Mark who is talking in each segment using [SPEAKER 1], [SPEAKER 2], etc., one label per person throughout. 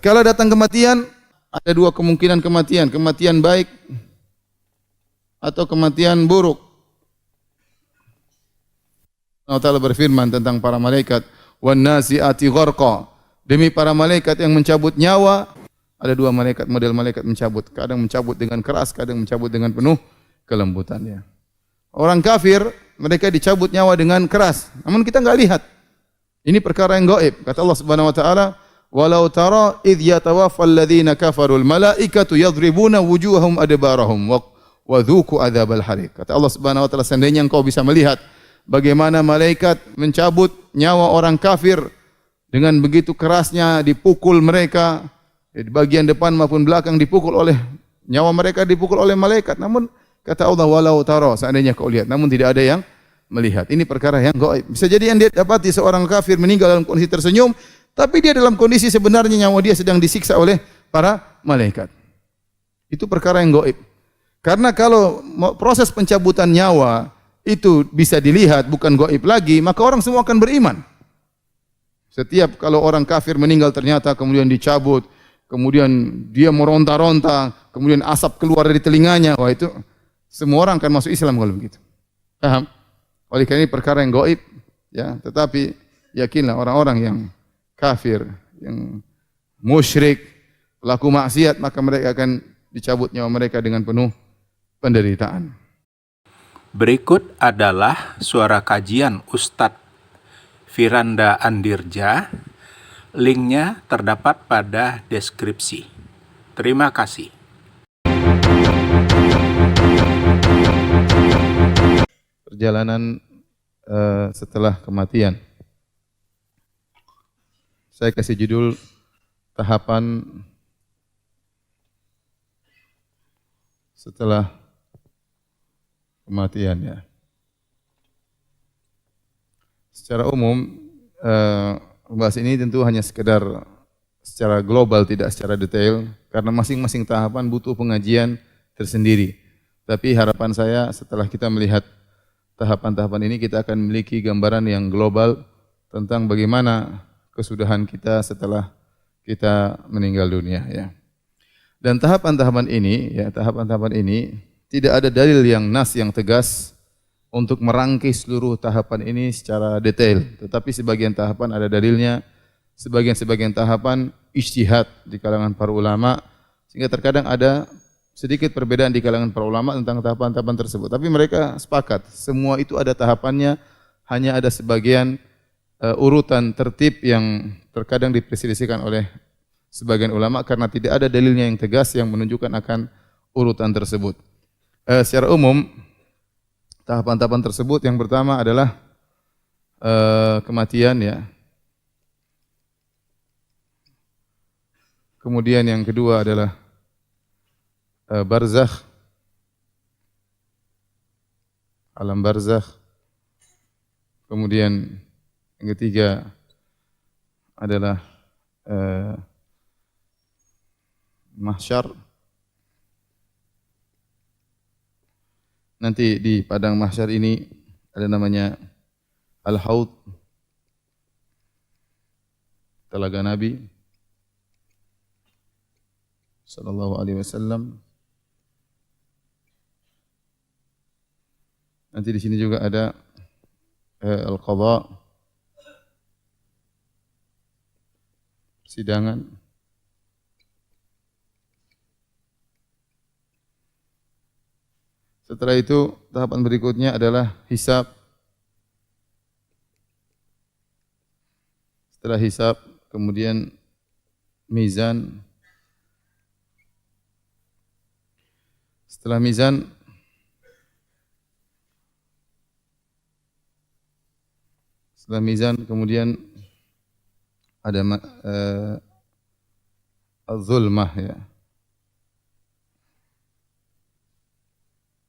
[SPEAKER 1] Tatkala datang kematian, ada dua kemungkinan kematian, kematian baik atau kematian buruk. Allah Ta'ala berfirman tentang para malaikat, wan nazi'ati gharqa. Demi para malaikat yang mencabut nyawa, ada dua malaikat, model malaikat mencabut. Kadang mencabut dengan keras, kadang mencabut dengan penuh kelembutan. Ya. Orang kafir, mereka dicabut nyawa dengan keras. Namun kita enggak lihat. Ini perkara yang gaib. Kata Allah Subhanahu wa taala, "Walau tara idh yatawaffal ladzina kafarul malaikatu yadribuna wujuhahum adbarahum wa dhuku adzabal hariq." Kata Allah Subhanahu wa taala, seandainya engkau bisa melihat bagaimana malaikat mencabut nyawa orang kafir dengan begitu kerasnya, dipukul mereka di bagian depan maupun belakang, dipukul oleh nyawa mereka, dipukul oleh malaikat. Namun kata Allah, walau tara, seandainya kau lihat, namun tidak ada yang melihat. Ini perkara yang gaib. Bisa jadi yang dia dapati seorang kafir meninggal dalam kondisi tersenyum, tapi dia dalam kondisi sebenarnya nyawa dia sedang disiksa oleh para malaikat. Itu perkara yang gaib. Karena kalau proses pencabutan nyawa itu bisa dilihat, bukan gaib lagi, maka orang semua akan beriman. Setiap kalau orang kafir meninggal ternyata kemudian dicabut, kemudian dia meronta-ronta, kemudian asap keluar dari telinganya, wah itu semua orang akan masuk Islam kalau begitu. Paham? Oleh karena ini perkara yang gaib, ya. Tetapi yakinlah orang-orang yang kafir, yang musyrik, pelaku maksiat, maka mereka akan dicabut nyawa mereka dengan penuh penderitaan.
[SPEAKER 2] Berikut adalah suara kajian Ustadz Firanda Andirja. Linknya terdapat pada deskripsi. Terima kasih.
[SPEAKER 1] Perjalanan setelah kematian. Saya kasih judul tahapan setelah kematian, ya. Secara umum membahas ini tentu hanya sekedar secara global, tidak secara detail, karena masing-masing tahapan butuh pengajian tersendiri. Tapi harapan saya setelah kita melihat tahapan-tahapan ini, kita akan memiliki gambaran yang global tentang bagaimana kesudahan kita setelah kita meninggal dunia, ya. Dan tahapan-tahapan ini tidak ada dalil yang nas yang tegas untuk merangkai seluruh tahapan ini secara detail. Tetapi sebagian tahapan ada dalilnya, sebagian tahapan ijtihad di kalangan para ulama, sehingga terkadang ada sedikit perbedaan di kalangan para ulama tentang tahapan-tahapan tersebut. Tapi mereka sepakat, semua itu ada tahapannya, hanya ada sebagian urutan tertib yang terkadang diperselisihkan oleh sebagian ulama karena tidak ada dalilnya yang tegas yang menunjukkan akan urutan tersebut. Secara umum, tahapan-tahapan tersebut yang pertama adalah kematian, ya. Kemudian yang kedua adalah barzakh, alam barzakh. Kemudian yang ketiga adalah mahsyar. Nanti di padang mahsyar ini ada namanya Al-Haud, Telaga Nabi sallallahu alaihi wasallam. Nanti di sini juga ada Al-Qadha, persidangan. Setelah itu tahapan berikutnya adalah hisab. Setelah hisab kemudian mizan. Setelah mizan kemudian ada az-zulmah, ya.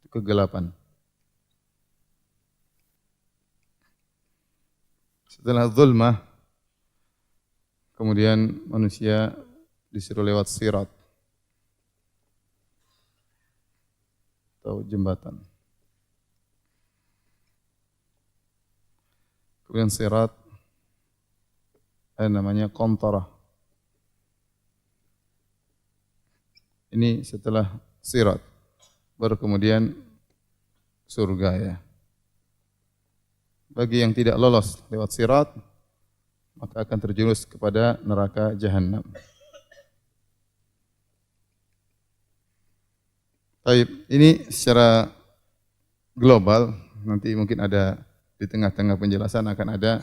[SPEAKER 1] Kegelapan. Setelah zulmah kemudian manusia disuruh lewat sirat atau jembatan. Kemudian sirat namanya qantarah. Ini setelah sirat. Baru kemudian surga ya. Bagi yang tidak lolos lewat sirat, maka akan terjerumus kepada neraka jahanam. Baik, ini secara global, nanti mungkin ada di tengah-tengah penjelasan akan ada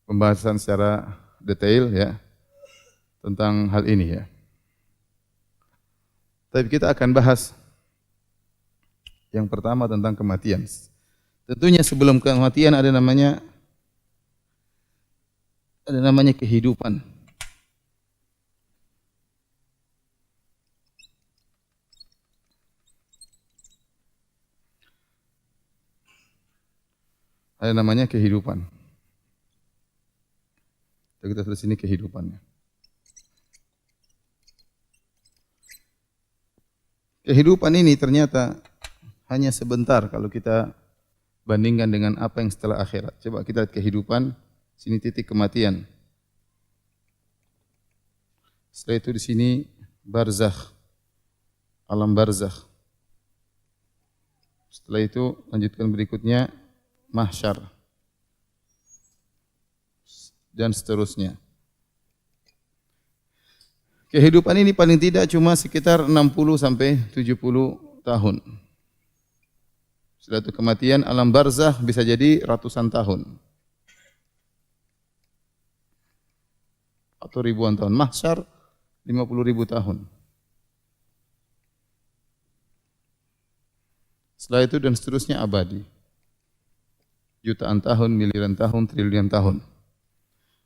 [SPEAKER 1] pembahasan secara detail ya tentang hal ini ya. Tapi kita akan bahas yang pertama tentang kematian. Tentunya sebelum kematian ada namanya kehidupan. Ada namanya kehidupan. Kita tulis sini kehidupannya. Kehidupan ini ternyata hanya sebentar kalau kita bandingkan dengan apa yang setelah akhirat. Coba kita lihat kehidupan, sini titik kematian. Setelah itu di sini barzakh, alam barzakh. Setelah itu lanjutkan berikutnya mahsyar dan seterusnya. Kehidupan ini paling tidak cuma sekitar 60 sampai 70 tahun. Setelah itu kematian, alam barzakh bisa jadi ratusan tahun. Atau ribuan tahun. Mahsyar 50.000 tahun. Setelah itu dan seterusnya abadi. Jutaan tahun, miliaran tahun, triliunan tahun.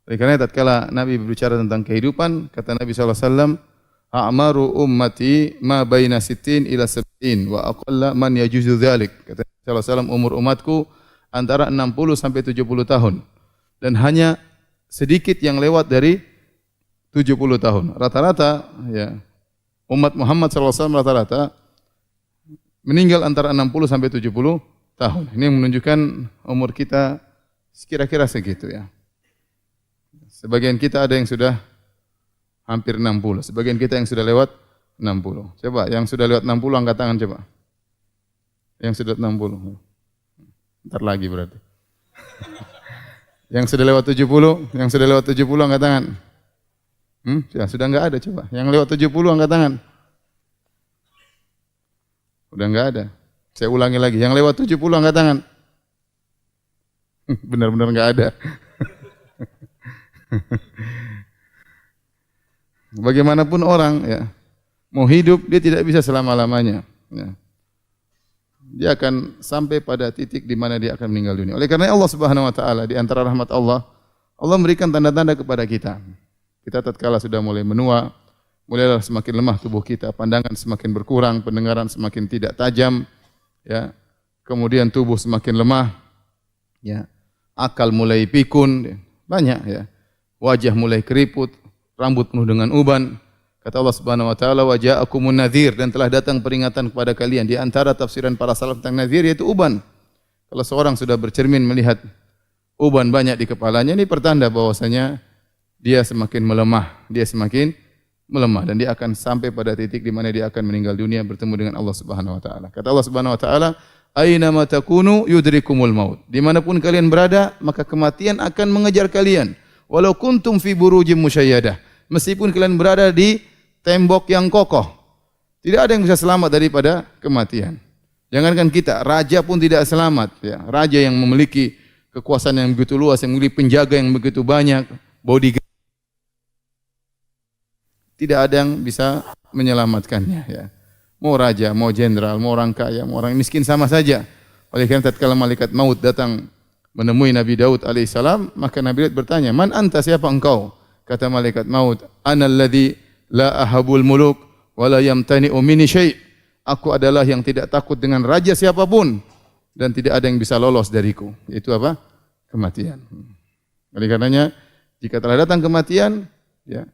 [SPEAKER 1] Oleh karena tatkala Nabi berbicara tentang kehidupan, kata Nabi SAW, "A'maru ummati ma baina sittin ila sab'in wa aqalla man yajuzu dzalik." Kata Nabi SAW, umur umatku antara 60 sampai 70 tahun. Dan hanya sedikit yang lewat dari 70 tahun. Rata-rata ya umat Muhammad SAW rata-rata meninggal antara 60 sampai 70 tahun. Ini menunjukkan umur kita kira-kira segitu ya. Sebagian kita ada yang sudah hampir 60. Sebagian kita yang sudah lewat 60. Coba yang sudah lewat 60 angkat tangan coba. Yang sudah 60. Ntar lagi berarti. Yang sudah lewat 70, yang sudah lewat 70 angkat tangan. Ya, sudah enggak ada coba. Yang lewat 70 angkat tangan. Udah enggak ada. Saya ulangi lagi. Yang lewat 70 angkat tangan. Benar-benar enggak ada. Bagaimanapun orang ya, mau hidup dia tidak bisa selama-lamanya. Ya. Dia akan sampai pada titik di mana dia akan meninggal dunia. Oleh karena Allah Subhanahu wa taala di antara rahmat Allah, Allah memberikan tanda-tanda kepada kita. Kita tatkala sudah mulai menua, mulai semakin lemah tubuh kita, pandangan semakin berkurang, pendengaran semakin tidak tajam, ya. Kemudian tubuh semakin lemah, ya. Akal mulai pikun, banyak ya. Wajah mulai keriput, rambut penuh dengan uban. Kata Allah Subhanahu wa taala, "Wa ja'akumun nadhir," dan telah datang peringatan kepada kalian. Di antara tafsiran para salaf tentang nadhir yaitu uban. Kalau seorang sudah bercermin melihat uban banyak di kepalanya, ini pertanda bahwasanya dia semakin melemah dan dia akan sampai pada titik di mana dia akan meninggal dunia bertemu dengan Allah Subhanahu wa taala. Kata Allah Subhanahu wa taala, "Aina ma takunu yudrikumul maut." Dimanapun kalian berada, maka kematian akan mengejar kalian. Walau kuntum fi burujim musayyadah. Meskipun kalian berada di tembok yang kokoh, tidak ada yang bisa selamat daripada kematian. Jangankan kita, raja pun tidak selamat. Ya. Raja yang memiliki kekuasaan yang begitu luas, yang memiliki penjaga yang begitu banyak, bodyguard, tidak ada yang bisa menyelamatkannya. Ya. Mau raja, mau jenderal, mau orang kaya, mau orang miskin sama saja. Oleh karena tatkala malaikat maut datang menemui Nabi Daud alaihissalam, maka Nabi Daud bertanya, "Man anta, siapa engkau?" Kata malaikat maut, "Ana alladhi la ahabul muluk wa la yamtani'u minni syai'." Aku adalah yang tidak takut dengan raja siapapun dan tidak ada yang bisa lolos dariku. Itu apa? Kematian. Oleh karenanya, jika telah datang kematian, ya,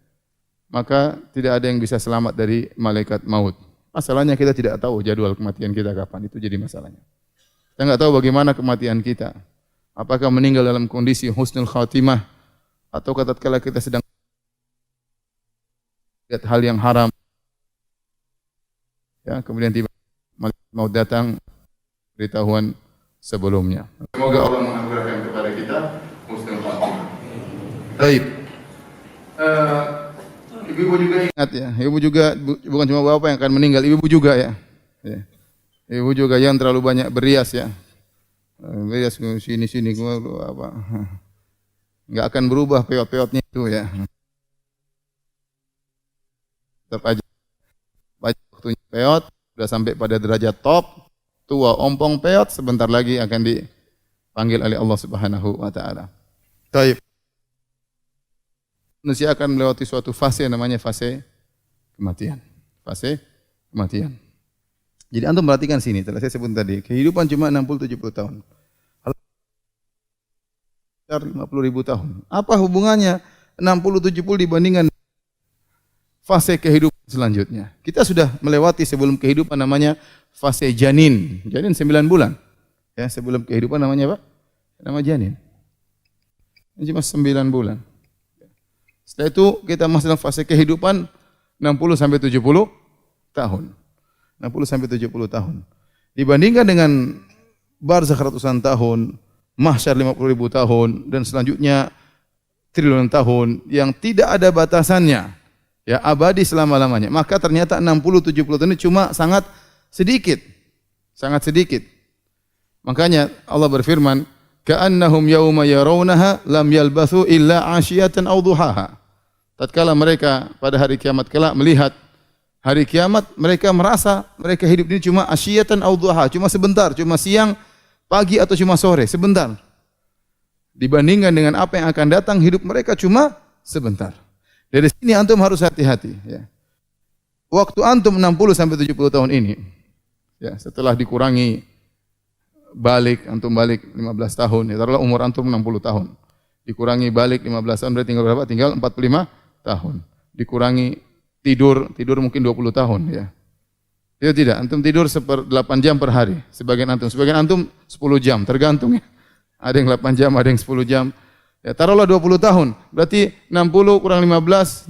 [SPEAKER 1] maka tidak ada yang bisa selamat dari malaikat maut. Masalahnya kita tidak tahu jadwal kematian kita kapan, itu jadi masalahnya. Kita enggak tahu bagaimana kematian kita. Apakah meninggal dalam kondisi husnul khatimah atau tatkala kita sedang lihat hal yang haram, Ya, kemudian tiba malaikat maut datang, beritahuan sebelumnya. Semoga Allah menganugerahkan kepada kita husnul khatimah. Baik. Ibu-ibu juga ingat ya, ibu juga bukan cuma bapak yang akan meninggal, ibu juga ya. Ya. Ibu juga yang terlalu banyak berias ya. Berias sini apa. Enggak akan berubah peot-peotnya itu ya. Tetap aja waktunya peot, sudah sampai pada derajat top, tua ompong peot, sebentar lagi akan dipanggil oleh Allah Subhanahu wa taala. Baik. Manusia akan melewati suatu fase yang namanya fase kematian. Fase kematian. Jadi antum perhatikan sini, telah saya sebut tadi, kehidupan cuma 60-70 tahun. 50.000 tahun. Apa hubungannya 60-70 dibandingkan fase kehidupan selanjutnya? Kita sudah melewati sebelum kehidupan namanya fase janin. Janin 9 bulan. Ya, sebelum kehidupan namanya apa? Nama janin. Ini cuma 9 bulan. Setelah itu kita masuk dalam fase kehidupan 60 sampai 70 tahun. 60 sampai 70 tahun. Dibandingkan dengan barzakh ratusan tahun, mahsyar 50.000 tahun dan selanjutnya triliunan tahun yang tidak ada batasannya. Ya, abadi selama-lamanya. Maka ternyata 60-70 tahun ini cuma sangat sedikit. Sangat sedikit. Makanya Allah berfirman, ka'annahum yauma yarawnaha lam yalbathu illa 'ashiyatan aw duhaha. Tatkala mereka pada hari kiamat kelak melihat hari kiamat, mereka merasa mereka hidup ini cuma 'ashiyatan aw duhaha, cuma sebentar, cuma siang, pagi atau cuma sore, sebentar. Dibandingkan dengan apa yang akan datang, hidup mereka cuma sebentar. Dari sini antum harus hati-hati ya. Waktu antum 60 sampai 70 tahun ini ya, setelah dikurangi antum balik 15 tahun, ya taruhlah umur antum 60 tahun. Dikurangi balik 15 tahun berarti tinggal berapa? Tinggal 45 tahun. Dikurangi tidur mungkin 20 tahun ya. Itu tidak, antum tidur 8 jam per hari. Sebagian antum 10 jam, tergantung ya. Ada yang 8 jam, ada yang 10 jam. Ya, taruhlah 20 tahun. Berarti 60 kurang 15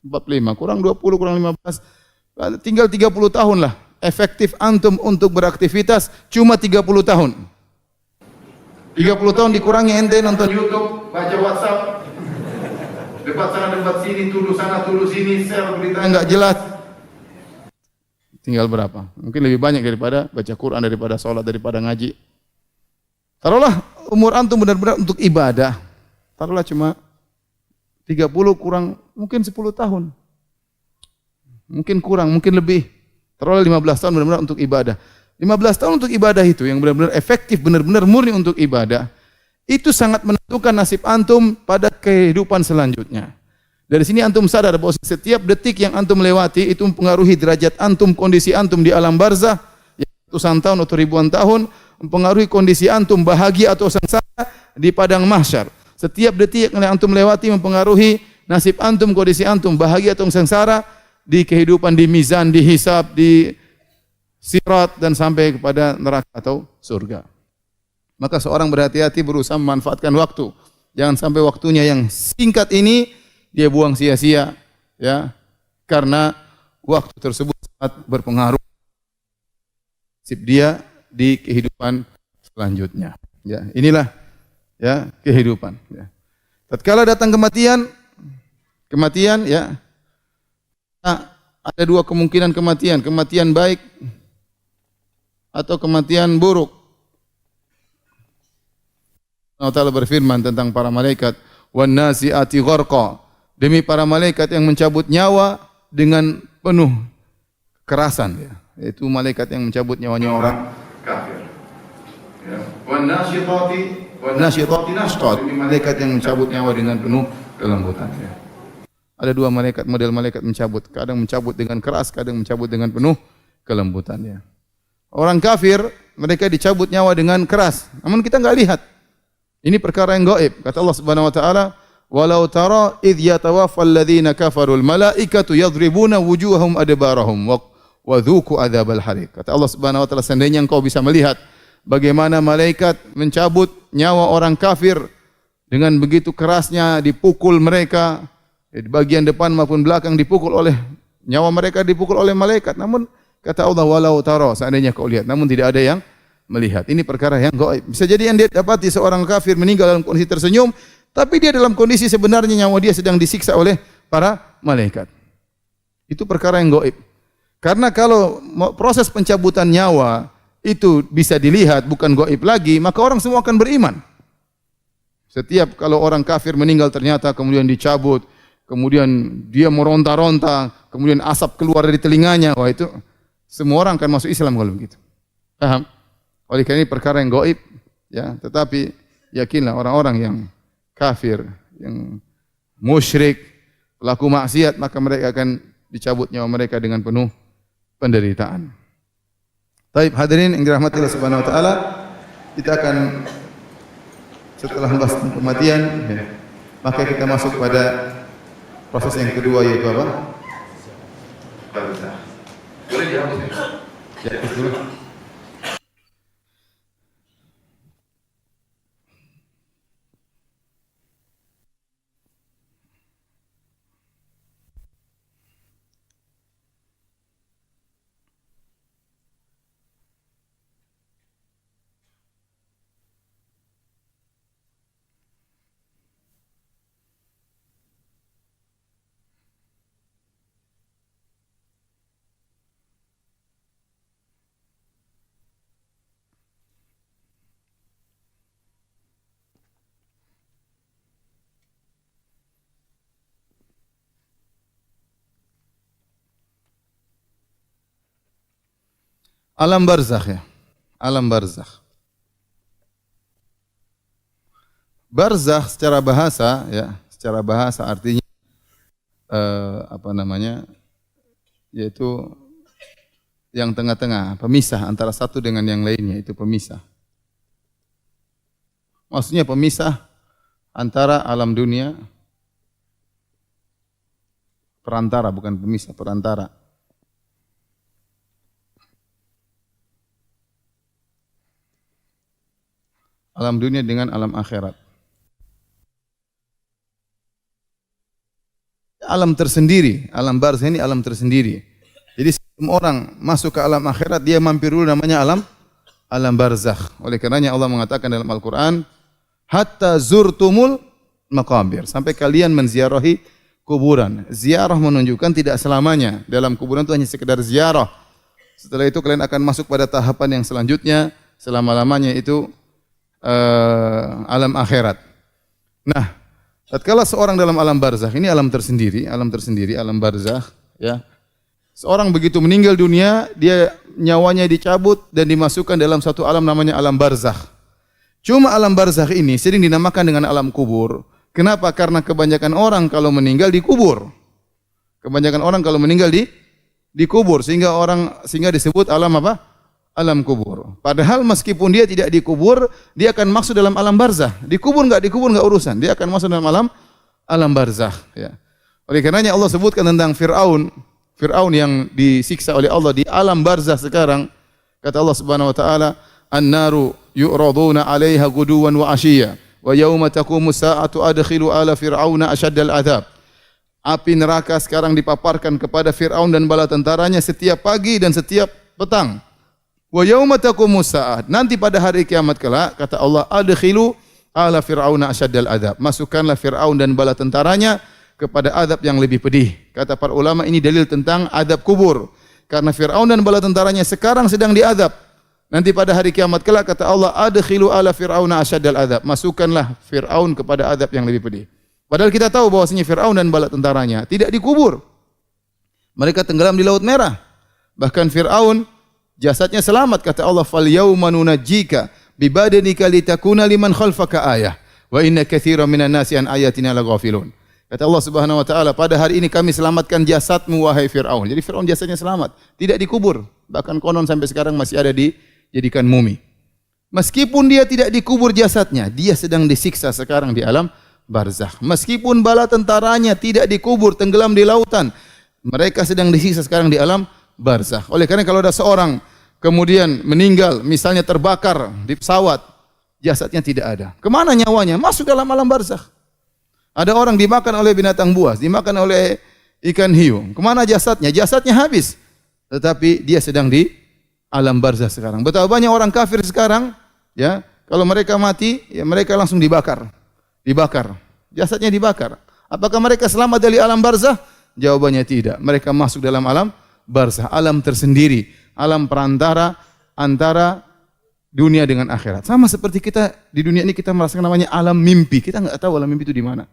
[SPEAKER 1] 45, kurang 20 kurang 15 tinggal 30 tahun lah. Efektif antum untuk beraktivitas cuma 30 tahun. 30 tahun dikurangi ente nonton YouTube, baca WhatsApp, debat sana debat sini, tuduh sana tuduh sini, share berita enggak jelas. Tinggal berapa? Mungkin lebih banyak daripada baca Quran, daripada sholat, daripada ngaji. Taruhlah umur antum benar-benar untuk ibadah. Taruhlah cuma 30 kurang mungkin 10 tahun. Mungkin kurang, mungkin lebih. Taruhlah 15 tahun benar-benar untuk ibadah. 15 tahun untuk ibadah itu yang benar-benar efektif, benar-benar murni untuk ibadah. Itu sangat menentukan nasib antum pada kehidupan selanjutnya. Dari sini antum sadar bahwa setiap detik yang antum lewati itu mempengaruhi derajat antum, kondisi antum di alam barzah, ratusan tahun atau ribuan tahun, mempengaruhi kondisi antum bahagia atau sengsara di padang mahsyar. Setiap detik yang antum lewati mempengaruhi nasib antum, kondisi antum bahagia atau sengsara di kehidupan, di mizan, di hisab, di sirat dan sampai kepada neraka atau surga. Maka seorang berhati-hati berusaha memanfaatkan waktu. Jangan sampai waktunya yang singkat ini dia buang sia-sia ya. Karena waktu tersebut sangat berpengaruh nasib dia di kehidupan selanjutnya. Ya, inilah ya kehidupan ya. Tatkala datang kematian ya. Nah, ada dua kemungkinan kematian baik atau kematian buruk. Allah Ta'ala berfirman tentang para malaikat, wan nazi'ati gharqa, demi para malaikat yang mencabut nyawa dengan penuh kekerasan ya. Yaitu malaikat yang mencabut nyawanya orang kafir. Ya. Wan nasyitati nashqa, demi malaikat yang mencabut nyawa dengan penuh kelembutan ya. Ada dua model malaikat mencabut, kadang mencabut dengan keras, kadang mencabut dengan penuh kelembutan ya. Orang kafir mereka dicabut nyawa dengan keras, namun kita enggak lihat. Ini perkara yang gaib. Kata Allah Subhanahu wa taala, "Walau tara idh yatawaffal ladzina kafarul malaikatu yadribuna wujuhahum adbarahum wa dzuqu adzabal hariq." Kata Allah Subhanahu wa taala, seandainya engkau bisa melihat bagaimana malaikat mencabut nyawa orang kafir dengan begitu kerasnya, dipukul mereka di bagian depan maupun belakang, dipukul oleh nyawa mereka, dipukul oleh malaikat. Namun Kata Allah, walau tara, seandainya kau lihat, namun tidak ada yang melihat. Ini perkara yang gaib. Bisa jadi yang dia dapati seorang kafir meninggal dalam kondisi tersenyum, tapi dia dalam kondisi sebenarnya nyawa dia sedang disiksa oleh para malaikat. Itu perkara yang gaib. Karena kalau proses pencabutan nyawa itu bisa dilihat, bukan gaib lagi, maka orang semua akan beriman. Setiap kalau orang kafir meninggal ternyata kemudian dicabut, kemudian dia meronta-ronta, kemudian asap keluar dari telinganya, wah itu semua orang akan masuk Islam kalau begitu. Paham? Oleh karena ini perkara yang gaib, ya. Tetapi yakinlah orang-orang yang kafir, yang musyrik, pelaku maksiat, maka mereka akan dicabut nyawa mereka dengan penuh penderitaan. Baik, hadirin yang dirahmati Allah Subhanahu wa taala, kita akan setelah membahas kematian, ya, maka kita masuk pada proses yang kedua, yaitu apa? Boleh dihapus ya? Ya, hapus dulu. Alam barzakh, ya. Alam barzakh. Barzakh secara bahasa, ya, secara bahasa artinya apa namanya? Yaitu yang tengah-tengah, pemisah antara satu dengan yang lainnya, itu pemisah. Maksudnya pemisah antara alam dunia, perantara, bukan pemisah, perantara. Alam dunia dengan alam akhirat. Alam tersendiri, alam barzakh ini alam tersendiri. Jadi sebelum orang masuk ke alam akhirat, dia mampir dulu namanya alam barzakh. Oleh karenanya Allah mengatakan dalam Al-Qur'an, hatta zurtumul maqabir, sampai kalian menziarahi kuburan. Ziarah menunjukkan tidak selamanya dalam kuburan itu hanya sekedar ziarah. Setelah itu kalian akan masuk pada tahapan yang selanjutnya, selama-lamanya itu alam akhirat. Nah, tatkala seorang dalam alam barzakh, ini alam tersendiri, alam barzakh, ya. Seorang begitu meninggal dunia, dia nyawanya dicabut dan dimasukkan dalam satu alam namanya alam barzakh. Cuma alam barzakh ini sering dinamakan dengan alam kubur. Kenapa? Karena kebanyakan orang kalau meninggal dikubur. Kebanyakan orang kalau meninggal dikubur sehingga disebut alam apa? Alam kubur. Padahal meskipun dia tidak dikubur, dia akan masuk dalam alam barzakh. Dikubur enggak urusan. Dia akan masuk dalam alam barzakh, ya. Oleh karenanya Allah sebutkan tentang Fir'aun yang disiksa oleh Allah di alam barzakh sekarang. Kata Allah Subhanahu wa taala, "An-naru yu'raduna 'alaiha ghuduwan wa 'ashiyya, wa yauma taqumus sa'atu adkhilu ala fir'auna asyaddal 'adzab." Api neraka sekarang dipaparkan kepada Fir'aun dan bala tentaranya setiap pagi dan setiap petang. Wa yauma taqumus sa'at, nanti pada hari kiamat kelak, kata Allah, adkhilu ala fir'auna asyaddal adzab, masukkanlah Fir'aun dan bala tentaranya kepada azab yang lebih pedih. Kata para ulama, ini dalil tentang azab kubur. Karena Fir'aun dan bala tentaranya sekarang sedang diazab. Nanti pada hari kiamat kelak, kata Allah, adkhilu ala fir'auna asyaddal adzab, masukkanlah Fir'aun kepada azab yang lebih pedih. Padahal kita tahu bahwasanya Fir'aun dan bala tentaranya tidak dikubur. Mereka tenggelam di Laut Merah. Bahkan Fir'aun jasadnya selamat, kata Allah, fal yauma nunajjika bi badanika litakuna liman khalfaka ayah wa inna katsiran minan nasi an ayatina laghafilun. Kata Allah Subhanahu wa taala, pada hari ini kami selamatkan jasadmu wahai Firaun. Jadi Firaun jasadnya selamat, tidak dikubur. Bahkan konon sampai sekarang masih ada dijadikan mumi. Meskipun dia tidak dikubur jasadnya, dia sedang disiksa sekarang di alam barzakh. Meskipun bala tentaranya tidak dikubur, tenggelam di lautan, mereka sedang disiksa sekarang di alam barzakh. Oleh karena kalau ada seorang kemudian meninggal, misalnya terbakar di pesawat, jasadnya tidak ada. Kemana nyawanya? Masuk dalam alam barzakh. Ada orang dimakan oleh binatang buas, dimakan oleh ikan hiu. Kemana jasadnya? Jasadnya habis. tetapi dia sedang di alam barzah sekarang. Betapa banyak orang kafir sekarang, ya, kalau mereka mati, ya mereka langsung dibakar. Dibakar. Jasadnya dibakar. Apakah mereka selamat dari alam barzah? Jawabannya tidak. Mereka masuk dalam alam barzah, alam tersendiri, alam perantara antara dunia dengan akhirat. Sama seperti kita di dunia ini kita merasakan namanya alam mimpi. Kita enggak tahu alam mimpi itu di mana.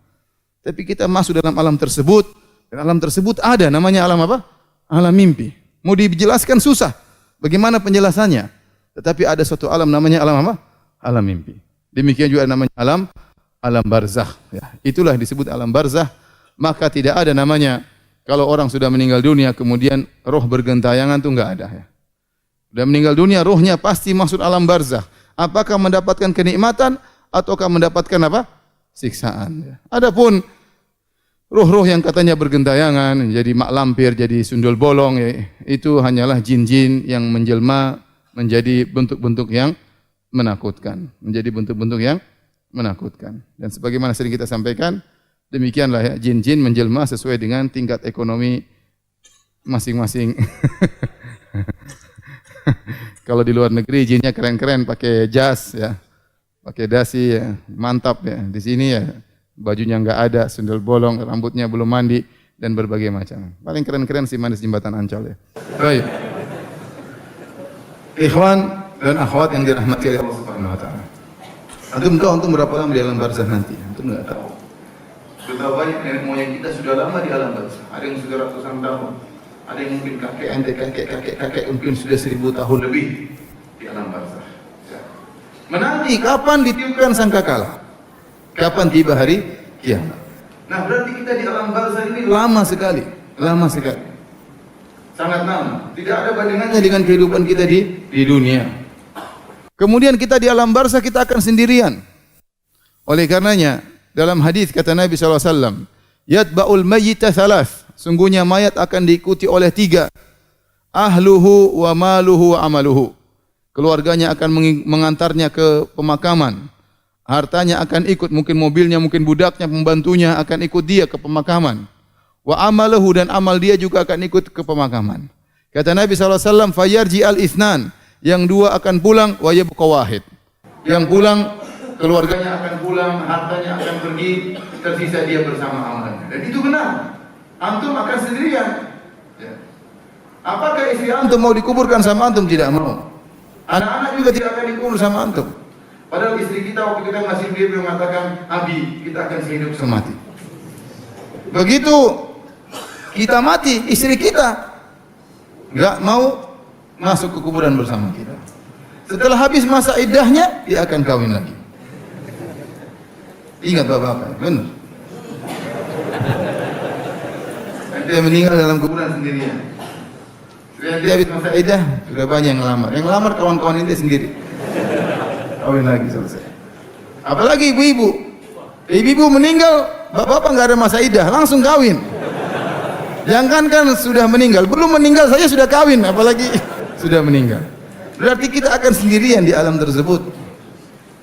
[SPEAKER 1] Tapi kita masuk dalam alam tersebut, dan alam tersebut ada namanya alam apa? Alam mimpi. Mau dijelaskan susah. Bagaimana penjelasannya? Tetapi ada suatu alam namanya alam apa? Alam mimpi. Demikian juga namanya alam barzah. Ya, itulah disebut alam barzah. Maka tidak ada namanya kalau orang sudah meninggal dunia kemudian roh bergentayangan itu enggak ada. Ya. Sudah meninggal dunia rohnya pasti masuk alam barzah. Apakah mendapatkan kenikmatan ataukah mendapatkan apa? Siksaan. Ya. Adapun roh-roh yang katanya bergentayangan, jadi mak lampir, jadi sundul bolong, ya, itu hanyalah jin-jin yang menjelma menjadi bentuk-bentuk yang menakutkan. Menjadi bentuk-bentuk yang menakutkan. Dan sebagaimana sering kita sampaikan, demikianlah ya, jin-jin menjelma sesuai dengan tingkat ekonomi masing-masing. Kalau di luar negeri jinnya keren-keren, pakai jas, ya, pakai dasi, ya, mantap ya. Di sini ya bajunya enggak ada, sundul bolong, rambutnya belum mandi dan berbagai macam. Paling keren-keren si manis jembatan Ancol ya. Baik. Ikhwan dan akhwat yang dirahmati oleh Allah Subhanahu wa taala. Antum tahu antum berapa lama di alam barzah nanti? Antum enggak tahu. Betapa banyak nenek moyang kita sudah lama di alam barzah. Ada yang sudah ratusan tahun. Ada yang mungkin kakek mungkin sudah 1000 tahun lebih di alam barzah. Menanti kapan ditiupkan sangkakala? Kapan tiba hari kiamat? Nah, berarti kita di alam barzah ini lama sekali, sangat lama. Tidak ada bandingannya dengan kehidupan kita di dunia. Kemudian kita di alam barzah kita akan sendirian. Oleh karenanya dalam hadis kata Nabi SAW, yatba'ul mayyita thalath. Sungguhnya mayat akan diikuti oleh 3. Ahluhu wa maluhu wa amaluhu. Keluarganya akan mengantarnya ke pemakaman. Hartanya akan ikut, mungkin mobilnya, mungkin budaknya, pembantunya akan ikut dia ke pemakaman. Wa amaluhu, dan amal dia juga akan ikut ke pemakaman. Kata Nabi SAW, fayarji al-ithnan. Yang 2 akan pulang, wa yabqa wahid. Yang pulang, keluarganya akan pulang, hartanya akan pergi, tersisa dia bersama amalnya. Dan itu benar. Antum akan sendirian. Ya. Apakah istri antum mau dikuburkan sama antum? Tidak mau. Anak-anak juga tidak akan dikubur sama antum. Padahal istri kita waktu kita masih hidup mengatakan, Abi, kita akan sehidup semati. Begitu kita mati, istri kita enggak mau masuk ke kuburan bersama kita. Setelah habis masa iddahnya, dia akan kawin lagi. Ingat bapak-bapak, benar. Dia meninggal dalam kuburan sendirian. Dia habis masa iddah, sudah banyak yang ngelamar. Yang ngelamar kawan-kawan ini sendiri. Kawin lagi selesai. Apalagi ibu-ibu. Ibu-ibu meninggal, bapak-bapak enggak ada masa iddah, langsung kawin. Jangankan sudah meninggal, belum meninggal saja sudah kawin, apalagi sudah meninggal. Berarti kita akan sendirian di alam tersebut.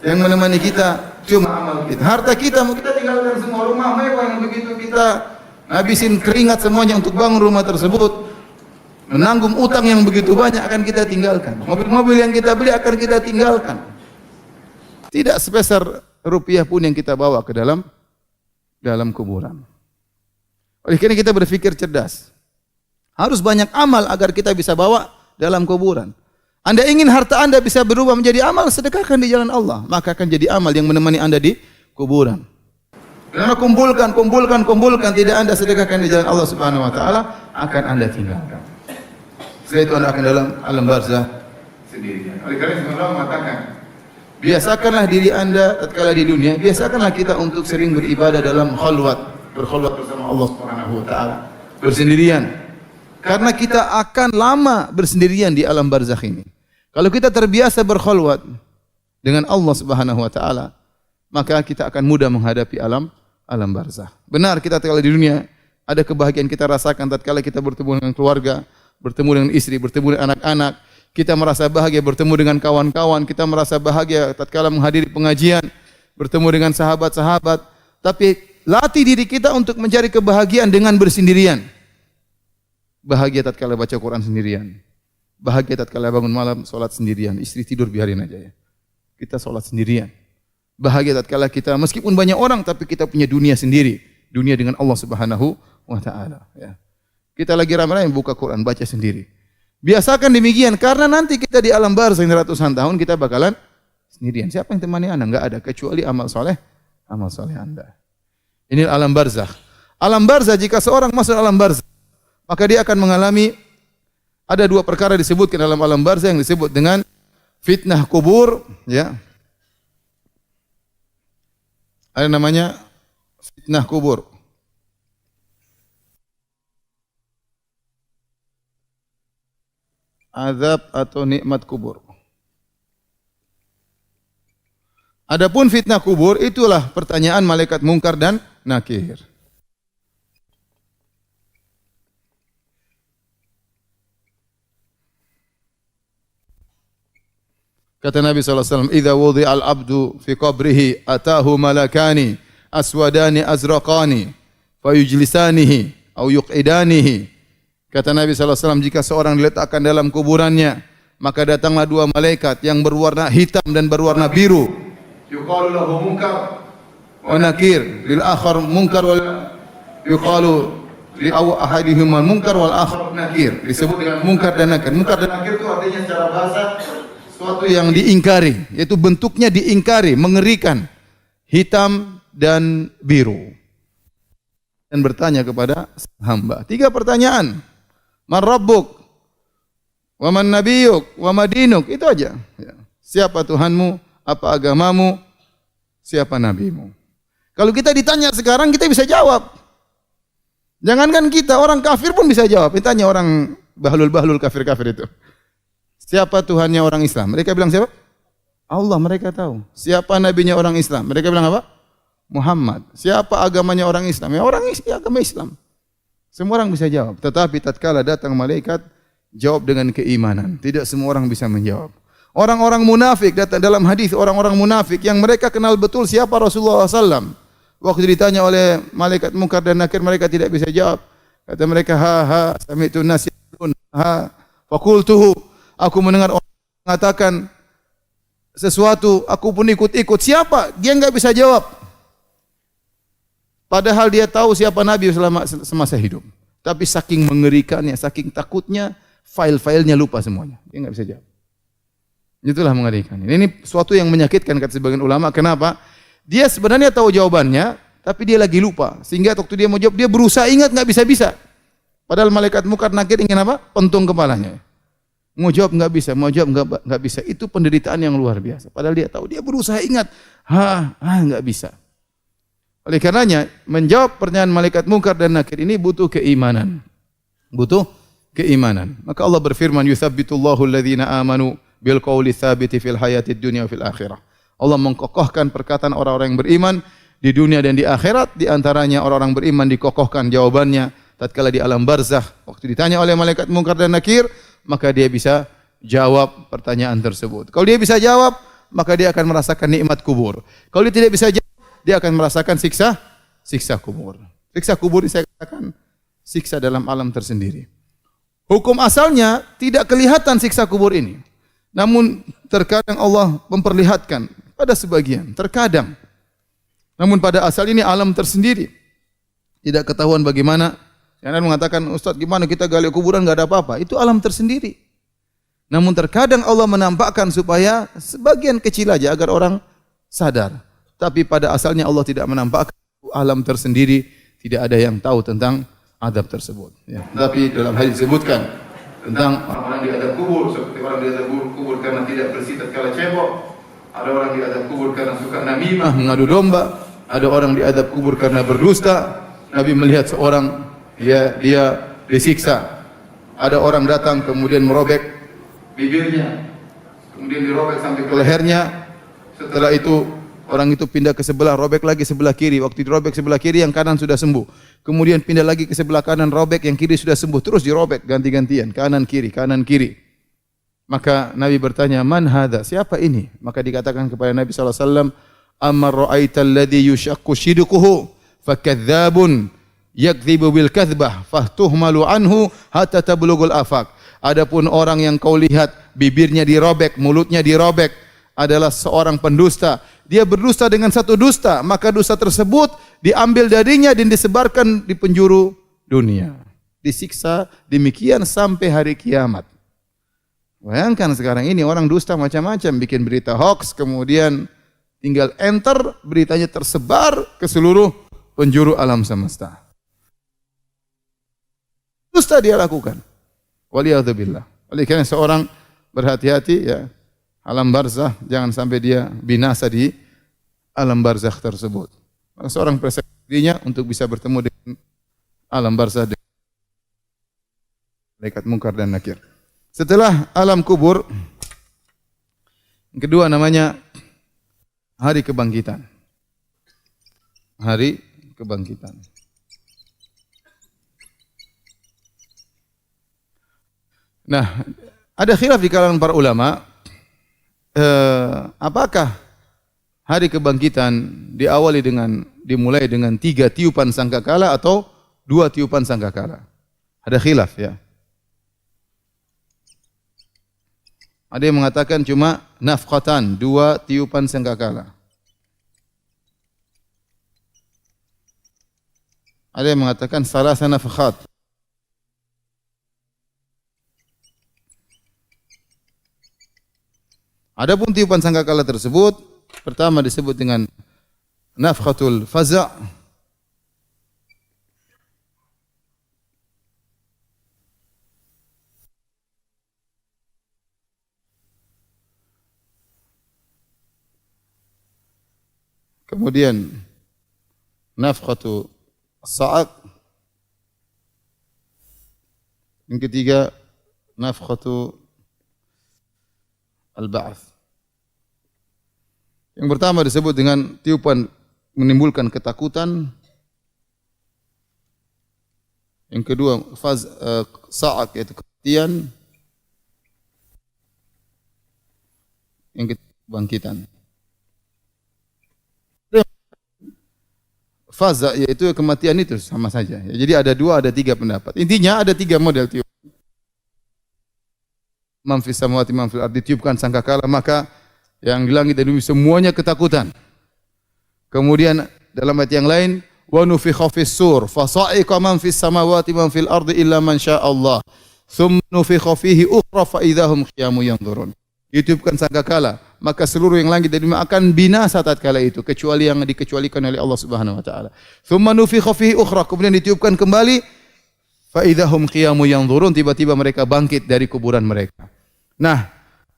[SPEAKER 1] Yang menemani kita cuma amal kita. Harta kita mau kita tinggalkan semua, rumah mewah yang begitu kita habisin keringat semuanya untuk bangun rumah tersebut. Menanggung utang yang begitu banyak akan kita tinggalkan. Mobil-mobil yang kita beli akan kita tinggalkan. Tidak sepeser rupiah pun yang kita bawa ke dalam kuburan. Oleh karena kita berpikir cerdas. Harus banyak amal agar kita bisa bawa dalam kuburan. Anda ingin harta Anda bisa berubah menjadi amal, sedekahkan di jalan Allah. Maka akan jadi amal yang menemani Anda di kuburan. Karena kumpulkan, tidak Anda sedekahkan di jalan Allah Subhanahu wa taala, akan Anda tinggalkan. Setelah itu Anda akan dalam alam barzah sendirian. Oleh karena itu Allah mengatakan, biasakanlah diri Anda tatkala di dunia, biasakanlah kita untuk sering beribadah dalam berkhulwat bersama Allah Subhanahu wa taala, bersendirian. Karena kita akan lama bersendirian di alam barzakh ini. Kalau kita terbiasa berkhulwat dengan Allah Subhanahu wa taala, maka kita akan mudah menghadapi alam barzakh. Benar, kita tatkala di dunia ada kebahagiaan kita rasakan tatkala kita bertemu dengan keluarga, bertemu dengan istri, bertemu dengan anak-anak, kita merasa bahagia bertemu dengan kawan-kawan, kita merasa bahagia tatkala menghadiri pengajian, bertemu dengan sahabat-sahabat. Tapi latih diri kita untuk mencari kebahagiaan dengan bersendirian. Bahagia tatkala baca Quran sendirian. Bahagia tatkala bangun malam salat sendirian. Istri tidur biarin aja ya. Kita salat sendirian. Bahagia tatkala kita meskipun banyak orang tapi kita punya dunia sendiri. Dunia dengan Allah Subhanahu wa taala ya. Kita lagi ramai-ramai buka Quran, baca sendiri. Biasakan demikian karena nanti kita di alam barzakh ratusan tahun kita bakalan sendirian. Siapa yang temani Anda? Enggak ada kecuali amal soleh Anda. Ini alam barzakh. Alam barzakh, jika seorang masuk alam barzakh, maka dia akan mengalami ada dua perkara disebutkan dalam alam barzakh yang disebut dengan fitnah kubur ya. Ada namanya fitnah kubur. Azab atau nikmat kubur. Adapun fitnah kubur itulah pertanyaan malaikat mungkar dan nakir. Kata Nabi SAW, "Idza wudi'al abdu fi qabrihi atahu malakani aswadani azraqani fayujlisanihi au yuqidanihi." Kata Nabi SAW, jika seorang diletakkan dalam kuburannya, maka datanglah dua malaikat yang berwarna hitam dan berwarna biru. Yuqalu lahu munkar wa nakir, lil akhar munkar wal yuqalu li ahadihima munkar wal akhar nakir. Disebut dengan munkar dan nakir. Munkar dan nakir itu artinya secara bahasa sesuatu yang diingkari, yaitu bentuknya diingkari, mengerikan, hitam dan biru. Dan bertanya kepada hamba. 3 pertanyaan. Man rabbuk? Wa man nabiyuk? Wa ma dinuk? Itu aja. Ya. Siapa Tuhanmu? Apa agamamu? Siapa nabimu? Kalau kita ditanya sekarang kita bisa jawab. Jangankan kita, orang kafir pun bisa jawab. Ditanya orang bahlul-bahlul kafir-kafir itu. Siapa Tuhannya orang Islam? Mereka bilang siapa? Allah, mereka tahu. Siapa nabinya orang Islam? Mereka bilang apa? Muhammad. Siapa agamanya orang Islam? Ya orang agama Islam. Semua orang bisa jawab. Tetapi tatkala datang malaikat, jawab dengan keimanan. Tidak semua orang bisa menjawab. Orang-orang munafik datang dalam hadis, orang-orang munafik yang mereka kenal betul siapa Rasulullah SAW. Waktu ditanya oleh malaikat mungkar dan nakir, mereka tidak bisa jawab. Kata mereka, ha sami'tu nas yaqulun ha faqultuhu. Aku mendengar orang mengatakan sesuatu, aku pun ikut-ikut. Siapa? Dia enggak bisa jawab. Padahal dia tahu siapa Nabi selama semasa hidup. Tapi saking mengerikannya, saking takutnya, file-filenya lupa semuanya. Dia enggak bisa jawab. Itulah mengerikan. Ini suatu yang menyakitkan kata sebagian ulama. Kenapa? Dia sebenarnya tahu jawabannya, tapi dia lagi lupa. Sehingga waktu dia mau jawab, dia berusaha ingat enggak bisa-bisa. Padahal malaikat mungkar nakir ingin apa? Pentung kepalanya. Mau jawab enggak bisa, mau jawab enggak bisa. Itu penderitaan yang luar biasa. Padahal dia tahu, dia berusaha ingat. Enggak bisa. Oleh karenanya, menjawab pertanyaan malaikat mungkar dan nakir ini butuh keimanan. Butuh keimanan. Maka Allah berfirman, "Yutsabbitullahu alladhina amanu bil qawli tsabiti fil hayatid dunya wa fil akhirah." Allah mengkokohkan perkataan orang-orang yang beriman di dunia dan di akhirat. Di antaranya orang-orang beriman dikokohkan jawabannya tatkala di alam barzakh. Waktu ditanya oleh malaikat mungkar dan nakir, maka dia bisa jawab pertanyaan tersebut. Kalau dia bisa jawab, maka dia akan merasakan nikmat kubur. Kalau dia tidak bisa jawab, dia akan merasakan siksa kubur. Siksa kubur saya katakan siksa dalam alam tersendiri. Hukum asalnya tidak kelihatan siksa kubur ini. Namun terkadang Allah memperlihatkan pada sebagian, terkadang. Namun pada asal ini alam tersendiri. Tidak ketahuan bagaimana. Yang lain mengatakan, Ustaz gimana kita gali kuburan enggak ada apa-apa. Itu alam tersendiri. Namun terkadang Allah menampakkan supaya sebagian kecil aja agar orang sadar. Tapi pada asalnya Allah tidak menampakkan alam tersendiri. Tidak ada yang tahu tentang azab tersebut. Ya. Tapi dalam hadis disebutkan tentang orang-orang di azab kubur. Seperti orang di azab kubur karena tidak bersih tatkala cebok. Ada orang di azab kubur karena suka namimah, mengadu domba. Ada orang di azab kubur karena berdusta. Nabi melihat seorang dia disiksa. Ada orang datang kemudian merobek bibirnya, kemudian dirobek sampai ke lehernya. Setelah itu orang itu pindah ke sebelah, robek lagi sebelah kiri. Waktu dirobek sebelah kiri, yang kanan sudah sembuh. Kemudian pindah lagi ke sebelah kanan, robek yang kiri sudah sembuh. Terus dirobek ganti-gantian, kanan kiri, kanan kiri. Maka Nabi bertanya, "Man hadza? Siapa ini?" Maka dikatakan kepada Nabi sallallahu alaihi wasallam, "Amar ra'aital ladzi yushaqqu shidquhu fakadzdzabun yakdzibu bil kadzbah fahtuhmalu anhu hatta tablughul afaq. Adapun orang yang kau lihat bibirnya dirobek, mulutnya dirobek adalah seorang pendusta. Dia berdusta dengan satu dusta, maka dusta tersebut diambil darinya dan disebarkan di penjuru dunia. Disiksa demikian sampai hari kiamat. Bayangkan sekarang ini orang dusta macam-macam, bikin berita hoax, kemudian tinggal enter, beritanya tersebar ke seluruh penjuru alam semesta. Dusta dia lakukan. Waliyadzubillah. Oleh karena seorang berhati-hati ya, alam barzakh jangan sampai dia binasa di alam barzakh tersebut. Maka seorang persiapkan dirinya untuk bisa bertemu dengan alam barzakh dengan malaikat mungkar dan nakir. Setelah alam kubur, yang kedua namanya hari kebangkitan. Hari kebangkitan. Nah, ada khilaf di kalangan para ulama, apakah hari kebangkitan dimulai dengan 3 tiupan sangkakala atau 2 tiupan sangkakala? Ada khilaf ya. Ada yang mengatakan cuma nafqatan, 2 tiupan sangkakala. Ada yang mengatakan salasa nafkhat. Adapun tiupan sangkakala tersebut, pertama disebut dengan nafkhatul faza', kemudian nafkhatu sa'aq, yang ketiga nafkhatu al-ba'ats. Yang pertama disebut dengan tiupan menimbulkan ketakutan. Yang kedua sa'aq yaitu kematian. Yang ketiga bangkitan. Faza yaitu kematian itu sama saja. Jadi ada 2, ada 3 pendapat. Intinya ada 3 model tiup. Man fis samawati man fil ardi, ditiupkan sangkakala maka yang di langit dan bumi semuanya ketakutan. Kemudian dalam ayat yang lain wa nufikha fis sur fa sa'iqa man fis samawati man fil ardi illa man syaa Allah. Tsumma nufikha fihi ukhra fa idzahum qiyamun yanzurun. Ditiupkan sangkakala maka seluruh yang langit dan bumi akan binasa tatkala itu kecuali yang dikecualikan oleh Allah Subhanahu wa taala. Tsumma nufikha fihi ukhra, kemudian ditiupkan kembali fa idzahum qiyamun yanzurun, tiba-tiba mereka bangkit dari kuburan mereka. Nah,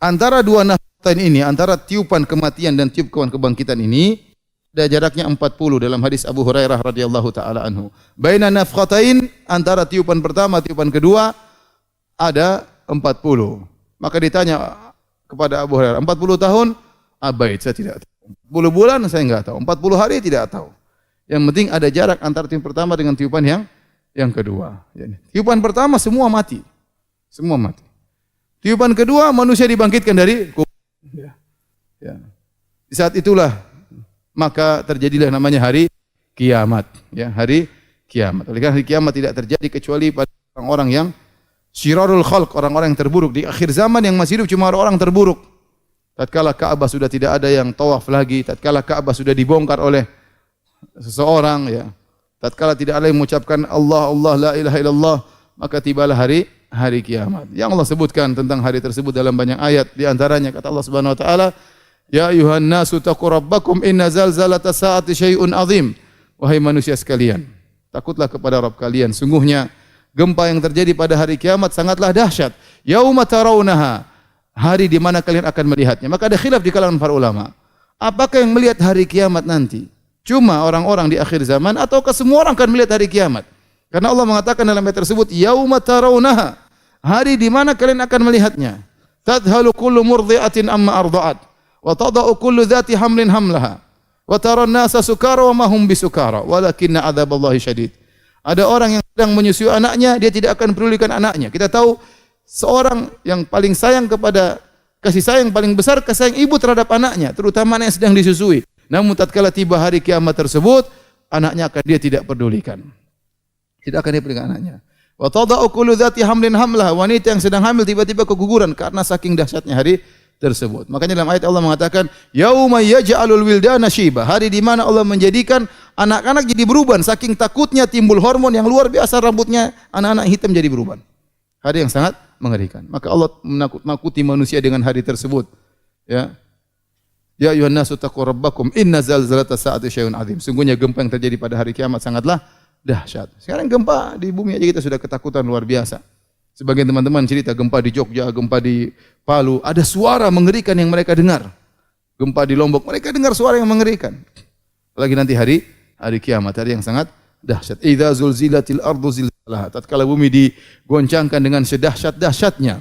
[SPEAKER 1] antara 2 nafkhatain ini, antara tiupan kematian dan tiupan kebangkitan ini ada jaraknya 40 dalam hadis Abu Hurairah radhiyallahu taala anhu. Baina nafkhatain, antara tiupan pertama tiupan kedua ada 40. Maka ditanya kepada Abu Hurairah, 40 tahun? Abaid, saya tidak tahu. 40 bulan saya enggak tahu. 40 hari tidak tahu. Yang penting ada jarak antara tiupan pertama dengan tiupan yang kedua. Tiupan pertama semua mati. Semua mati. Tiupan kedua manusia dibangkitkan dari kubur. Ya. Di saat itulah maka terjadilah namanya hari kiamat. Ya, hari kiamat. Oleh karena hari kiamat tidak terjadi kecuali pada orang-orang yang syirarul khalq, orang-orang yang terburuk. Di akhir zaman yang masih hidup cuma orang terburuk. Tatkala Ka'bah sudah tidak ada yang tawaf lagi, tatkala Ka'bah sudah dibongkar oleh seseorang, ya. Tatkala tidak ada yang mengucapkan Allah, Allah, la ilaha illallah, maka tibalah hari kiamat. Yang Allah sebutkan tentang hari tersebut dalam banyak ayat, di antaranya kata Allah Subhanahu wa taala, ya ayuhan nasu taqu rabbakum inna zalzalata sa'ati syai'un azim. Wahai manusia sekalian, takutlah kepada Rabb kalian, sungguhnya gempa yang terjadi pada hari kiamat sangatlah dahsyat. Yauma tarawunaha, hari di mana kalian akan melihatnya. Maka ada khilaf di kalangan para ulama. Apakah yang melihat hari kiamat nanti cuma orang-orang di akhir zaman ataukah semua orang akan melihat hari kiamat? Karena Allah mengatakan dalam ayat tersebut, yauma tarawunaha, hari di mana kalian akan melihatnya. Tadhalu kullu murdi'atin amma arda'at wa tada'u kullu dhati hamlin hamlaha wa taran nasa sukara wa ma hum bisukara walakinna adzaballahi syadid. Ada orang yang sedang menyusui anaknya, dia tidak akan pedulikan anaknya. Kita tahu seorang yang paling sayang kepada, kasih sayang paling besar kasih sayang ibu terhadap anaknya, terutama anak yang sedang disusui. Namun tatkala tiba hari kiamat tersebut, anaknya akan dia tidak pedulikan. Tidak akan diberikan anaknya. Wa tada'u kullu dzati hamlin hamlah. Wanita yang sedang hamil tiba-tiba keguguran karena saking dahsyatnya hari tersebut. Makanya dalam ayat Allah mengatakan, yauma yaj'alul wildana syiba. Hari di mana Allah menjadikan anak-anak jadi beruban saking takutnya timbul hormon yang luar biasa, rambutnya anak-anak hitam jadi beruban. Hari yang sangat mengerikan. Maka Allah menakut-nakuti manusia dengan hari tersebut. Ya. Ya ayuhan nasu taqu rabbakum inna zalzalata sa'ati syai'un 'adzim. Sungguhnya gempa yang terjadi pada hari kiamat sangatlah dahsyat. Sekarang gempa di bumi aja kita sudah ketakutan luar biasa. Sebagian teman-teman cerita gempa di Jogja, gempa di Palu, ada suara mengerikan yang mereka dengar. Gempa di Lombok, mereka dengar suara yang mengerikan. Apalagi nanti hari kiamat, hari yang sangat dahsyat. Idza zulzilatil ardu zilzalaha. Tatkala bumi digoncangkan dengan sedahsyat-dahsyatnya.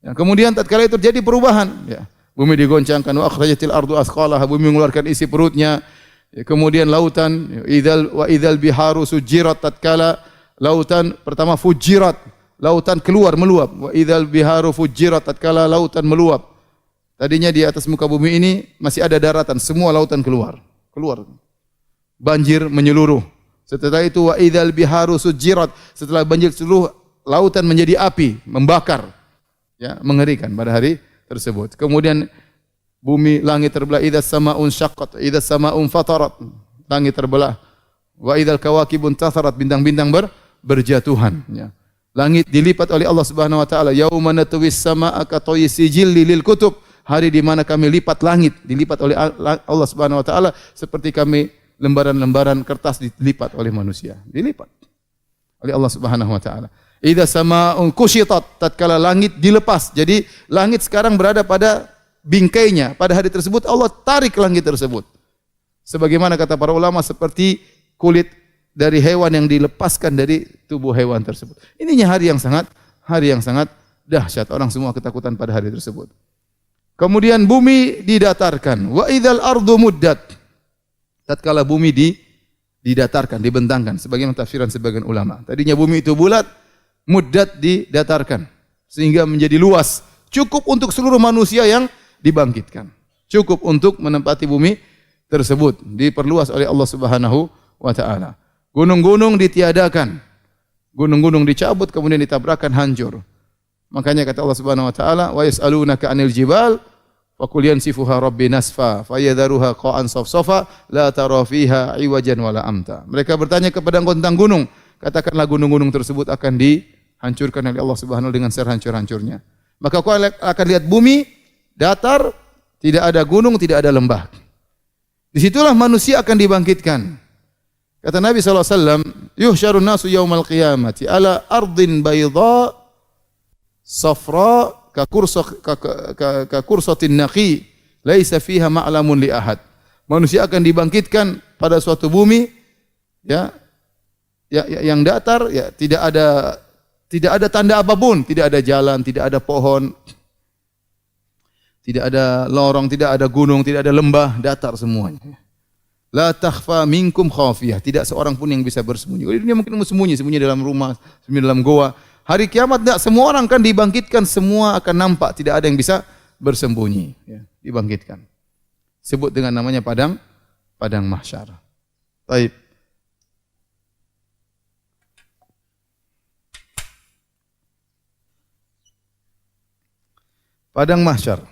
[SPEAKER 1] Ya, kemudian tatkala itu terjadi perubahan, ya. Bumi digoncangkan, wa akhrajatil ardu athqalaha, bumi mengeluarkan isi perutnya. Ya, kemudian lautan, idzal biharu sujirat, tatkala lautan pertama fujirat, lautan keluar meluap. Wa idzal biharu fujirat, tatkala lautan meluap. Tadinya di atas muka bumi ini masih ada daratan, semua lautan keluar. Banjir menyeluruh. Setelah itu wa idzal biharu sujirat, setelah banjir seluruh lautan menjadi api, membakar. Ya, mengerikan pada hari tersebut. Kemudian bumi, langit terbelah, idzas samaa'un syaqqat, idzas samaa'un fatarat, langit terbelah. Wa idzal kawakibun tatharat, bintang-bintang berjatuhan, ya. Langit dilipat oleh Allah Subhanahu wa taala, yauma natwis samaa'a ka tayyi sijilli lil kutub, hari di mana kami lipat langit, dilipat oleh Allah Subhanahu wa taala seperti kami lembaran-lembaran kertas dilipat oleh manusia, dilipat oleh Allah Subhanahu wa taala. Idza samaa'un kushitat, tatkala langit dilepas. Jadi langit sekarang berada pada bingkainya. Pada hari tersebut Allah tarik langit tersebut. Sebagaimana kata para ulama, seperti kulit dari hewan yang dilepaskan dari tubuh hewan tersebut. Ininya hari yang sangat dahsyat. Orang semua ketakutan pada hari tersebut. Kemudian bumi didatarkan. Wa idzal ardu muddat. Tatkala bumi didatarkan, dibentangkan, sebagaimana tafsiran sebagian ulama. Tadinya bumi itu bulat, muddat didatarkan sehingga menjadi luas, cukup untuk seluruh manusia yang dibangkitkan. Cukup untuk menempati bumi tersebut, diperluas oleh Allah Subhanahu wa taala. Gunung-gunung ditiadakan. Gunung-gunung dicabut kemudian ditabrakkan hancur. Makanya kata Allah Subhanahu wa taala, "Wa yas'alunaka 'anil jibal faqul yansifuha rabbi nasfa fayadharuha qa'an safsafa la tara fiha 'iwajan wala amta." Mereka bertanya kepada engkau tentang gunung, katakanlah gunung-gunung tersebut akan dihancurkan oleh Allah Subhanahu dengan sehancur-hancurnya. Maka kau akan lihat bumi datar, tidak ada gunung, tidak ada lembah. Disitulah manusia akan dibangkitkan. Kata Nabi SAW, yuhsyarun nasu yaumal qiyamati ala ardin bayda safra ka kursatin naqi laisa fiha ma'lamun li ahad. Manusia akan dibangkitkan pada suatu bumi, ya, yang datar, ya, tidak ada tanda apapun, tidak ada jalan, tidak ada pohon, tidak ada lorong, tidak ada gunung, tidak ada lembah, datar semuanya. La takhfa minkum khafiyah, tidak seorang pun yang bisa bersembunyi. Di dunia mungkin sembunyi dalam rumah, sembunyi dalam goa. Hari kiamat tidak, semua orang akan dibangkitkan, semua akan nampak, tidak ada yang bisa bersembunyi, ya, dibangkitkan. Sebut dengan namanya padang mahsyar. Baik. Padang mahsyar.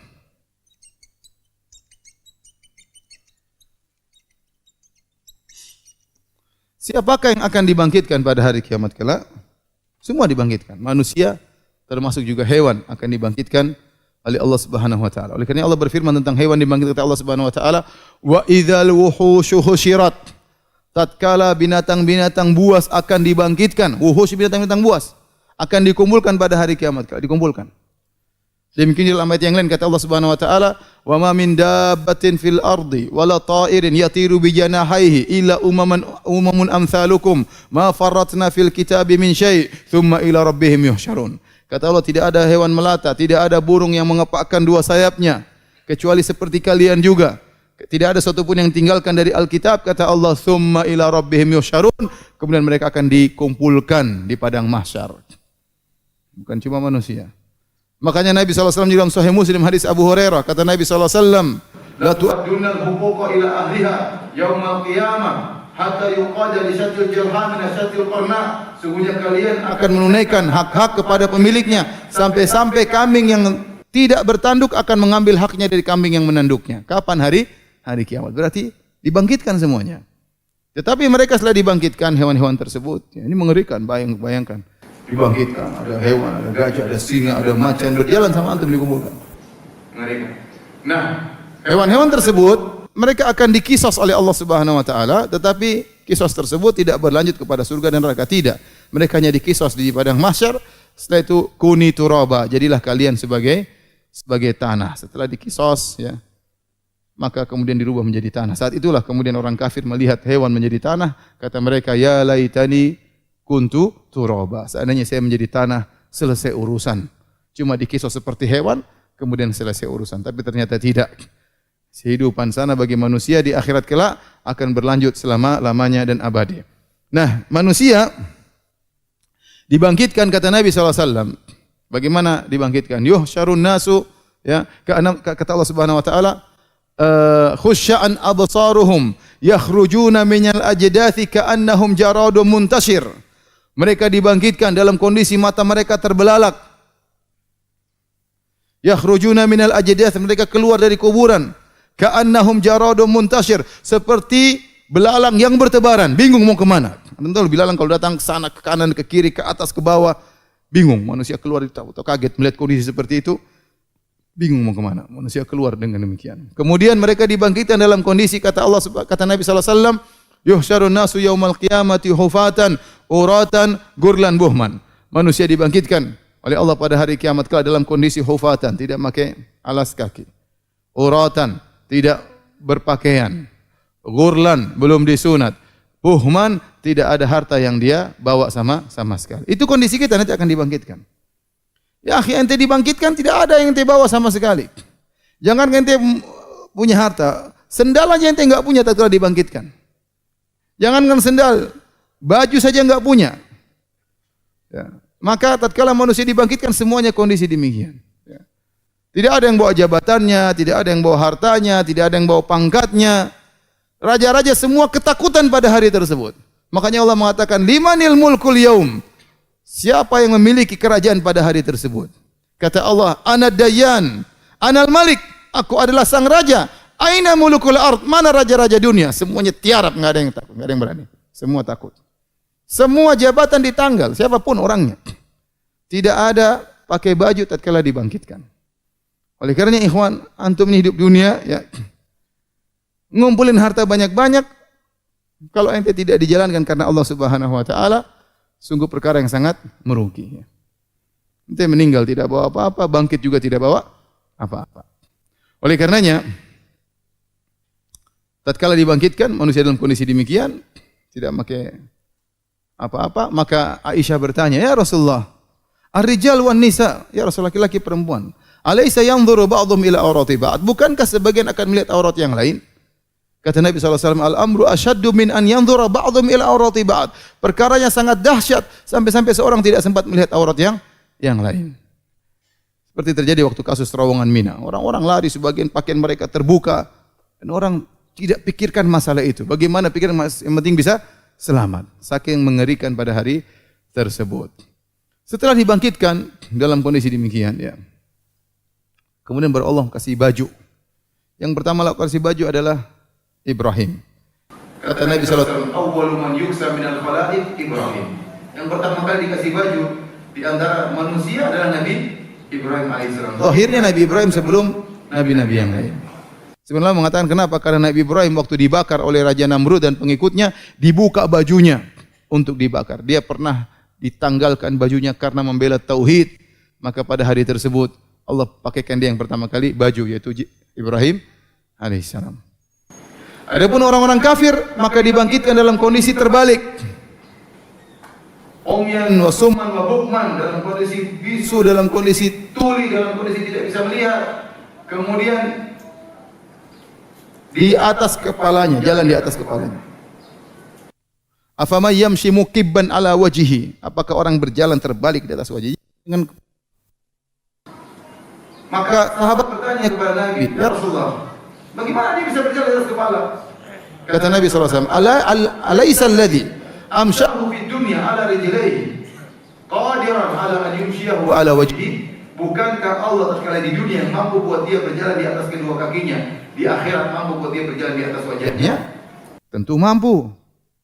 [SPEAKER 1] Siapakah yang akan dibangkitkan pada hari kiamat kelak? Semua dibangkitkan. Manusia termasuk juga hewan akan dibangkitkan oleh Allah Subhanahu wa taala. Oleh karena Allah berfirman tentang hewan dibangkitkan oleh Allah Subhanahu wa taala, "Wa idzal wuhusyu husyirat." Tatkala binatang-binatang buas akan dibangkitkan. Wuhus, binatang-binatang buas akan dikumpulkan pada hari kiamat kelak, dikumpulkan. Demikian dalam ayat yang lain kata Allah Subhanahu wa taala, "Wa ma min dabbatin fil ardi wala ta'irin yatiru bi janahihi illa umamun amsalukum ma farratna fil kitabi min syai' thumma ila rabbihim yuhsyarun." Kata Allah, tidak ada hewan melata, tidak ada burung yang mengepakkan dua sayapnya kecuali seperti kalian juga. Tidak ada satu pun yang tinggalkan dari Alkitab, kata Allah, thumma ila rabbihim yuhsyarun, kemudian mereka akan dikumpulkan di padang mahsyar. Bukan cuma manusia. Makanya Nabi SAW dalam Sahih Muslim hadis Abu Hurairah, kata Nabi SAW, la tu'addunal huquqa ila ahliha yaumal qiyamah hatta yuqada li syatil dirham min syatil qarna. Sungguhnya kalian akan menunaikan hak-hak kepada pemiliknya sampai-sampai kambing yang tidak bertanduk akan mengambil haknya dari kambing yang menanduknya. Kapan hari kiamat? Berarti dibangkitkan semuanya. Tetapi mereka setelah dibangkitkan hewan-hewan tersebut, ya, ini mengerikan, bayangkan. Dibangkitkan, ada hewan, ada gajah, ada singa, ada macan berjalan sama antum dikumpulkan. Mengerikan. Nah, hewan-hewan tersebut mereka akan dikisos oleh Allah Subhanahu wa taala, tetapi kisos tersebut tidak berlanjut kepada surga dan neraka, tidak. Mereka hanya dikisos di padang mahsyar. Setelah itu kuni turaba, jadilah kalian sebagai tanah. Setelah dikisos, ya, maka kemudian dirubah menjadi tanah. Saat itulah kemudian orang kafir melihat hewan menjadi tanah, kata mereka, ya laitani kuntu turaba. Seandainya saya menjadi tanah, selesai urusan. Cuma dikisos seperti hewan, kemudian selesai urusan. Tapi ternyata tidak. Kehidupan sana bagi manusia di akhirat kelak akan berlanjut selama-lamanya dan abadi. Nah, manusia dibangkitkan kata Nabi SAW. Bagaimana dibangkitkan? Yuhsyarun nasu, ya, kata Allah Subhanahu wa taala, khusya'an absaruhum yakhrujuna minal ajdathi ka'annahum jaradun muntashir. Mereka dibangkitkan dalam kondisi mata mereka terbelalak. Yakhrujuna minal ajdath, mereka keluar dari kuburan. Ka'annahum jaradun muntashir, seperti belalang yang bertebaran, bingung mau kemana. Anda tahu belalang kalau datang ke sana, ke kanan, ke kiri, ke atas, ke bawah, bingung. Manusia keluar atau kaget melihat kondisi seperti itu. Bingung mau kemana. Manusia keluar dengan demikian. Kemudian mereka dibangkitkan dalam kondisi kata Allah, kata Nabi SAW, yuhsyarun nasu yaumal qiyamati hufatan, uratan, gurlan buhman. Manusia dibangkitkan oleh Allah pada hari kiamat kelak dalam kondisi hufatan, tidak pakai alas kaki. Uratan, tidak berpakaian. Gurlan, belum disunat. Buhman, tidak ada harta yang dia bawa sama sekali. Itu kondisi kita nanti akan dibangkitkan. Ya akhi, ente dibangkitkan tidak ada yang ente bawa sama sekali. Jangan ente punya harta, sendal aja ente enggak punya tatkala dibangkitkan. Jangankan sendal, baju saja enggak punya. Ya. Maka tatkala manusia dibangkitkan semuanya kondisi demikian. Ya. Tidak ada yang bawa jabatannya, tidak ada yang bawa hartanya, tidak ada yang bawa pangkatnya. Raja-raja semua ketakutan pada hari tersebut. Makanya Allah mengatakan, limanil mulkul yaum. Siapa yang memiliki kerajaan pada hari tersebut? Kata Allah, ana dayyan, anal malik, aku adalah sang raja. Aina mulukul ard, mana raja-raja dunia? Semuanya tiarap, enggak ada yang takut, enggak ada yang berani. Semua takut. Semua jabatan ditanggal, siapapun orangnya. Tidak ada pakai baju tatkala dibangkitkan. Oleh karenanya ikhwan, antum ini hidup dunia, ya, ngumpulin harta banyak-banyak, kalau ente tidak dijalankan karena Allah Subhanahu wa taala, sungguh perkara yang sangat merugi. Ente meninggal tidak bawa apa-apa, bangkit juga tidak bawa apa-apa. Oleh karenanya, tatkala dibangkitkan manusia dalam kondisi demikian, tidak pakai apa-apa, maka Aisyah bertanya, ya Rasulullah, ar-rijal wan nisa, ya Rasul, laki-laki perempuan, alaysa yanzuru ba'dhum ila awrati ba'd, bukankah sebagian akan melihat aurat yang lain? Kata Nabi SAW, al-amru asyaddu min an yanzura ba'dhum ila awrati ba'd. Perkaranya sangat dahsyat sampai-sampai seorang tidak sempat melihat aurat yang lain. Seperti terjadi waktu kasus terowongan Mina. Orang-orang lari, sebagian pakaian mereka terbuka, dan orang tidak pikirkan masalah itu. Bagaimana pikiran yang penting bisa selamat. Saking mengerikan pada hari tersebut. Setelah dibangkitkan dalam kondisi demikian, ya, kemudian baru Allah kasih baju. Yang pertama kasih baju adalah Ibrahim. Kata Nabi SAW, awwalu man yuksa minal khalaiq Ibrahim. Yang pertama kali dikasih baju di antara manusia adalah Nabi Ibrahim alaihissalam. Akhirnya Nabi Ibrahim sebelum nabi-nabi yang lain. Sebenarnya mengatakan kenapa? Karena Nabi Ibrahim waktu dibakar oleh Raja Namrud dan pengikutnya, dibuka bajunya untuk dibakar. Dia pernah ditanggalkan bajunya karena membela tauhid. Maka pada hari tersebut Allah pakaikan dia yang pertama kali baju, yaitu Ibrahim alaihissalam. Adapun orang-orang kafir maka dibangkitkan dalam kondisi terbalik. Umyan wa summan wa bukman, dalam kondisi bisu, dalam kondisi tuli, dalam kondisi tidak bisa melihat. Kemudian di atas kepalanya, jalan di atas kepalanya. Afama yamshi mukibban ala wajhihi, apakah orang berjalan terbalik di atas wajahnya? Dengan maka sahabat bertanya kepada Nabi, ya Rasulullah, bagaimana dia bisa berjalan di atas kepala? Kata Nabi SAW, Alaysa alladhi amsyahu fid dunya ala rijlaihi qadiran ala an yumshiyahu ala wajhi. Bukankah Allah tatkala di dunia mampu buat dia berjalan di atas kedua kakinya, di akhirat mampu buat dia berjalan di atas wajahnya? Tentu mampu.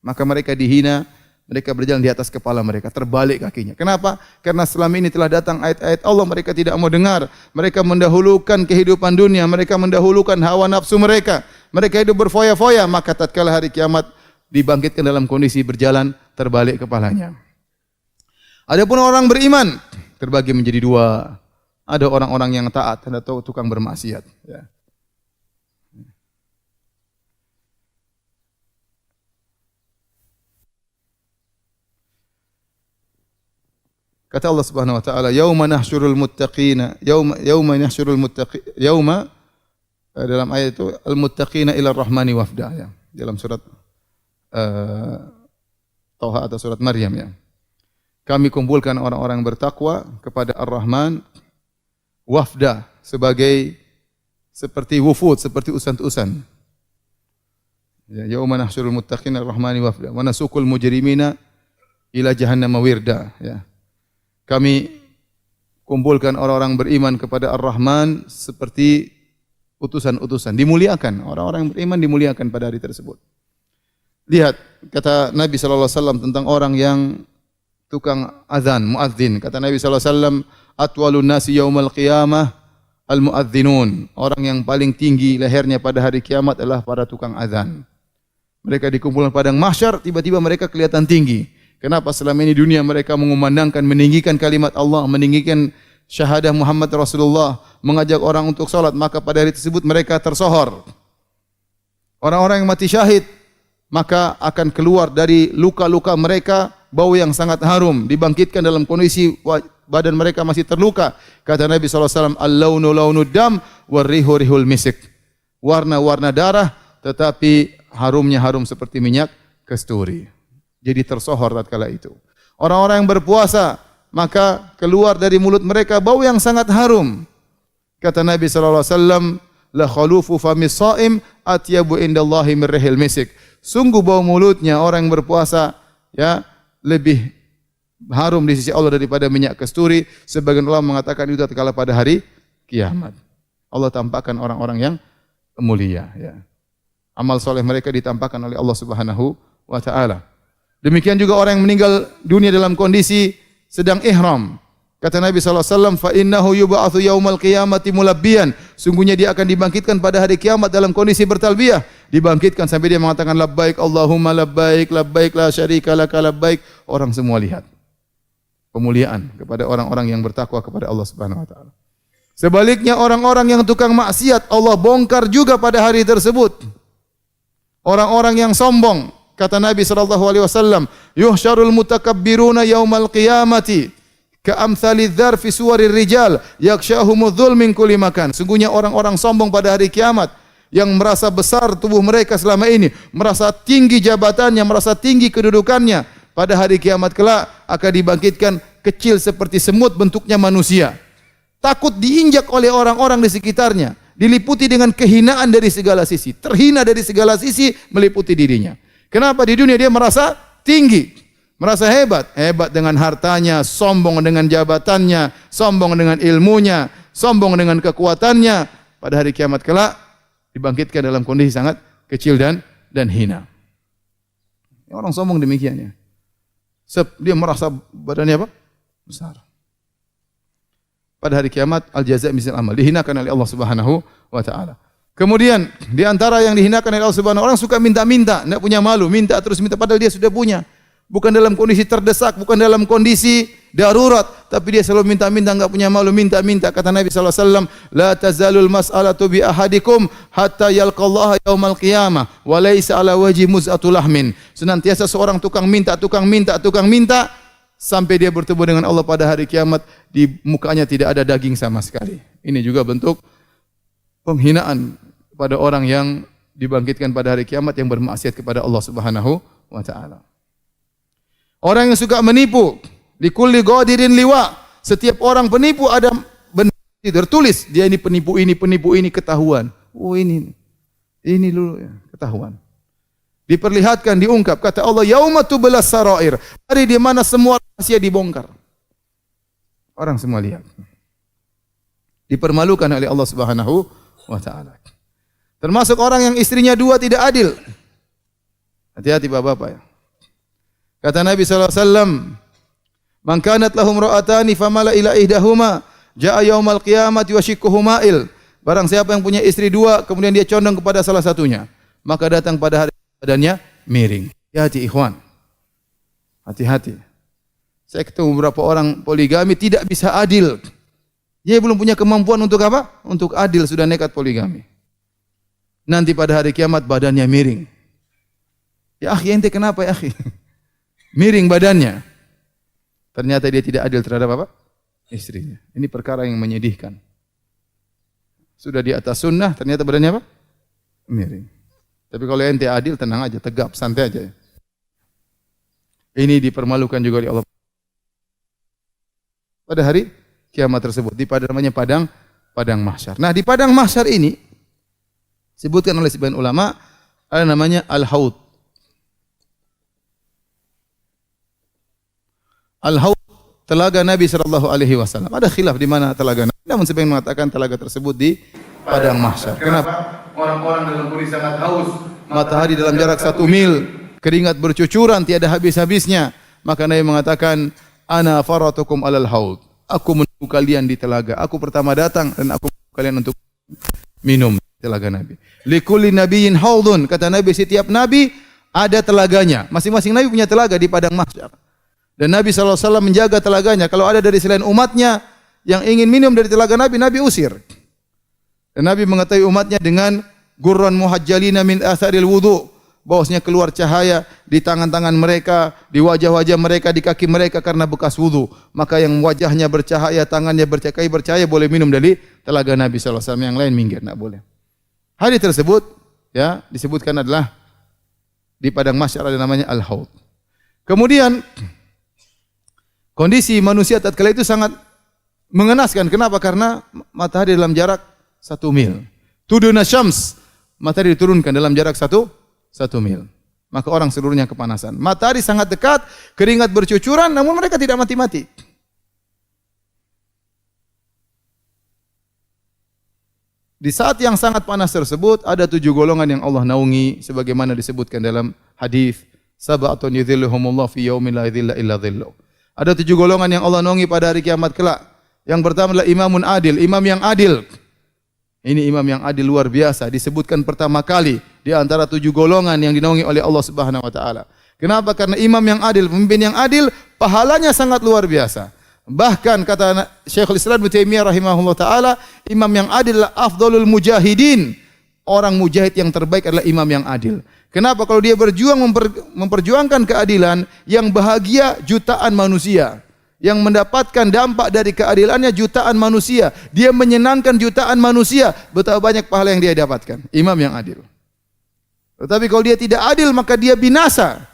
[SPEAKER 1] Maka mereka dihina, mereka berjalan di atas kepala mereka, terbalik kakinya. Kenapa? Karena selama ini telah datang ayat-ayat Allah, mereka tidak mau dengar. Mereka mendahulukan kehidupan dunia, mereka mendahulukan hawa nafsu mereka. Mereka hidup berfoya-foya, maka tatkala hari kiamat dibangkitkan dalam kondisi berjalan terbalik kepalanya. Adapun orang beriman terbagi menjadi dua. Ada orang-orang yang taat, ada tukang bermaksiat. Ya. Kata Allah Subhanahu wa taala, "Yauma nahsyurul muttaqina, yauma nahsyurul muttaqi, yauma" dalam ayat itu al-muttaqina ila rahmani wafda ya. Dalam surat Thaha atau surat Maryam ya. Kami kumpulkan orang-orang bertakwa kepada Ar-Rahman wafda sebagai seperti wufud, seperti utusan-utusan. Ya, yauma nahsyurul muttaqina ar-rahmani wafda wa nasukul mujrimina ila jahannam wirda ya. Kami kumpulkan orang-orang beriman kepada Ar-Rahman seperti utusan-utusan, dimuliakan. Orang-orang yang beriman dimuliakan pada hari tersebut. Lihat kata Nabi sallallahu alaihi wasallam tentang orang yang tukang azan, muadzin. Kata Nabi sallallahu alaihi wasallam, atwalun nasi yaumal qiyamah al-muadzinun. Orang yang paling tinggi lehernya pada hari kiamat adalah para tukang azan. Mereka dikumpulkan padang mahsyar, tiba-tiba mereka kelihatan tinggi. Kenapa? Selama ini dunia mereka mengumandangkan, meninggikan kalimat Allah, meninggikan syahadah Muhammad Rasulullah, mengajak orang untuk salat, maka pada hari tersebut mereka tersohor. Orang-orang yang mati syahid, maka akan keluar dari luka-luka mereka bau yang sangat harum, dibangkitkan dalam kondisi badan mereka masih terluka. Kata Nabi SAW, al-launu launud dam, war-rihu rihul misik. Warna-warna darah, tetapi harumnya harum seperti minyak kasturi. Jadi tersohor tatkala itu. Orang-orang yang berpuasa, maka keluar dari mulut mereka bau yang sangat harum. Kata Nabi SAW, la khalufu famis shaim atyabu indallahi min rihil misik. Sungguh bau mulutnya orang yang berpuasa ya lebih harum di sisi Allah daripada minyak kasturi. Sebagian ulama mengatakan itu tatkala pada hari kiamat. Allah tampakkan orang-orang yang mulia ya. Amal soleh mereka ditampakkan oleh Allah Subhanahu wa taala. Demikian juga orang yang meninggal dunia dalam kondisi sedang ihram. Kata Nabi SAW, fa innahu yub'atsu yaumal qiyamati mulabbiyan. Sungguhnya dia akan dibangkitkan pada hari kiamat dalam kondisi bertalbiyah. Dibangkitkan sampai dia mengatakan labbaik Allahumma labbaik, labbaik la syarika laka labbaik. Orang semua lihat. Pemuliaan kepada orang-orang yang bertakwa kepada Allah Subhanahu wa taala. Sebaliknya orang-orang yang tukang maksiat Allah bongkar juga pada hari tersebut. Orang-orang yang sombong. Kata Nabi SAW, yuhsyarul mutakabbiruna yaumal qiyamati ka'amthali dzar fi suwarir rijal yakshahumudz dzul min kulli makan. Sungguhnya orang-orang sombong pada hari kiamat yang merasa besar tubuh mereka selama ini, merasa tinggi jabatannya, merasa tinggi kedudukannya, pada hari kiamat kelak akan dibangkitkan kecil seperti semut bentuknya manusia. Takut diinjak oleh orang-orang di sekitarnya, diliputi dengan kehinaan dari segala sisi, terhina dari segala sisi meliputi dirinya. Kenapa? Di dunia dia merasa tinggi, merasa hebat, hebat dengan hartanya, sombong dengan jabatannya, sombong dengan ilmunya, sombong dengan kekuatannya. Pada hari kiamat kelak dibangkitkan dalam kondisi sangat kecil dan hina. Orang sombong demikian ya. Dia merasa badannya apa? Besar. Pada hari kiamat al-jaza' misal amal, dihinakan oleh Allah Subhanahu wa taala. Kemudian di antara yang dihinakan oleh Allah Subhanahu wa taala, orang suka minta-minta, enggak punya malu, minta terus minta padahal dia sudah punya. Bukan dalam kondisi terdesak, bukan dalam kondisi darurat, tapi dia selalu minta-minta, enggak punya malu, minta-minta. Kata Nabi sallallahu alaihi wasallam, la tazalul mas'alatu bi ahadikum hatta yalqallaha yaumal qiyamah wa laisa ala wajhi muz'atul lahmin. Senantiasa seorang tukang minta sampai dia bertemu dengan Allah pada hari kiamat, di mukanya tidak ada daging sama sekali. Ini juga bentuk penghinaan pada orang yang dibangkitkan pada hari kiamat yang bermaksiat kepada Allah Subhanahu wa taala. Orang yang suka menipu, likulli ghadirin liwa. Setiap orang penipu ada benda tertulis, dia ini penipu ini ketahuan. Oh ini dulu ya, ketahuan. diperlihatkan, diungkap. Kata Allah, yauma tublas sarair. Hari di mana semua rahasia dibongkar. Orang semua lihat. Dipermalukan oleh Allah Subhanahu wa taala. Termasuk orang yang istrinya dua tidak adil. Hati-hati Bapak-bapak ya. Kata Nabi sallallahu alaihi wasallam, "Man kanat lahum ra'atani famala ila ihdahuma, jaa yaumal qiyamati wa shikkuhu ma'il." Barang siapa yang punya istri dua kemudian dia condong kepada salah satunya, maka datang pada hari badannya miring. Hati-hati ikhwan. Hati-hati. Saya ketemu beberapa orang poligami tidak bisa adil. Dia belum punya kemampuan untuk apa? Untuk adil, sudah nekat poligami. Nanti pada hari kiamat badannya miring. Ya akhi, ente kenapa ya akhi? Miring badannya. Ternyata dia tidak adil terhadap apa? Istrinya. Ini perkara yang menyedihkan. Sudah di atas sunnah, ternyata badannya apa? Miring. Tapi kalau ente adil, tenang aja, tegap, santai aja. Ini dipermalukan juga oleh Allah. Pada hari kiamat tersebut, di namanya padang mahsyar. Nah, di padang mahsyar ini disebutkan oleh sebagian ulama ada namanya al-haud. Al-haud, telaga Nabi sallallahu alaihi wasallam. Ada khilaf di mana telaga Nabi, namun sebagian mengatakan telaga tersebut di padang mahsyar. Kenapa? Orang-orang dalam kondisi sangat haus, matahari dalam jarak 1 mil, keringat bercucuran tiada habis-habisnya. Maka Nabi mengatakan, "Ana faratukum alal haud." Aku menunggu kalian di telaga. Aku pertama datang dan aku menunggu kalian untuk minum telaga Nabi. Likulli nabiyyin haudun. Kata Nabi, setiap nabi ada telaganya. Masing-masing nabi punya telaga di padang mahsyar. Dan Nabi SAW menjaga telaganya. Kalau ada dari selain umatnya yang ingin minum dari telaga Nabi, Nabi usir. Dan Nabi mengetahui umatnya dengan gurran muhajjalina min atharil wudu. Bahwasanya keluar cahaya di tangan-tangan mereka, di wajah-wajah mereka, di kaki mereka karena bekas wudu. Maka yang wajahnya bercahaya, tangannya bercahaya boleh minum dari telaga Nabi SAW. Yang lain minggir, tidak boleh. Hadis tersebut ya disebutkan adalah di padang mahsyar ada namanya al-haud. Kemudian kondisi manusia tatkala itu sangat mengenaskan. Kenapa? Karena matahari dalam jarak 1 mil. Tuduna syams, matahari diturunkan dalam jarak 1 mil. Maka orang seluruhnya kepanasan. Matahari sangat dekat, keringat bercucuran, namun mereka tidak mati-mati. Di saat yang sangat panas tersebut, ada 7 golongan yang Allah naungi, sebagaimana disebutkan dalam hadis, sab'atun yudhilluhumullah fi yaumin la yudhilla illa dhilluh. Ada 7 golongan yang Allah naungi pada hari kiamat kelak. Yang pertama adalah imamun adil, imam yang adil. Ini imam yang adil luar biasa, disebutkan pertama kali di antara 7 golongan yang dinaungi oleh Allah Subhanahu wa taala. Kenapa? Karena imam yang adil, pemimpin yang adil, pahalanya sangat luar biasa. Bahkan kata Syekhul Islam Ibnu Taimiyah rahimahullah taala, imam yang adil adalah afdalul mujahidin. Orang mujahid yang terbaik adalah imam yang adil. Kenapa? Kalau dia berjuang memperjuangkan keadilan, yang bahagia jutaan manusia. Yang mendapatkan dampak dari keadilannya jutaan manusia. Dia menyenangkan jutaan manusia. Betapa banyak pahala yang dia dapatkan. Imam yang adil. Tetapi kalau dia tidak adil, maka dia binasa.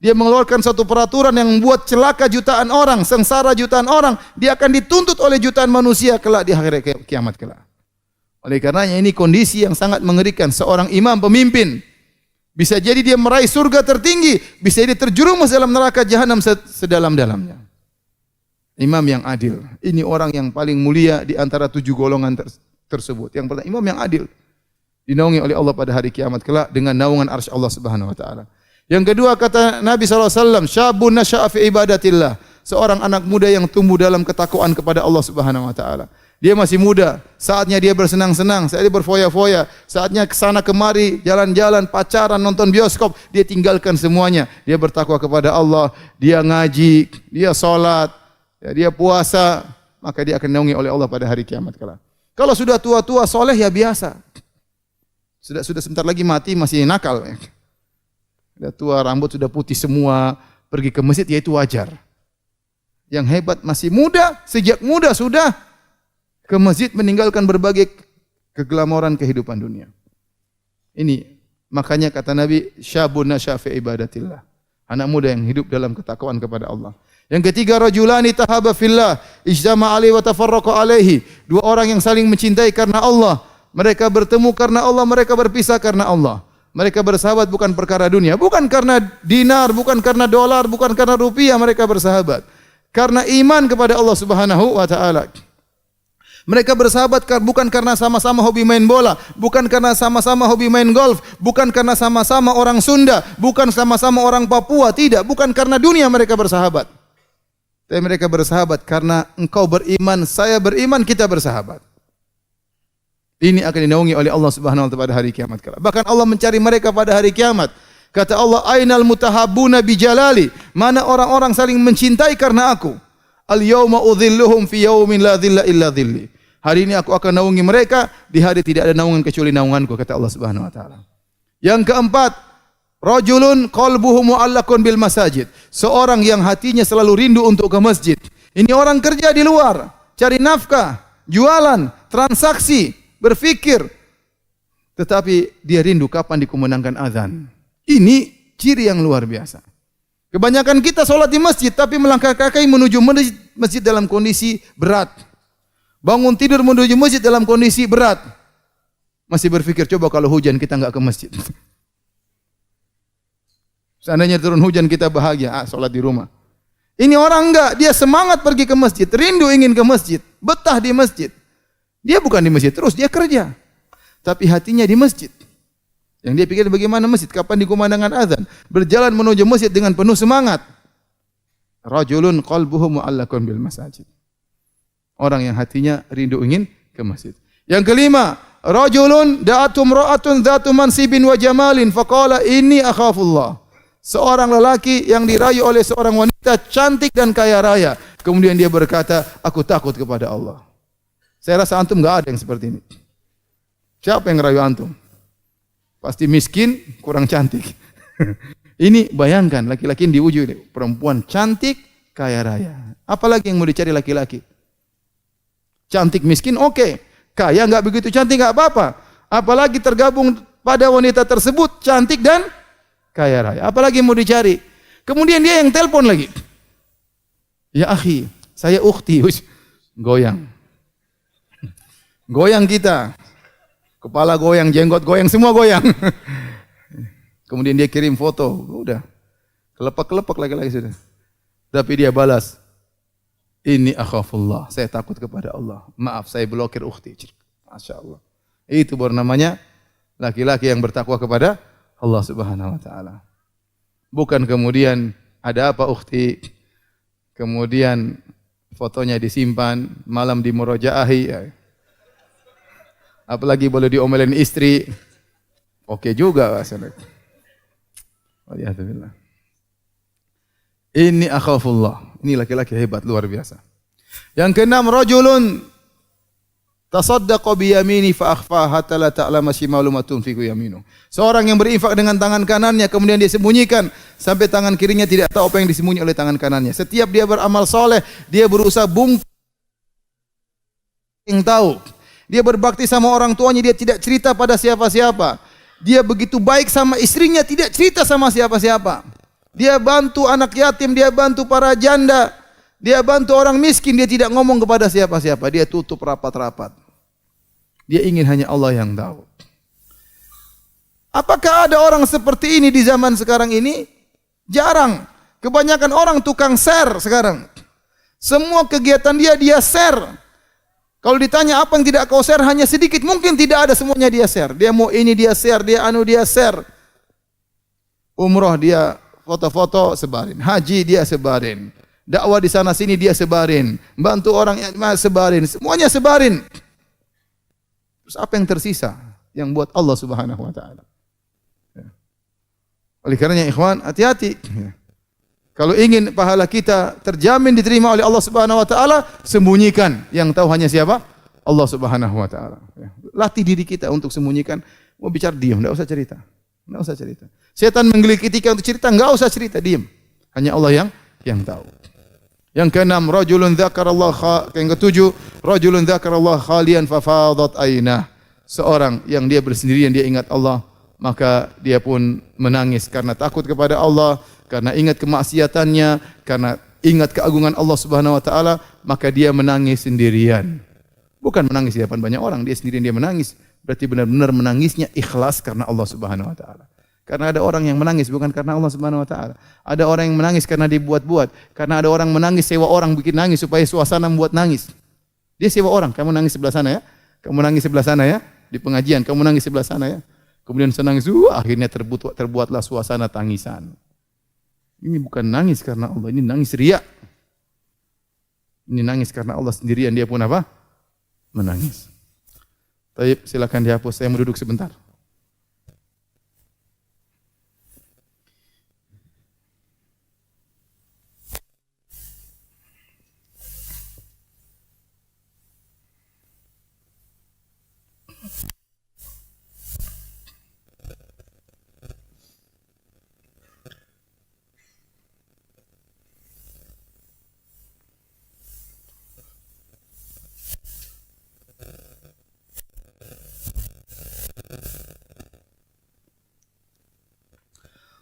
[SPEAKER 1] Dia mengeluarkan satu peraturan yang membuat celaka jutaan orang, sengsara jutaan orang. Dia akan dituntut oleh jutaan manusia kelak di hari kiamat kelak. Oleh karenanya ini kondisi yang sangat mengerikan. Seorang imam pemimpin bisa jadi dia meraih surga tertinggi, bisa jadi terjerumus dalam neraka jahanam sedalam-dalamnya. Imam yang adil. Ini orang yang paling mulia di antara 7 golongan tersebut. Yang pertama, imam yang adil. Dinaungi oleh Allah pada hari kiamat kelak dengan naungan arsy Allah Subhanahu wa taala. Yang kedua kata Nabi SAW, syabun nasya'a fi ibadatillah. Seorang anak muda yang tumbuh dalam ketakwaan kepada Allah Subhanahu wa taala. Dia masih muda, saatnya dia bersenang-senang, saatnya dia berfoya-foya, saatnya kesana kemari, jalan-jalan, pacaran, nonton bioskop, dia tinggalkan semuanya. Dia bertakwa kepada Allah, dia ngaji, dia salat, ya, dia puasa, maka dia akan dinaungi oleh Allah pada hari kiamat kelak. Kalau sudah tua-tua soleh ya biasa. Sudah sebentar lagi mati masih nakal. Sudah tua, rambut sudah putih semua, pergi ke masjid ya itu wajar. Yang hebat masih muda, sejak muda sudah ke masjid meninggalkan berbagai keglamoran kehidupan dunia. Ini makanya kata Nabi, syabun nasya fi ibadatillah. Anak muda yang hidup dalam ketakwaan kepada Allah. Yang ketiga, rajulani tahaba fillah, ijtama alaihi wa tafarraqa alaihi. 2 orang yang saling mencintai karena Allah. Mereka bertemu karena Allah, mereka berpisah karena Allah. Mereka bersahabat bukan perkara dunia, bukan karena dinar, bukan karena dolar, bukan karena rupiah mereka bersahabat. Karena iman kepada Allah Subhanahu wa taala. Mereka bersahabat bukan karena sama-sama hobi main bola, bukan karena sama-sama hobi main golf, bukan karena sama-sama orang Sunda, bukan sama-sama orang Papua, tidak, bukan karena dunia mereka bersahabat. Tapi mereka bersahabat karena engkau beriman, saya beriman, kita bersahabat. Ini akan dinaungi oleh Allah Subhanahu wa taala pada hari kiamat kelak. Bahkan Allah mencari mereka pada hari kiamat. Kata Allah, "Ainal mutahabbuna bi jalali?" Mana orang-orang saling mencintai karena aku? "Al-yauma udhilluhum fi yaumin la dhilla illa dhilli." Hari ini aku akan naungi mereka, di hari tidak ada naungan kecuali naunganku, kata Allah Subhanahu wa taala. Yang keempat, rajulun qalbuhu mu'allaqun bil masajid. Seorang yang hatinya selalu rindu untuk ke masjid. Ini orang kerja di luar, cari nafkah, jualan, transaksi, berfikir, tetapi dia rindu kapan dikumandangkan azan. Ini ciri yang luar biasa. Kebanyakan kita sholat di masjid, tapi melangkah kaki menuju masjid dalam kondisi berat. Bangun tidur menuju masjid dalam kondisi berat. Masih berfikir, coba kalau hujan kita enggak ke masjid. Seandainya turun hujan kita bahagia, sholat di rumah. Ini orang enggak, dia semangat pergi ke masjid, rindu ingin ke masjid, betah di masjid. Dia bukan di masjid terus, dia kerja. Tapi hatinya di masjid. Yang dia pikir bagaimana masjid, kapan dikumandangkan azan. Berjalan menuju masjid dengan penuh semangat. Rajulun qalbuhu mu'allaqun bil masajid. Orang yang hatinya rindu ingin ke masjid. Yang kelima, rajulun da'atum ra'atun dzatu mansibin wa jamalin faqala inni akhafullah. Seorang lelaki yang dirayu oleh seorang wanita cantik dan kaya raya. Kemudian dia berkata, aku takut kepada Allah. Saya rasa antum enggak ada yang seperti ini. Siapa yang ngerayu antum? Pasti miskin, kurang cantik. Ini bayangkan, laki-laki yang diuji, perempuan cantik, kaya raya. Apalagi yang mau dicari laki-laki? Cantik miskin, oke. Kaya enggak begitu cantik, enggak apa-apa. Apalagi tergabung pada wanita tersebut, cantik dan kaya raya. Apalagi yang mau dicari? Kemudian dia yang telepon lagi. Ya akhi, saya ukhti. Goyang. Goyang kita. Kepala goyang, jenggot goyang, semua goyang. Kemudian dia kirim foto. Udah. Kelepak-kelepak lagi sudah. Tapi dia balas. Ini akhafullah. Saya takut kepada Allah. Maaf, saya blokir ukhti. Masya Allah. Itu baru namanya laki-laki yang bertakwa kepada Allah Subhanahu wa taala. Bukan kemudian ada apa ukhti? Kemudian fotonya disimpan, malam dimurojaahi. Apalagi boleh diomelin istri. Oke juga rasanya. Waliyahzubillah. Ini akhafullah. Ini laki-laki hebat luar biasa. Yang keenam, rajulun tasaddaqa bi yamini fa akhfa hatta la ta'lama shimalu ma tunfiqu yaminu. Seorang yang berinfak dengan tangan kanannya kemudian dia sembunyikan sampai tangan kirinya tidak tahu apa yang disembunyi oleh tangan kanannya. Setiap dia beramal soleh, dia berusaha bungkus yang tahu. Dia berbakti sama orang tuanya, dia tidak cerita pada siapa-siapa. Dia begitu baik sama istrinya, tidak cerita sama siapa-siapa. Dia bantu anak yatim, dia bantu para janda, dia bantu orang miskin, dia tidak ngomong kepada siapa-siapa. Dia tutup rapat-rapat. Dia ingin hanya Allah yang tahu. Apakah ada orang seperti ini di zaman sekarang ini? Jarang. Kebanyakan orang tukang share sekarang. Semua kegiatan dia share. Kalau ditanya apa yang tidak kau share, hanya sedikit. Mungkin tidak ada, semuanya dia share. Dia mau ini dia share, dia share. Umroh dia foto-foto sebarin. Haji dia sebarin. Dakwah di sana sini dia sebarin. Bantu orang yang sebarin. Semuanya sebarin. Terus apa yang tersisa? Yang buat Allah Subhanahu wa taala. Oleh karenanya ikhwan, hati-hati. Kalau ingin pahala kita terjamin diterima oleh Allah Subhanahu wa taala, sembunyikan. Yang tahu hanya siapa? Allah Subhanahu wa taala. Latih diri kita untuk sembunyikan. Mau bicara diam, enggak usah cerita. Enggak usah cerita. Setan menggelitik kita untuk cerita, enggak usah cerita, diam. Hanya Allah yang tahu. Yang keenam, rajulun dzakarallaha, yang ketujuh, rajulun dzakarallaha khalian fa fadat ainah. Seorang yang dia bersendirian, dia ingat Allah, maka dia pun menangis karena takut kepada Allah, karena ingat kemaksiatannya, karena ingat keagungan Allah Subhanahu wa taala, maka dia menangis sendirian. Bukan menangis di depan banyak orang, dia sendirian dia menangis Berarti benar-benar menangisnya ikhlas karena Allah Subhanahu wa taala. Karena ada orang yang menangis bukan karena Allah Subhanahu wa taala. Ada orang yang menangis karena dibuat-buat. Karena ada orang menangis sewa orang bikin nangis supaya suasana membuat nangis. Dia sewa orang, kamu nangis sebelah sana ya. Kamu nangis sebelah sana ya. Di pengajian kamu nangis sebelah sana ya. Kemudian senang akhirnya terbuatlah suasana tangisan. Ini bukan nangis karena Allah, ini nangis riya. Ini nangis karena Allah sendirian, dia pun apa? Menangis. Baik, silakan dihapus, saya mau duduk sebentar.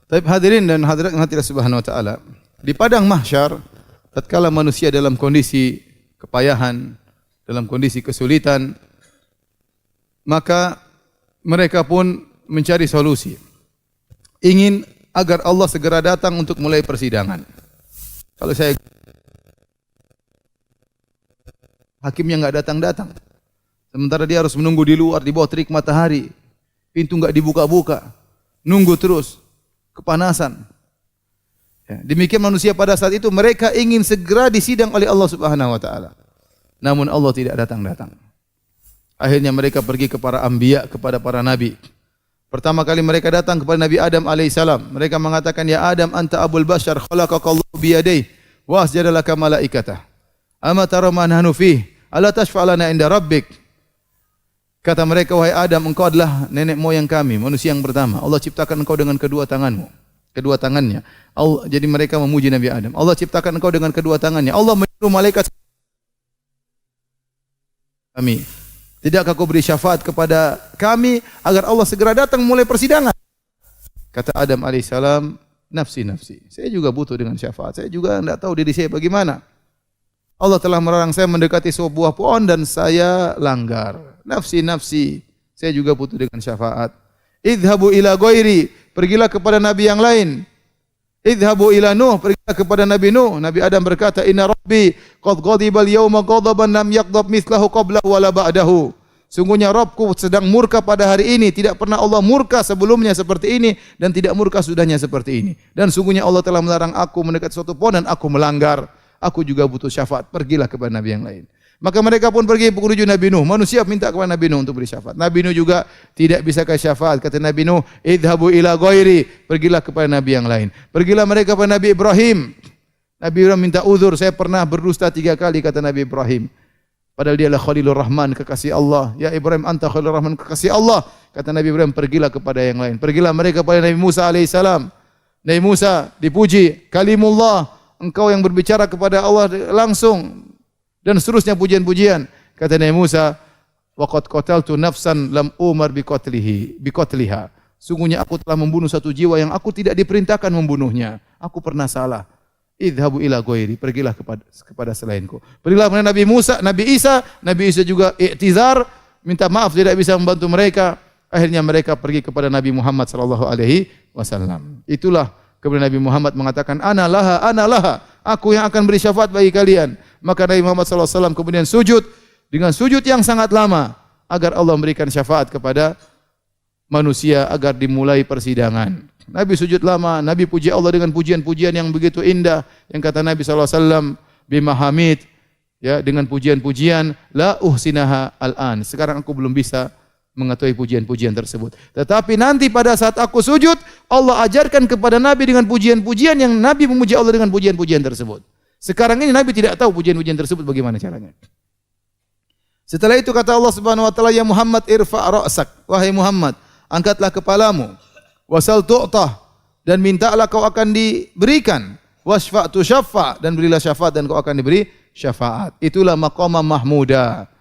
[SPEAKER 1] Baik hadirin dan hadirat yang hadirat subhanahu wa ta'ala. Di padang mahsyar, tatkala manusia dalam kondisi kepayahan, dalam kondisi kesulitan, maka mereka pun mencari solusi. Ingin agar Allah segera datang untuk mulai persidangan. Kalau saya hakimnya enggak datang-datang. Sementara dia harus menunggu di luar di bawah terik matahari. Pintu enggak dibuka-buka. Nunggu terus. Kepanasan. Ya, demikian manusia pada saat itu mereka ingin segera disidang oleh Allah Subhanahu wa taala. Namun Allah tidak datang-datang. Akhirnya mereka pergi kepada anbiya, kepada para nabi. Pertama kali mereka datang kepada Nabi Adam alaihissalam. Mereka mengatakan, "Ya Adam, anta abul bashar, khalaqakallahu biyadayhi wa asjada laka malaikatah. Ama tara ma nahnu fih? Ala tashfa' lana inda rabbik?" Kata mereka, wahai Adam, engkau adalah nenek moyang kami, manusia yang pertama. Allah ciptakan engkau dengan kedua tanganmu, kedua tangannya. Allah, jadi mereka memuji Nabi Adam. Allah ciptakan engkau dengan kedua tangannya. Allah menyuruh malaikat kami. Tidakkah kau beri syafaat kepada kami agar Allah segera datang mulai persidangan? Kata Adam alaihissalam, nafsi nafsi. Saya juga butuh dengan syafaat. Saya juga tidak tahu diri saya bagaimana. Allah telah melarang saya mendekati sebuah pohon dan saya langgar. Nafsi nafsi. Saya juga butuh dengan syafaat. Idhabu ila ghairi. Pergilah kepada nabi yang lain. Idhabu ila Nuh. Pergilah kepada Nabi Nuh. Nabi Adam berkata, Inna Rabbi qad ghadibal yawma ghadaban lam yaghdab mithlahu qablahu wala ba'dahu. Sungguhnya Rabbku sedang murka pada hari ini. Tidak pernah Allah murka sebelumnya seperti ini dan tidak murka sudahnya seperti ini. Dan sungguhnya Allah telah melarang aku mendekati suatu pohon dan aku melanggar. Aku juga butuh syafaat. Pergilah kepada nabi yang lain. Maka mereka pun pergi menuju Nabi Nuh. Manusia minta kepada Nabi Nuh untuk beri syafaat. Nabi Nuh juga tidak bisa kasih syafaat. Kata Nabi Nuh, idhabu ila ghairi. Pergilah kepada nabi yang lain. Pergilah mereka kepada Nabi Ibrahim. Nabi Ibrahim minta uzur. Saya pernah berdusta 3 kali, kata Nabi Ibrahim. Padahal dia adalah Khalilur Rahman, kekasih Allah. Ya Ibrahim, anta Khalilur Rahman, kekasih Allah. Kata Nabi Ibrahim, pergilah kepada yang lain. Pergilah mereka kepada Nabi Musa alaihissalam. Nabi Musa dipuji, kalimullah. Engkau yang berbicara kepada Allah langsung. Dan seterusnya pujian-pujian. Kata Nabi Musa, waqad qataltu nafsan lam umar biqatliha. Sungguhnya aku telah membunuh satu jiwa yang aku tidak diperintahkan membunuhnya. Aku pernah salah. Idhabu ila ghairi. Pergilah kepada selainku. Pergilah kepada Nabi Musa, Nabi Isa. Nabi Isa juga i'tizar, minta maaf tidak bisa membantu mereka. Akhirnya mereka pergi kepada Nabi Muhammad sallallahu alaihi wasallam. Itulah kemudian Nabi Muhammad mengatakan, ana laha, aku yang akan beri syafaat bagi kalian. Maka Nabi Muhammad SAW kemudian sujud, dengan sujud yang sangat lama, agar Allah memberikan syafaat kepada manusia, agar dimulai persidangan. Nabi sujud lama, Nabi puji Allah dengan pujian-pujian yang begitu indah, yang kata Nabi SAW, bimahamid, ya, dengan pujian-pujian, la uhsinaha al-an. Sekarang aku belum bisa mengetahui pujian-pujian tersebut. Tetapi nanti pada saat aku sujud, Allah ajarkan kepada Nabi dengan pujian-pujian yang Nabi memuji Allah dengan pujian-pujian tersebut. Sekarang ini Nabi tidak tahu pujian-pujian tersebut bagaimana caranya. Setelah itu kata Allah Subhanahu wa taala, ya Muhammad irfa' ra'sak. Wahai Muhammad, angkatlah kepalamu. Wasal tu'tah, dan mintalah kau akan diberikan. Wasfa' tusyaffa, dan berilah syafaat dan kau akan diberi syafaat. Itulah maqamah mahmuda.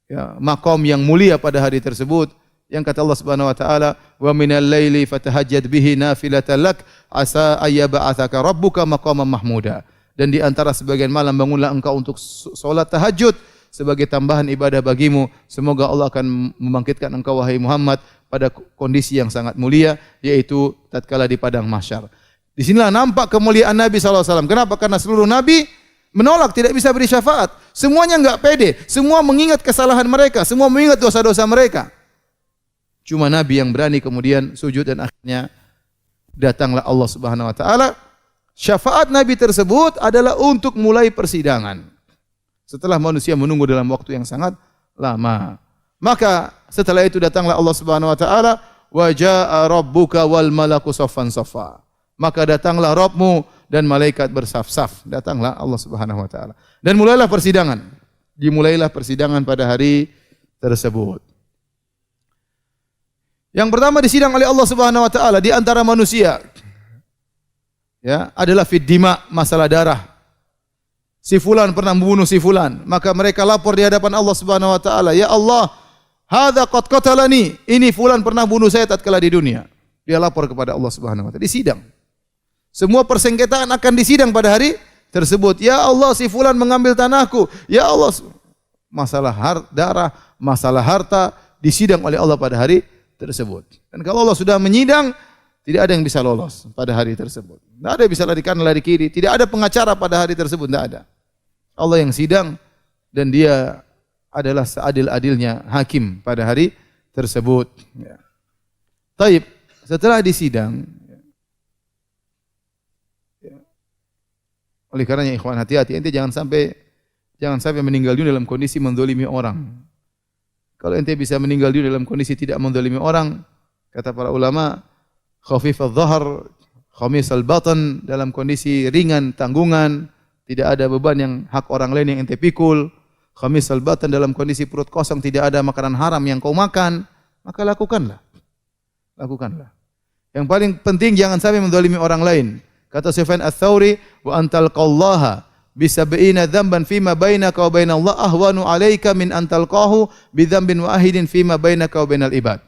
[SPEAKER 1] Ya, maqam yang mulia pada hari tersebut, yang kata Allah Subhanahu wa taala, wa minal laili fatahajjad bihi nafilatan lak asa ayyab'atsaka rabbuka maqaman mahmuda. Dan di antara sebagian malam bangunlah engkau untuk salat tahajud sebagai tambahan ibadah bagimu. Semoga Allah akan membangkitkan engkau wahai Muhammad pada kondisi yang sangat mulia, yaitu tatkala di padang mahsyar. Di sinilah nampak kemuliaan Nabi SAW. Kenapa? Karena seluruh Nabi menolak, tidak bisa beri syafaat. Semuanya enggak pede, semua mengingat kesalahan mereka, semua mengingat dosa-dosa mereka. Cuma Nabi yang berani kemudian sujud dan akhirnya datanglah Allah Subhanahu wa taala. Syafaat Nabi tersebut adalah untuk mulai persidangan. Setelah manusia menunggu dalam waktu yang sangat lama. Maka setelah itu datanglah Allah Subhanahu wa taala, wa jaa rabbuka wal malaku saffan saffa. Maka datanglah Rabbmu dan malaikat bersaf-saf. Datanglah Allah Subhanahu wa taala. Dan mulailah persidangan. Dimulailah persidangan pada hari tersebut. Yang pertama disidang oleh Allah Subhanahu wa taala di antara manusia, ya, adalah fid dima, masalah darah. Si fulan pernah membunuh si fulan, maka mereka lapor di hadapan Allah Subhanahu wa taala, "Ya Allah, hadza qad qatalani." Ini fulan pernah bunuh saya tatkala di dunia. Dia lapor kepada Allah Subhanahu wa taala, disidang. Semua persengketaan akan disidang pada hari tersebut. Ya Allah, si fulan mengambil tanahku. Ya Allah, masalah darah, masalah harta disidang oleh Allah pada hari tersebut. Dan kalau Allah sudah menyidang, tidak ada yang bisa lolos pada hari tersebut. Tidak ada yang bisa lari kanan, lari kiri. Tidak ada pengacara pada hari tersebut, tidak ada. Allah yang sidang dan Dia adalah seadil-adilnya hakim pada hari tersebut. Ya. Taib, setelah disidang, ya. Oleh karenanya ikhwan, hati-hati, ente jangan sampai meninggal dunia dalam kondisi menzalimi orang. Kalau ente bisa meninggal dunia dalam kondisi tidak menzalimi orang, kata para ulama, khafif adh-dhahr, khamis al-batan, dalam kondisi ringan tanggungan, tidak ada beban yang hak orang lain yang ente pikul. Khamis al-batan, dalam kondisi perut kosong, tidak ada makanan haram yang kau makan, maka lakukanlah. Lakukanlah. Yang paling penting jangan sampai menzalimi orang lain. Kata Sufyan ats-Tsauri, wa antal qallaha bisab'ina dzamban fima bainaka wa bainallah ahwanu 'alaika min antal qahu bi dzambin wahidin fima bainaka wa bainal ibad.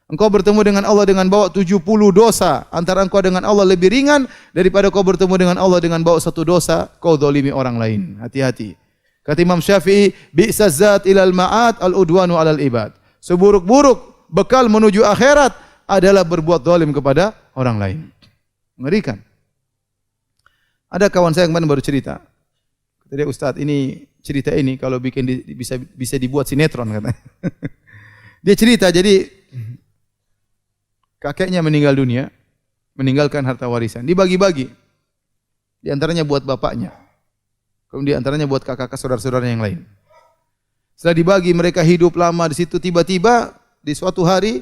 [SPEAKER 1] Engkau bertemu dengan Allah dengan bawa 70 dosa, antara engkau dengan Allah lebih ringan daripada kau bertemu dengan Allah dengan bawa satu dosa kau zalimi orang lain. Hati-hati. Kata Imam Syafi'i, bi'sa zat ilal ma'at al-udwanu 'alal ibad. Seburuk-buruk bekal menuju akhirat adalah berbuat zalim kepada orang lain. Mengerikan. Ada kawan saya yang kemarin baru cerita. Kata dia, Ustaz, ini cerita ini kalau bikin bisa dibuat sinetron katanya. Dia cerita, jadi kakeknya meninggal dunia, meninggalkan harta warisan, dibagi-bagi. Di antaranya buat bapaknya. Kemudian di antaranya buat kakak-kakak saudara-saudaranya yang lain. Setelah dibagi, mereka hidup lama di situ, tiba-tiba di suatu hari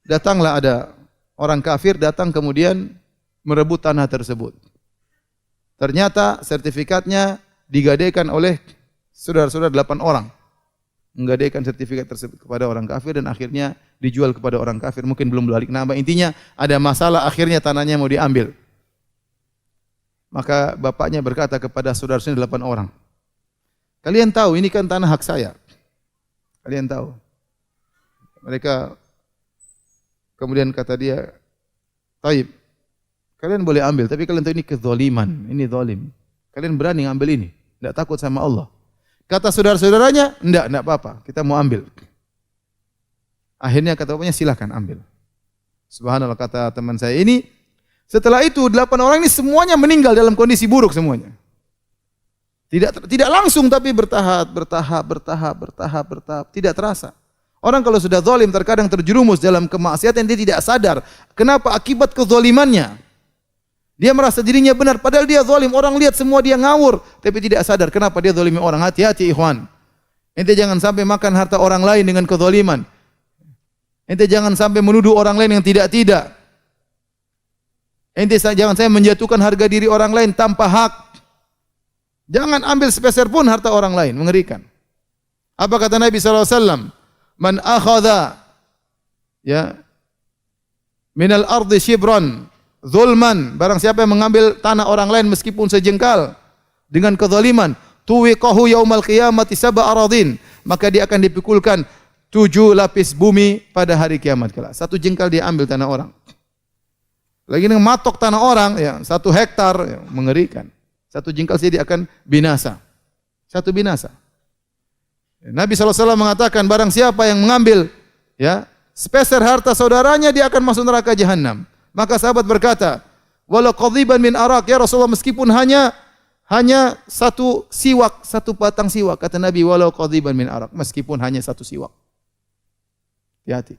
[SPEAKER 1] datanglah ada orang kafir datang kemudian merebut tanah tersebut. Ternyata sertifikatnya digadaikan oleh saudara-saudara 8 orang. Menggadaikan sertifikat tersebut kepada orang kafir dan akhirnya dijual kepada orang kafir. Mungkin belum balik nama. Intinya ada masalah, akhirnya tanahnya mau diambil. Maka bapaknya berkata kepada saudara-saudara 8 orang, kalian tahu ini kan tanah hak saya. Kalian tahu. Mereka kemudian kata dia, taib, kalian boleh ambil, tapi kalian tahu ini kezaliman, ini zalim. Kalian berani ngambil ini, tidak takut sama Allah. Kata saudara-saudaranya, enggak apa-apa, kita mau ambil. Akhirnya kata bapaknya, silakan ambil. Subhanallah, kata teman saya ini, setelah itu 8 orang ini semuanya meninggal dalam kondisi buruk semuanya. Tidak langsung, tapi bertahap, tidak terasa. Orang kalau sudah zalim terkadang terjerumus dalam kemaksiatan, dia tidak sadar. Kenapa? Akibat kezalimannya. Dia merasa dirinya benar, padahal dia zalim. Orang lihat semua dia ngawur, tapi tidak sadar kenapa dia zalimi orang. Hati-hati ikhwan. Ente jangan sampai makan harta orang lain dengan kezaliman. Ente jangan sampai menuduh orang lain yang tidak-tidak. Ente jangan sampai menjatuhkan harga diri orang lain tanpa hak. Jangan ambil sepeser pun harta orang lain, mengerikan. Apa kata Nabi SAW? Man akhadha minal ardi shibran zulman, barang siapa yang mengambil tanah orang lain meskipun sejengkal dengan kezaliman, tuwiqahu yaumal qiyamati sab'a aradin, maka dia akan dipikulkan 7 lapis bumi pada hari kiamat kelak. 1 jengkal dia ambil tanah orang. Lagi dengan matok tanah orang 1 hektar, mengerikan. 1 jengkal saja dia akan binasa. 1 binasa. Nabi SAW mengatakan barang siapa yang mengambil ya sepeser harta saudaranya dia akan masuk neraka jahanam. Maka sahabat berkata, walau qadhiban min arak ya Rasulullah, meskipun hanya satu siwak, satu batang siwak, kata Nabi, walau qadhiban min arak, meskipun hanya satu siwak. Hati-hati.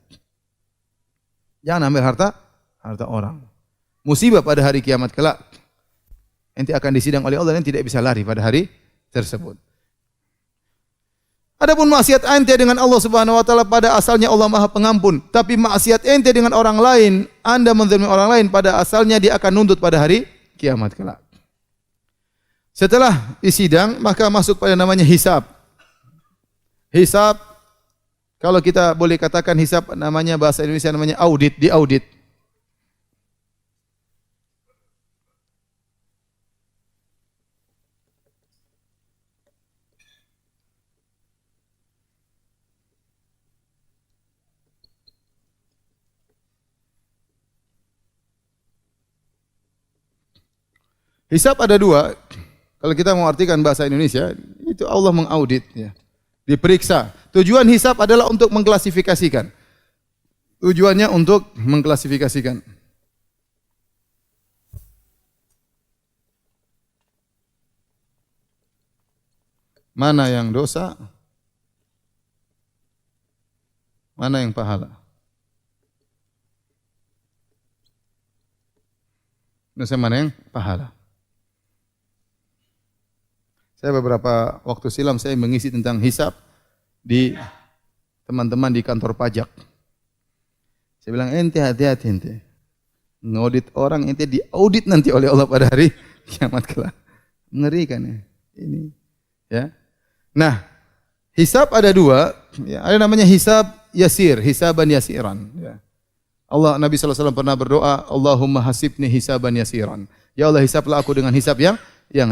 [SPEAKER 1] Jangan ambil harta orang. Musibah pada hari kiamat kelak. Ente akan disidang oleh Allah dan tidak bisa lari pada hari tersebut. Adapun maksiat ente dengan Allah Subhanahu wa taala pada asalnya Allah Maha Pengampun, tapi maksiat ente dengan orang lain, Anda menzalimi orang lain, pada asalnya dia akan nuntut pada hari kiamat kelak. Setelah disidang maka masuk pada namanya hisab. Hisab, kalau kita boleh katakan hisab, namanya bahasa Indonesia namanya audit, diaudit. Hisab ada dua. Kalau kita mau artikan bahasa Indonesia, itu Allah mengaudit, ya. Diperiksa. Tujuan hisab adalah untuk mengklasifikasikan. Tujuannya untuk mengklasifikasikan. Mana yang dosa, mana yang pahala. Dosa mana yang pahala. Saya beberapa waktu silam saya mengisi tentang hisab di teman-teman di kantor pajak. Saya bilang, ente hati-hati ente. Ngaudit orang, ente diaudit nanti oleh Allah pada hari kiamat kelak. Mengerikan ya. Ini ya. Nah, hisab ada dua, ya, ada namanya hisab yasir, hisaban yasiran, ya. Allah, Nabi SAW pernah berdoa, Allahumma hasibni hisaban yasiran. Ya Allah, hisablah aku dengan hisab yang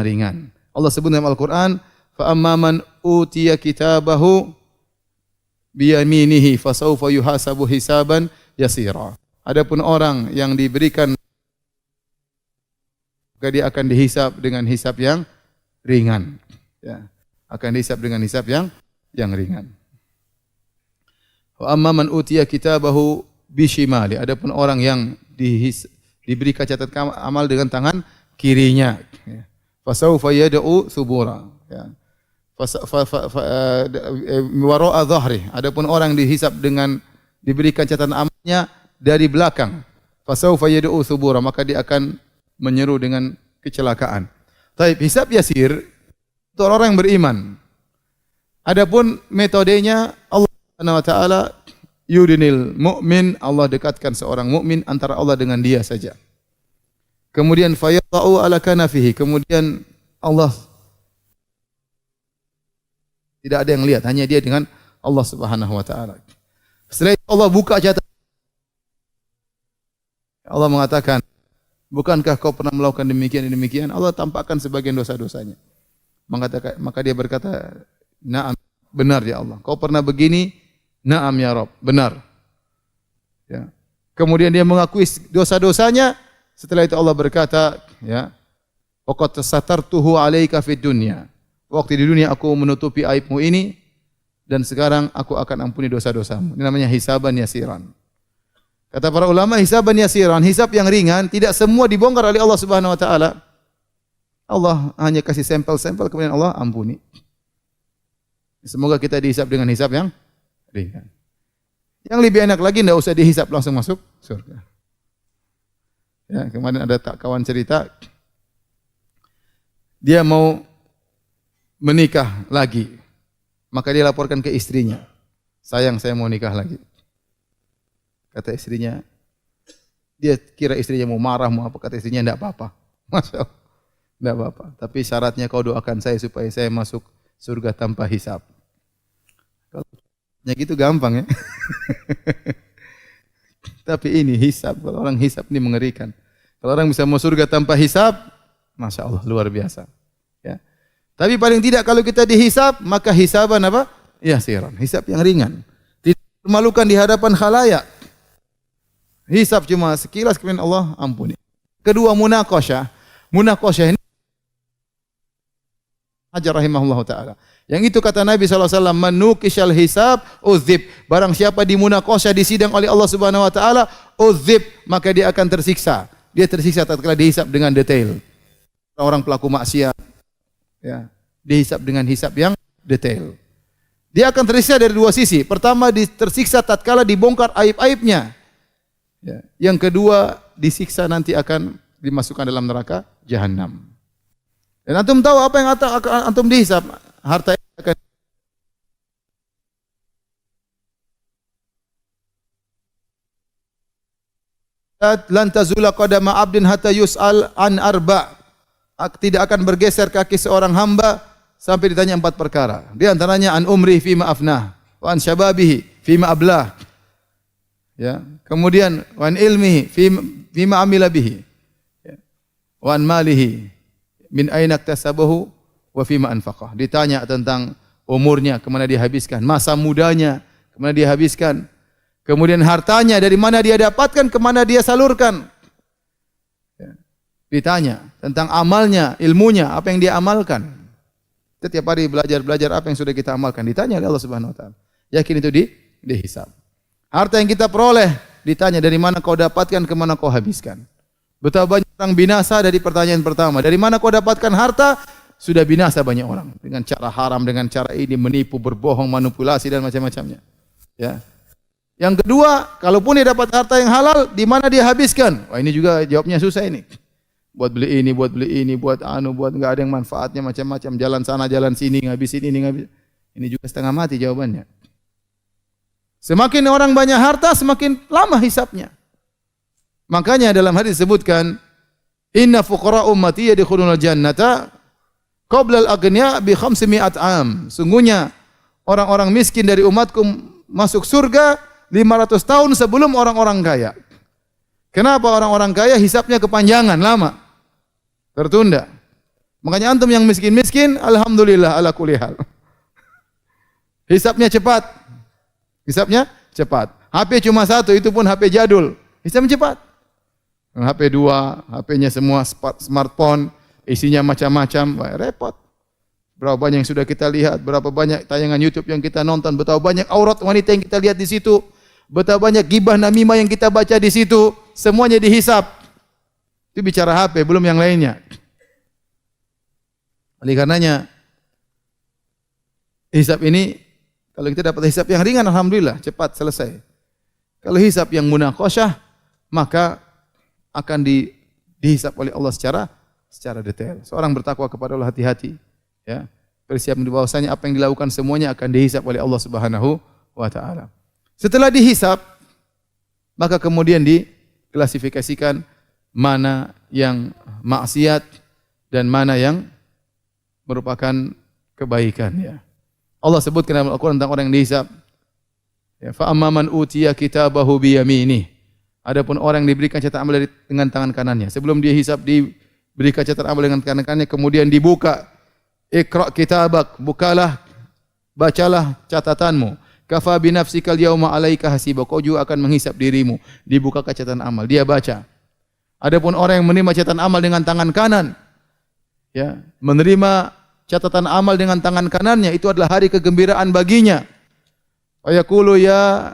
[SPEAKER 1] ringan. Allah sebut dalam Al-Quran, فَأَمَّا مَنْ أُوتِيَ كِتَابَهُ بِيَمِينِهِ فَسَوْفَ يُحَاسَبُ hisaban yasira. Adapun orang yang diberikan, maka dia akan dihisab dengan hisab yang ringan. Ya, akan dihisab dengan hisab yang ringan. وَأَمَّا مَنْ أُوتِيَ كِتَابَهُ bishimali. Adapun orang yang diberi catatan amal dengan tangan kirinya, ya. Fasaufa yad'u subura, ya. Wara'a dhahri. Adapun orang dihisab dengan diberikan catatan amalnya dari belakang, fasaufa yad'u subura, maka dia akan menyeru dengan kecelakaan. Taib, hisab yasir untuk orang yang beriman. Adapun metodenya, Allah Subhanahu wa taala yudinil mu'min, Allah dekatkan seorang mukmin antara Allah dengan dia saja. Kemudian fayadau ala kanafihi, kemudian Allah tidak ada yang lihat, hanya dia dengan Allah Subhanahu wa taala. Setelah itu Allah buka catatan. Allah mengatakan, bukankah kau pernah melakukan demikian dan demikian? Allah tampakkan sebagian dosa-dosanya. Maka dia berkata, "Na'am, benar ya Allah. Kau pernah begini?" Naam ya Rabb, benar. Ya. Kemudian dia mengakui dosa-dosanya. Setelah itu Allah berkata, ya, "Waqad satartuhu 'alaika fid dunya." Waktu di dunia aku menutupi aibmu ini dan sekarang aku akan ampuni dosa-dosamu. Ini namanya hisaban yasiran. Kata para ulama, hisaban yasiran, hisab yang ringan, tidak semua dibongkar oleh Allah Subhanahu wa taala. Allah hanya kasih sampel-sampel kemudian Allah ampuni. Semoga kita dihisab dengan hisab yang ringan. Yang lebih enak lagi, tidak usah dihisab, langsung masuk surga. Ya, kemarin ada kawan cerita, dia mau menikah lagi, maka dia laporkan ke istrinya, sayang saya mau nikah lagi. Kata istrinya, dia kira istrinya mau marah, mau apa, kata istrinya, tidak apa-apa. Masya Allah, tidak apa-apa. Tapi syaratnya kau doakan saya supaya saya masuk surga tanpa hisab. Ya gitu gampang ya. Tapi ini hisab, kalau orang hisab ini mengerikan. Kalau orang bisa masuk surga tanpa hisab, Masya Allah, luar biasa. Ya. Tapi paling tidak kalau kita dihisab, maka hisaban apa? Yasiran, hisab yang ringan. Tidak memalukan di hadapan khalayak. Hisab cuma sekilas kemudian Allah ampuni. Kedua, munaqasyah. Munaqasyah ini Hajar rahimahullah ta'ala. Yang itu kata Nabi SAW, manukishal hisab uzib. Barang siapa dimunakosya di sidang oleh Allah Subhanahu wa taala, uzib, maka dia akan tersiksa. Dia tersiksa tatkala dihisab dengan detail. Orang pelaku maksiat, ya, dihisab dengan hisab yang detail. Dia akan tersiksa dari dua sisi. Pertama, tersiksa tatkala dibongkar aib-aibnya. Ya. Yang kedua, disiksa nanti akan dimasukkan dalam neraka jahanam. Dan antum tahu apa yang akan antum dihisab? Harta yang akan lan tazula qadama 'abdin hatta yus'al an arba'. Tidak akan bergeser kaki seorang hamba sampai ditanya 4 perkara. Di antaranya an umri fima afnah, wa an syababihi fima ablah. Ya, kemudian wa an ilmihi fima amila bihi. Ya. Wa an malihi min aina iktasabahu wa fima anfaqah. Ditanya tentang umurnya, kemana dia habiskan, masa mudanya, kemana dia habiskan. Kemudian hartanya dari mana dia dapatkan, kemana dia salurkan. Ya. Ditanya tentang amalnya, ilmunya, apa yang dia amalkan. Setiap hari belajar apa yang sudah kita amalkan. Ditanya oleh Allah Subhanahu wa taala. Yakin itu dihisab. Harta yang kita peroleh ditanya dari mana kau dapatkan, kemana kau habiskan. Betapa banyak orang binasa dari pertanyaan pertama. Dari mana kau dapatkan harta? Sudah binasa banyak orang dengan cara haram, dengan cara ini menipu, berbohong, manipulasi dan macam-macamnya. Ya. Yang kedua, kalaupun dia dapat harta yang halal, di mana dia habiskan? Wah, ini juga jawabnya susah ini. Buat beli ini, buat enggak ada yang manfaatnya macam-macam, jalan sana, jalan sini, ngabisin ini, ngabisin. Ini juga setengah mati jawabannya. Semakin orang banyak harta, semakin lama hisabnya. Makanya dalam hadis disebutkan, inna fuqara ummati yadkhulunal jannata qabla al-aghniya bi 500 am. Sungguhnya orang-orang miskin dari umatku masuk surga 500 tahun sebelum orang-orang kaya. Kenapa orang-orang kaya hisabnya kepanjangan, lama, tertunda. Makanya antum yang miskin-miskin, alhamdulillah ala kulli hal. Hisabnya cepat. Hisabnya cepat. HP cuma satu, itu pun HP jadul. Hisabnya cepat. HP 2, HP-nya semua smartphone, isinya macam-macam, repot. Berapa banyak yang sudah kita lihat, berapa banyak tayangan YouTube yang kita nonton, betapa banyak aurat wanita yang kita lihat di situ, betapa banyak gibah namimah yang kita baca di situ, semuanya dihisab. Itu bicara HP, belum yang lainnya. Oleh karenanya, hisab ini, kalau kita dapat hisab yang ringan, alhamdulillah, cepat selesai. Kalau hisab yang munaqasyah, maka akan dihisab oleh Allah secara detail. Seorang bertakwa kepada Allah, hati-hati, ya. Persiapan di bahwasanya apa yang dilakukan semuanya akan dihisab oleh Allah Subhanahu wa taala. Setelah dihisab, maka kemudian diklasifikasikan mana yang maksiat dan mana yang merupakan kebaikan, ya. Allah sebutkan dalam Al-Qur'an tentang orang yang dihisab. Ya, fa amman utiya kitabahu bi yaminih. Adapun orang yang diberikan catatan amal dengan tangan kanannya, sebelum dia hisab diberikan catatan amal dengan tangan kanannya, kemudian dibuka, Iqra kitabak, bukalah, bacalah catatanmu. Kafa bi nafsikal yauma 'alaika hasiba. Kau juga akan menghisab dirimu. Dibuka catatan amal, dia baca. Adapun orang yang menerima catatan amal dengan tangan kanan, ya, menerima catatan amal dengan tangan kanannya, itu adalah hari kegembiraan baginya. Wa yaqulu ya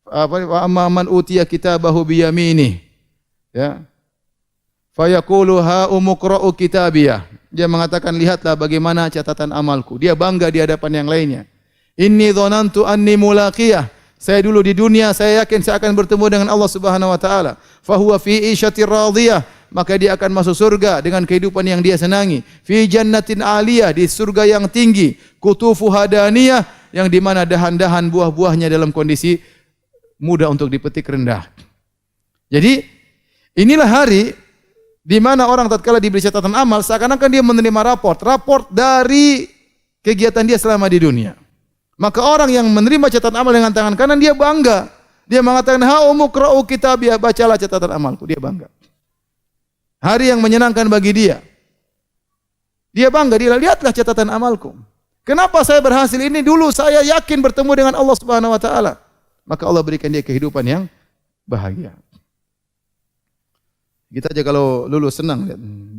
[SPEAKER 1] wa amman utiya kitabahu bi yaminih, ya, fa yaqulu ha umqra'u kitabiyah. Dia mengatakan, lihatlah bagaimana catatan amalku. Dia bangga di hadapan yang lainnya. Inni dhanantu anni mulaqiyah. Saya dulu di dunia, saya yakin saya akan bertemu dengan Allah Subhanahu wa taala. Fa huwa fi 'isyatir radiyah. Maka dia akan masuk surga dengan kehidupan yang dia senangi. Fi jannatin 'aliyah, di surga yang tinggi. Kutufu hadaniyah, yang di mana dahan-dahan buah-buahnya dalam kondisi mudah untuk dipetik, rendah. Jadi inilah hari di mana orang tatkala diberi catatan amal, seakan-akan dia menerima raport dari kegiatan dia selama di dunia. Maka orang yang menerima catatan amal dengan tangan kanan, dia bangga. Dia mengatakan, ha umqra'u kitabiyah, bacalah catatan amalku. Dia bangga. Hari yang menyenangkan bagi dia. Dia bangga, dia lihatlah catatan amalku. Kenapa saya berhasil ini? Dulu saya yakin bertemu dengan Allah Subhanahu wa taala. Maka Allah berikan dia kehidupan yang bahagia. Kita aja kalau lulus senang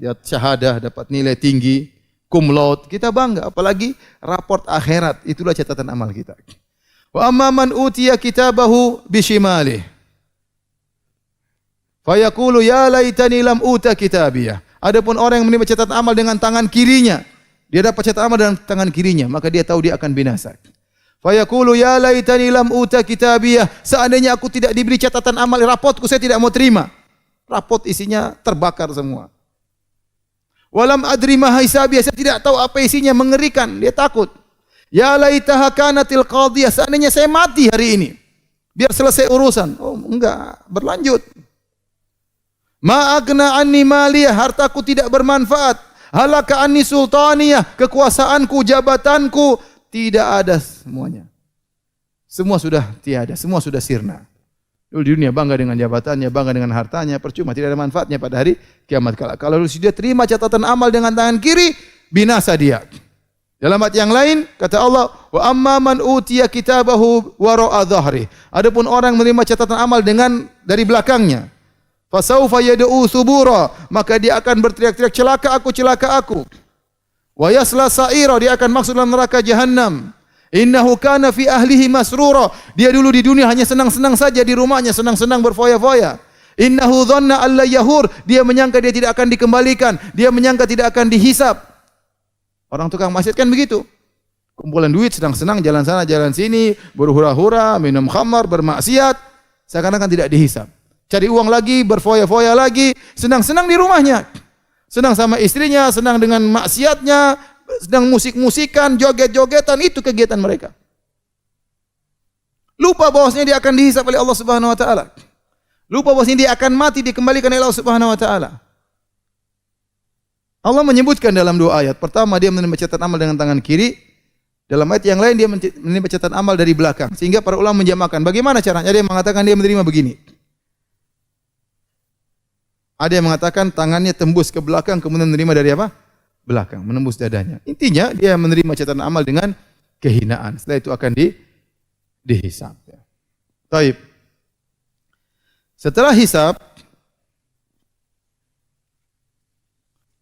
[SPEAKER 1] lihat syahadah, dapat nilai tinggi, cum laude, kita bangga. Apalagi raport akhirat, itulah catatan amal kita. Wa amma man utiya kitabahu bishimalih fayaqulu ya laitani lam uta kitabiyah. Adapun orang yang menerima catatan amal dengan tangan kirinya, dia dapat catatan amal dengan tangan kirinya, maka dia tahu dia akan binasa. Fayaqulu ya laitani lam uta kitabiyah. Seandainya aku tidak diberi catatan amal, raportku saya tidak mau terima. Raport isinya terbakar semua. Walam adri ma hisabiyah, saya tidak tahu apa isinya, mengerikan, dia takut. Ya laitaha kanatil qadiyah, seandainya saya mati hari ini, biar selesai urusan. Oh, enggak, berlanjut. Ma agna anni maliyah, hartaku tidak bermanfaat. Halaka anni sultaniyah, kekuasaanku, jabatanku tidak ada semuanya. Semua sudah tiada, semua sudah sirna. Dulu di dunia bangga dengan jabatannya, bangga dengan hartanya, percuma, tidak ada manfaatnya pada hari kiamat kala. Kalau dia terima catatan amal dengan tangan kiri, binasa dia. Dalam ayat yang lain kata Allah, wa amma man utiya kitabahu wara'a dhahri. Adapun orang menerima catatan amal dengan dari belakangnya, fasaufa yad'u subura, maka dia akan berteriak-teriak, celaka aku, celaka aku. Wa yasla sa'ira, dia akan masuk dalam neraka jahanam. Innahu kana fi ahlihi masrura, dia dulu di dunia hanya senang-senang saja di rumahnya, senang-senang berfoya-foya. Innahu dhanna alla yahur, dia menyangka dia tidak akan dikembalikan, dia menyangka tidak akan dihisab. Orang tukang maksiat kan begitu. Kumpulan duit, senang-senang jalan sana, jalan sini, berhura-hura, minum khamar, bermaksiat, seakan-akan tidak dihisab. Cari uang lagi, berfoya-foya lagi, senang-senang di rumahnya. Senang sama istrinya, senang dengan maksiatnya, sedang musik-musikan, joget-jogetan, itu kegiatan mereka. Lupa bahwasanya dia akan dihisab oleh Allah Subhanahu wa taala. Lupa bahwasanya dia akan mati, dikembalikan oleh Allah Subhanahu wa taala. Allah menyebutkan dalam dua ayat. Pertama, dia menerima catatan amal dengan tangan kiri. Dalam ayat yang lain dia menerima catatan amal dari belakang. Sehingga para ulama menjamakan. Bagaimana caranya? Ada yang mengatakan dia menerima begini. Ada yang mengatakan tangannya tembus ke belakang kemudian menerima dari apa? Belakang, menembus dadanya. Intinya dia menerima catatan amal dengan kehinaan. Setelah itu akan dihisab. Taib. Setelah hisab,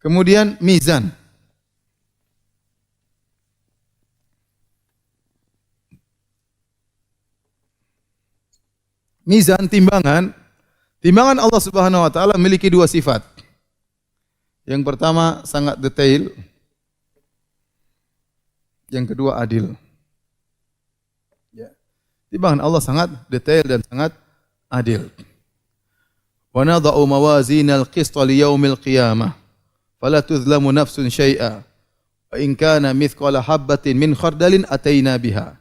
[SPEAKER 1] kemudian mizan. Mizan, timbangan. Timbangan Allah Subhanahu wa taala memiliki dua sifat. Yang pertama sangat detail. Yang kedua adil. Ya. Timbangan Allah sangat detail dan sangat adil. Wa nadha'u mawazinal qista li yaumil qiyamah. Fala tuzlamu nafsun syai'a wa in kana mithqala habatin min khardalin ataina biha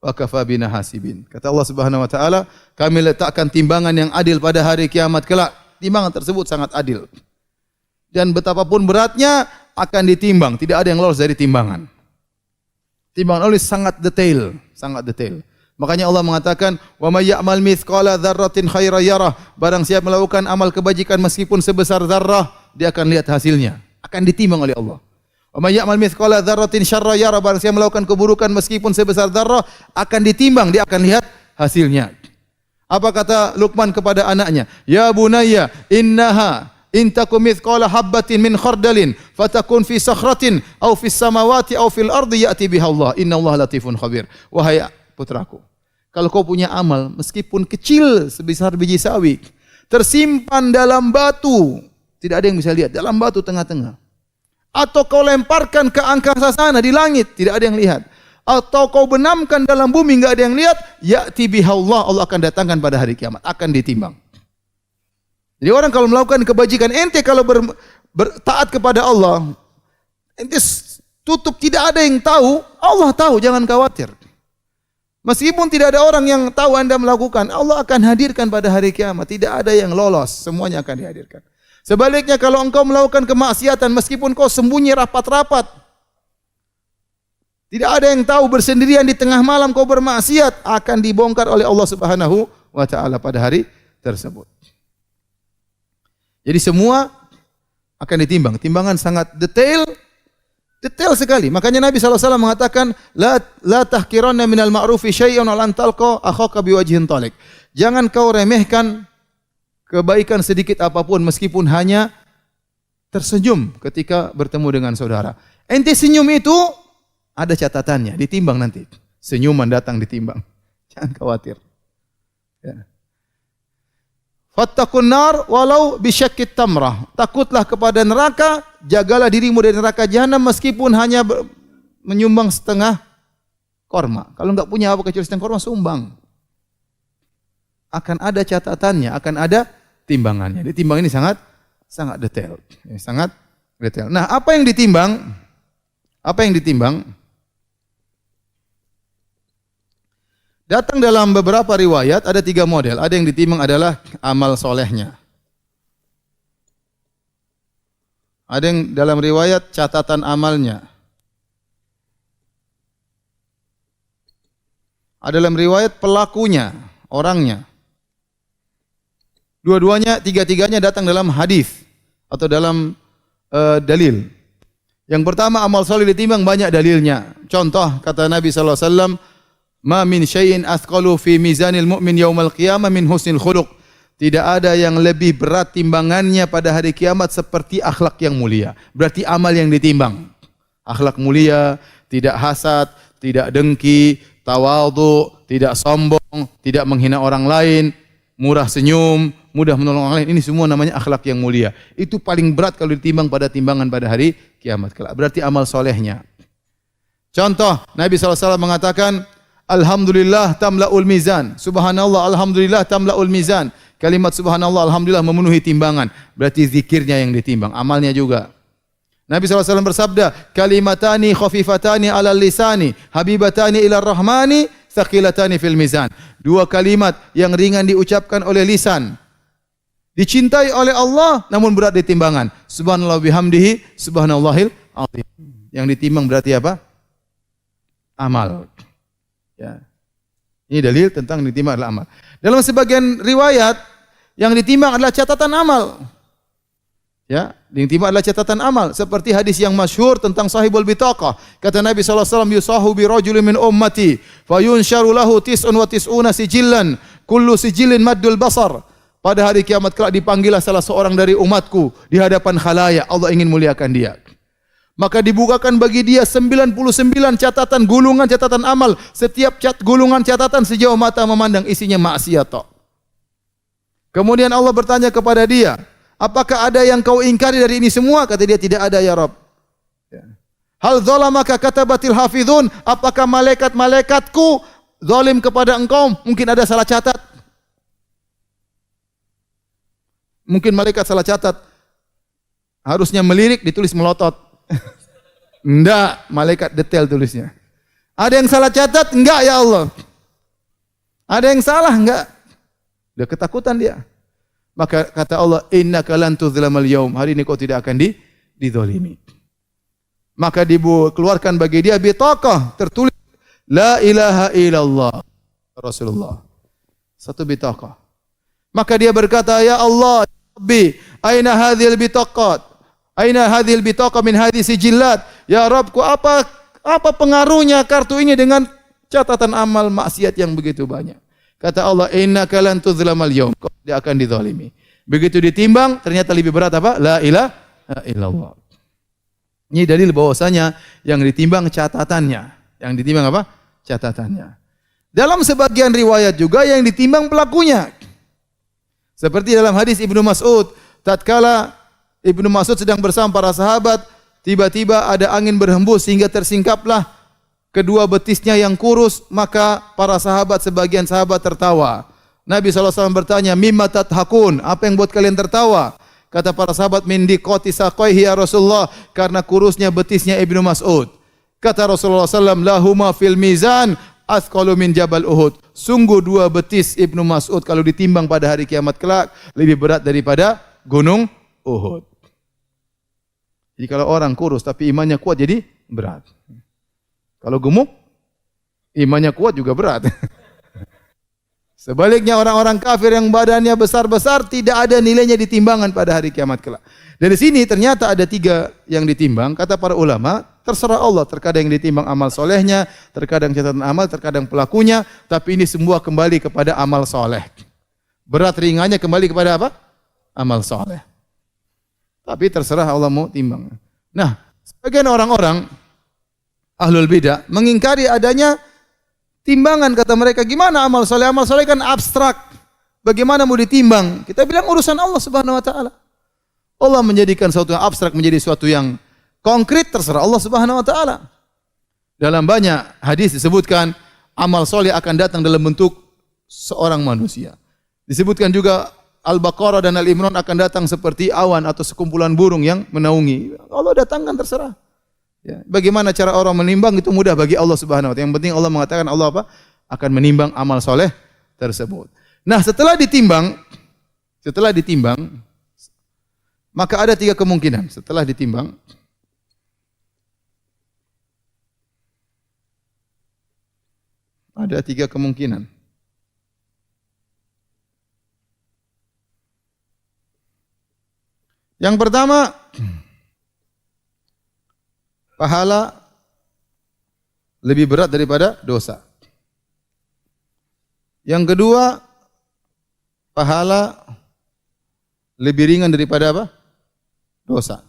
[SPEAKER 1] wa kafa bina hasibin. Kata Allah Subhanahu wa taala, kami letakkan timbangan yang adil pada hari kiamat kelak. Timbangan tersebut sangat adil. Dan betapapun beratnya akan ditimbang, tidak ada yang lolos dari timbangan. Timbangan Allah sangat detail, sangat detail. Makanya Allah mengatakan, "Wa may ya'mal mithqala dzarratin khairan yarah." Barang siapa melakukan amal kebajikan meskipun sebesar zarrah, dia akan lihat hasilnya, akan ditimbang oleh Allah. Wa may ya'mal mithqala dzarratin syarran yarah. Barang siapa melakukan keburukan meskipun sebesar zarrah, akan ditimbang, dia akan lihat hasilnya. Apa kata Luqman kepada anaknya? "Ya bunayya, innaha in takum mithqala habatin min khardalin fatakun fi sakhratin aw fis samawati aw fil ardi ya'ti biha Allah. Innallaha latifun khabir." Wahai putraku, kalau kau punya amal meskipun kecil sebesar biji sawi, tersimpan dalam batu, tidak ada yang bisa lihat, dalam batu tengah-tengah, atau kau lemparkan ke angkasa sana di langit, tidak ada yang lihat, atau kau benamkan dalam bumi, enggak ada yang lihat, ya'ti biha Allah, Allah akan datangkan pada hari kiamat, akan ditimbang. Jadi orang kalau melakukan kebajikan, ente kalau taat kepada Allah, ente tutup, tidak ada yang tahu, Allah tahu, jangan khawatir. Meskipun tidak ada orang yang tahu Anda melakukan, Allah akan hadirkan pada hari kiamat. Tidak ada yang lolos, semuanya akan dihadirkan. Sebaliknya kalau engkau melakukan kemaksiatan, meskipun kau sembunyi rapat-rapat, tidak ada yang tahu, bersendirian di tengah malam kau bermaksiat, akan dibongkar oleh Allah Subhanahu wa taala pada hari tersebut. Jadi semua akan ditimbang. Timbangan sangat detail sekali. Makanya Nabi SAW mengatakan, la tahkiranna minal ma'rufi syai'un wa lan talqa akhaka biwajhin talik. Jangan kau remehkan kebaikan sedikit apapun meskipun hanya tersenyum ketika bertemu dengan saudara. Ente senyum itu ada catatannya, ditimbang nanti. Senyuman datang ditimbang. Jangan khawatir. Ya. Fattaqun nar walau bisyakkit tamrah. Takutlah kepada neraka, jagalah dirimu dari neraka jahanam meskipun hanya menyumbang setengah korma. Kalau enggak punya apa kecuali setengah korma, sumbang. Akan ada catatannya, akan ada timbangannya. Ditimbang ini sangat detail. Sangat detail. Nah, apa yang ditimbang? Apa yang ditimbang? Datang dalam beberapa riwayat ada 3 model. Ada yang ditimbang adalah amal solehnya. Ada yang dalam riwayat catatan amalnya. Ada dalam riwayat pelakunya, orangnya. Dua-duanya, tiga-tiganya datang dalam hadis atau dalam dalil. Yang pertama, amal soleh ditimbang banyak dalilnya. Contoh kata Nabi sallallahu alaihi wasallam, "Ma min syai'in athqalu fi mizanil mu'min yaumal qiyamah min husnil khuluq." Tidak ada yang lebih berat timbangannya pada hari kiamat seperti akhlak yang mulia. Berarti amal yang ditimbang. Akhlak mulia, tidak hasad, tidak dengki, tawadhu, tidak sombong, tidak menghina orang lain, murah senyum, mudah menolong orang lain. Ini semua namanya akhlak yang mulia. Itu paling berat kalau ditimbang pada timbangan pada hari kiamat kelak. Berarti amal solehnya. Contoh, Nabi SAW mengatakan, Alhamdulillah tamla'ul mizan. Subhanallah, Alhamdulillah tamla'ul mizan. Kalimat subhanallah, Alhamdulillah memenuhi timbangan. Berarti zikirnya yang ditimbang, amalnya juga. Nabi SAW bersabda, kalimatani khafifatani alal lisani, habibatani ilar rahmani, thaqilatani fil mizan. 2 kalimat yang ringan diucapkan oleh lisan, dicintai oleh Allah namun berat di timbangan. Subhanallah bihamdihi, subhanallahil azim. Yang ditimbang berarti apa? Amal. Ya. Ini dalil tentang ditimbang adalah amal. Dalam sebagian riwayat yang ditimbang adalah catatan amal. Ya, ditimbang adalah catatan amal seperti hadis yang masyhur tentang sahibul bitaqah. Kata Nabi sallallahu alaihi wasallam, yusahu bi rajulin min ummati fayunsharu lahu tis'un wa tis'una sijillan kullu sijillin maddul basar. Pada hari kiamat kelak dipanggillah salah seorang dari umatku di hadapan khalayak. Allah ingin muliakan dia. Maka dibukakan bagi dia 99 catatan gulungan catatan amal. Setiap gulungan catatan sejauh mata memandang isinya maksiat. Kemudian Allah bertanya kepada dia, apakah ada yang kau ingkari dari ini semua? Kata dia, tidak ada ya Rabb. Hal zalamaka katabatil hafizun? Apakah malaikat-malaikatku zalim kepada engkau? Mungkin ada salah catat. Mungkin malaikat salah catat. Harusnya melirik ditulis melotot. Enggak, malaikat detail tulisnya. Ada yang salah catat? Enggak ya Allah. Ada yang salah? Enggak. Dia ketakutan dia. Maka kata Allah, innaka lan tudzlamal yaum. Hari ini kau tidak akan dizalimi. Maka dikeluarkan bagi dia bitaqah, tertulis la ilaha illallah Rasulullah. Satu bitaqah. Maka dia berkata, ya Allah, ya Rabbi, aina hadhil bitaqat? Aina hadhil bitaqah min hadhihi sijillat? Ya Rabbku, apa pengaruhnya kartu ini dengan catatan amal maksiat yang begitu banyak? Kata Allah, innaka lan tudzlamal yaum. Kau tidak akan dizalimi. Begitu ditimbang, ternyata lebih berat apa? La ilaha illallah. Ini dalil bahwasanya yang ditimbang catatannya. Yang ditimbang apa? Catatannya. Dalam sebagian riwayat juga yang ditimbang pelakunya. Seperti dalam hadis Ibnu Mas'ud, tatkala Ibnu Mas'ud sedang bersama para sahabat, tiba-tiba ada angin berhembus sehingga tersingkaplah kedua betisnya yang kurus, maka para sahabat, sebagian sahabat tertawa. Nabi SAW bertanya, mimma tathakun? Apa yang buat kalian tertawa? Kata para sahabat, min diqati saqaihi ya Rasulullah, karena kurusnya betisnya Ibnu Mas'ud. Kata Rasulullah SAW, lahuma fil mizan athqalu min jabal Uhud. Sungguh 2 betis Ibnu Mas'ud kalau ditimbang pada hari kiamat kelak lebih berat daripada gunung Uhud. Jadi kalau orang kurus tapi imannya kuat jadi berat. Kalau gemuk, imannya kuat juga berat. Sebaliknya orang-orang kafir yang badannya besar-besar tidak ada nilainya di timbangan pada hari kiamat kelak. Dari sini ternyata ada 3 yang ditimbang. Kata para ulama, terserah Allah. Terkadang yang ditimbang amal solehnya, terkadang catatan amal, terkadang pelakunya. Tapi ini semua kembali kepada amal soleh. Berat ringannya kembali kepada apa? Amal soleh. Tapi terserah Allah mau timbang. Nah, sebagian orang-orang ahlul bidah mengingkari adanya timbangan. Kata mereka, gimana amal soleh? Amal soleh kan abstrak. Bagaimana mau ditimbang? Kita bilang urusan Allah Subhanahu wa taala. Allah menjadikan sesuatu yang abstrak menjadi sesuatu yang konkret, terserah Allah Subhanahu wa taala. Dalam banyak hadis disebutkan amal soleh akan datang dalam bentuk seorang manusia. Disebutkan juga Al-Baqarah dan Al-Imran akan datang seperti awan atau sekumpulan burung yang menaungi. Allah datangkan, terserah. Ya, bagaimana cara orang menimbang itu mudah bagi Allah Subhanahu wa taala. Yang penting Allah mengatakan Allah apa? Akan menimbang amal soleh tersebut. Nah, setelah ditimbang, maka ada 3 kemungkinan. Setelah ditimbang, ada 3 kemungkinan. Yang pertama, pahala lebih berat daripada dosa. Yang kedua, pahala lebih ringan daripada apa? Dosa.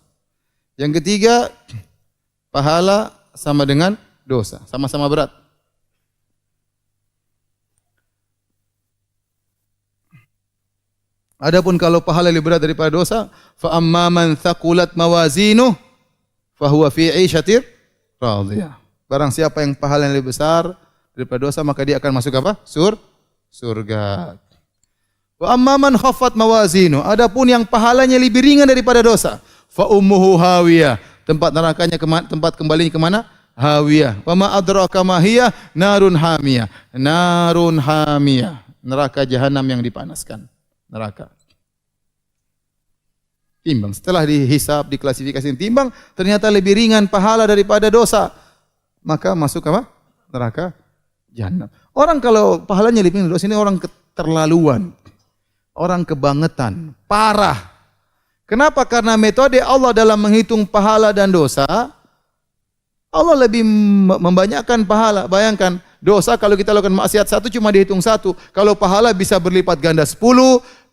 [SPEAKER 1] Yang ketiga, pahala sama dengan dosa, sama-sama berat. Adapun kalau pahala lebih berat daripada dosa, fa amma man thaqulat mawazinuh fa huwa fi 'ishatir radhiyah. Barang siapa yang pahala yang lebih besar daripada dosa, maka dia akan masuk apa? Surga. Wa amma man khaffat mawazinuh, adapun yang pahalanya lebih ringan daripada dosa, fa ummuhu hawiyah. Tempat nerakanya tempat kembalinya ke mana? Hawiyah. Wa ma adraka ma hiya narun hamiyah. Narun hamiyah. Neraka jahanam yang dipanaskan. Neraka. Timbang. Setelah dihisab, diklasifikasi, timbang, ternyata lebih ringan pahala daripada dosa. Maka masuk apa? Neraka jahanam. Orang kalau pahalanya lebih ringan dosa, ini orang keterlaluan. Orang kebangetan. Parah. Kenapa? Karena metode Allah dalam menghitung pahala dan dosa, Allah lebih membanyakkan pahala. Bayangkan, dosa kalau kita lakukan maksiat 1 cuma dihitung 1. Kalau pahala bisa berlipat ganda 10,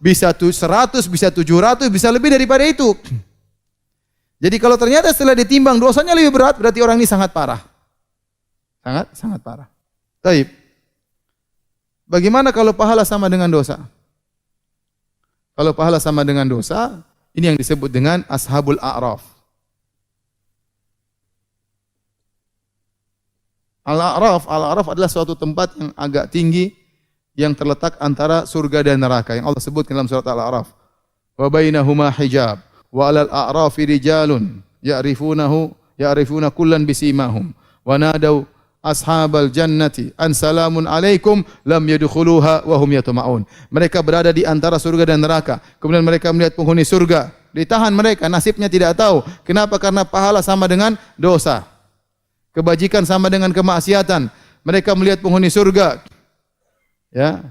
[SPEAKER 1] bisa 100, bisa 700, bisa lebih daripada itu. Jadi kalau ternyata setelah ditimbang dosanya lebih berat, berarti orang ini sangat parah. Sangat parah. Baik. Bagaimana kalau pahala sama dengan dosa? Kalau pahala sama dengan dosa, ini yang disebut dengan Ashabul A'raf. Al-A'raf adalah suatu tempat yang agak tinggi yang terletak antara surga dan neraka yang Allah sebutkan dalam surat Al-A'raf. Wa bainahuma hijab wa 'alal a'rafi rijalun ya'rifuna kullan bisimahum wa nadaw ashabal jannati an salamun alaikum lam yadkhuluha wa hum yatma'un. Mereka berada di antara surga dan neraka. Kemudian mereka melihat penghuni surga, ditahan mereka, nasibnya tidak tahu. Kenapa? Karena pahala sama dengan dosa. Kebajikan sama dengan kemaksiatan. Mereka melihat penghuni surga. Ya.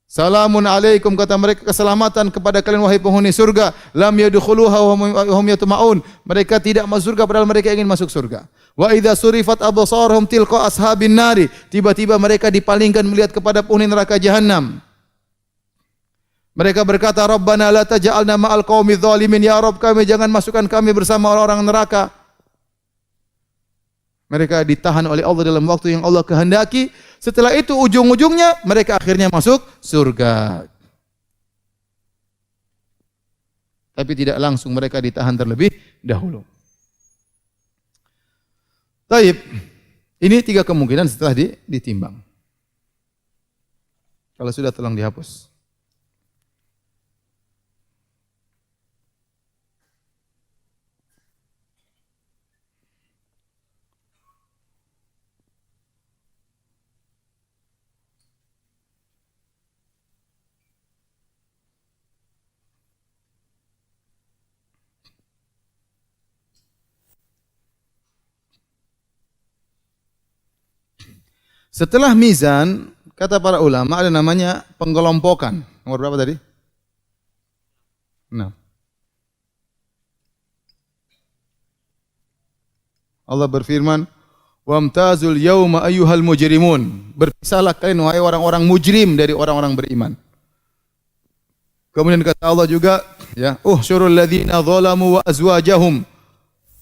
[SPEAKER 1] Salamun alaikum, kata mereka, keselamatan kepada kalian wahai penghuni surga. Lam yadkhuluha wa hum yatma'un. Mereka tidak masuk surga padahal mereka ingin masuk surga. Wa idza surifat absarhum tilqa ashabin nari. Tiba-tiba mereka dipalingkan melihat kepada penghuni neraka jahanam. Mereka berkata, Rabbana la taj'alna ma'al qaumi dzalimin. Ya Rabb kami, jangan masukkan kami bersama orang-orang neraka. Mereka ditahan oleh Allah dalam waktu yang Allah kehendaki. Setelah itu ujung-ujungnya mereka akhirnya masuk surga. Tapi tidak langsung, mereka ditahan terlebih dahulu. Taib. Ini 3 kemungkinan setelah ditimbang. Kalau sudah tolong dihapus. Setelah mizan, kata para ulama ada namanya penggelompokan. Nomor berapa tadi? 6. Allah berfirman, "Wamtazul yauma ayyuhal mujrimun." Berpisahlah kalian wahai orang-orang mujrim dari orang-orang beriman. Kemudian kata Allah juga, Ya, uhsyurul ladzina zalamu wa azwajahum.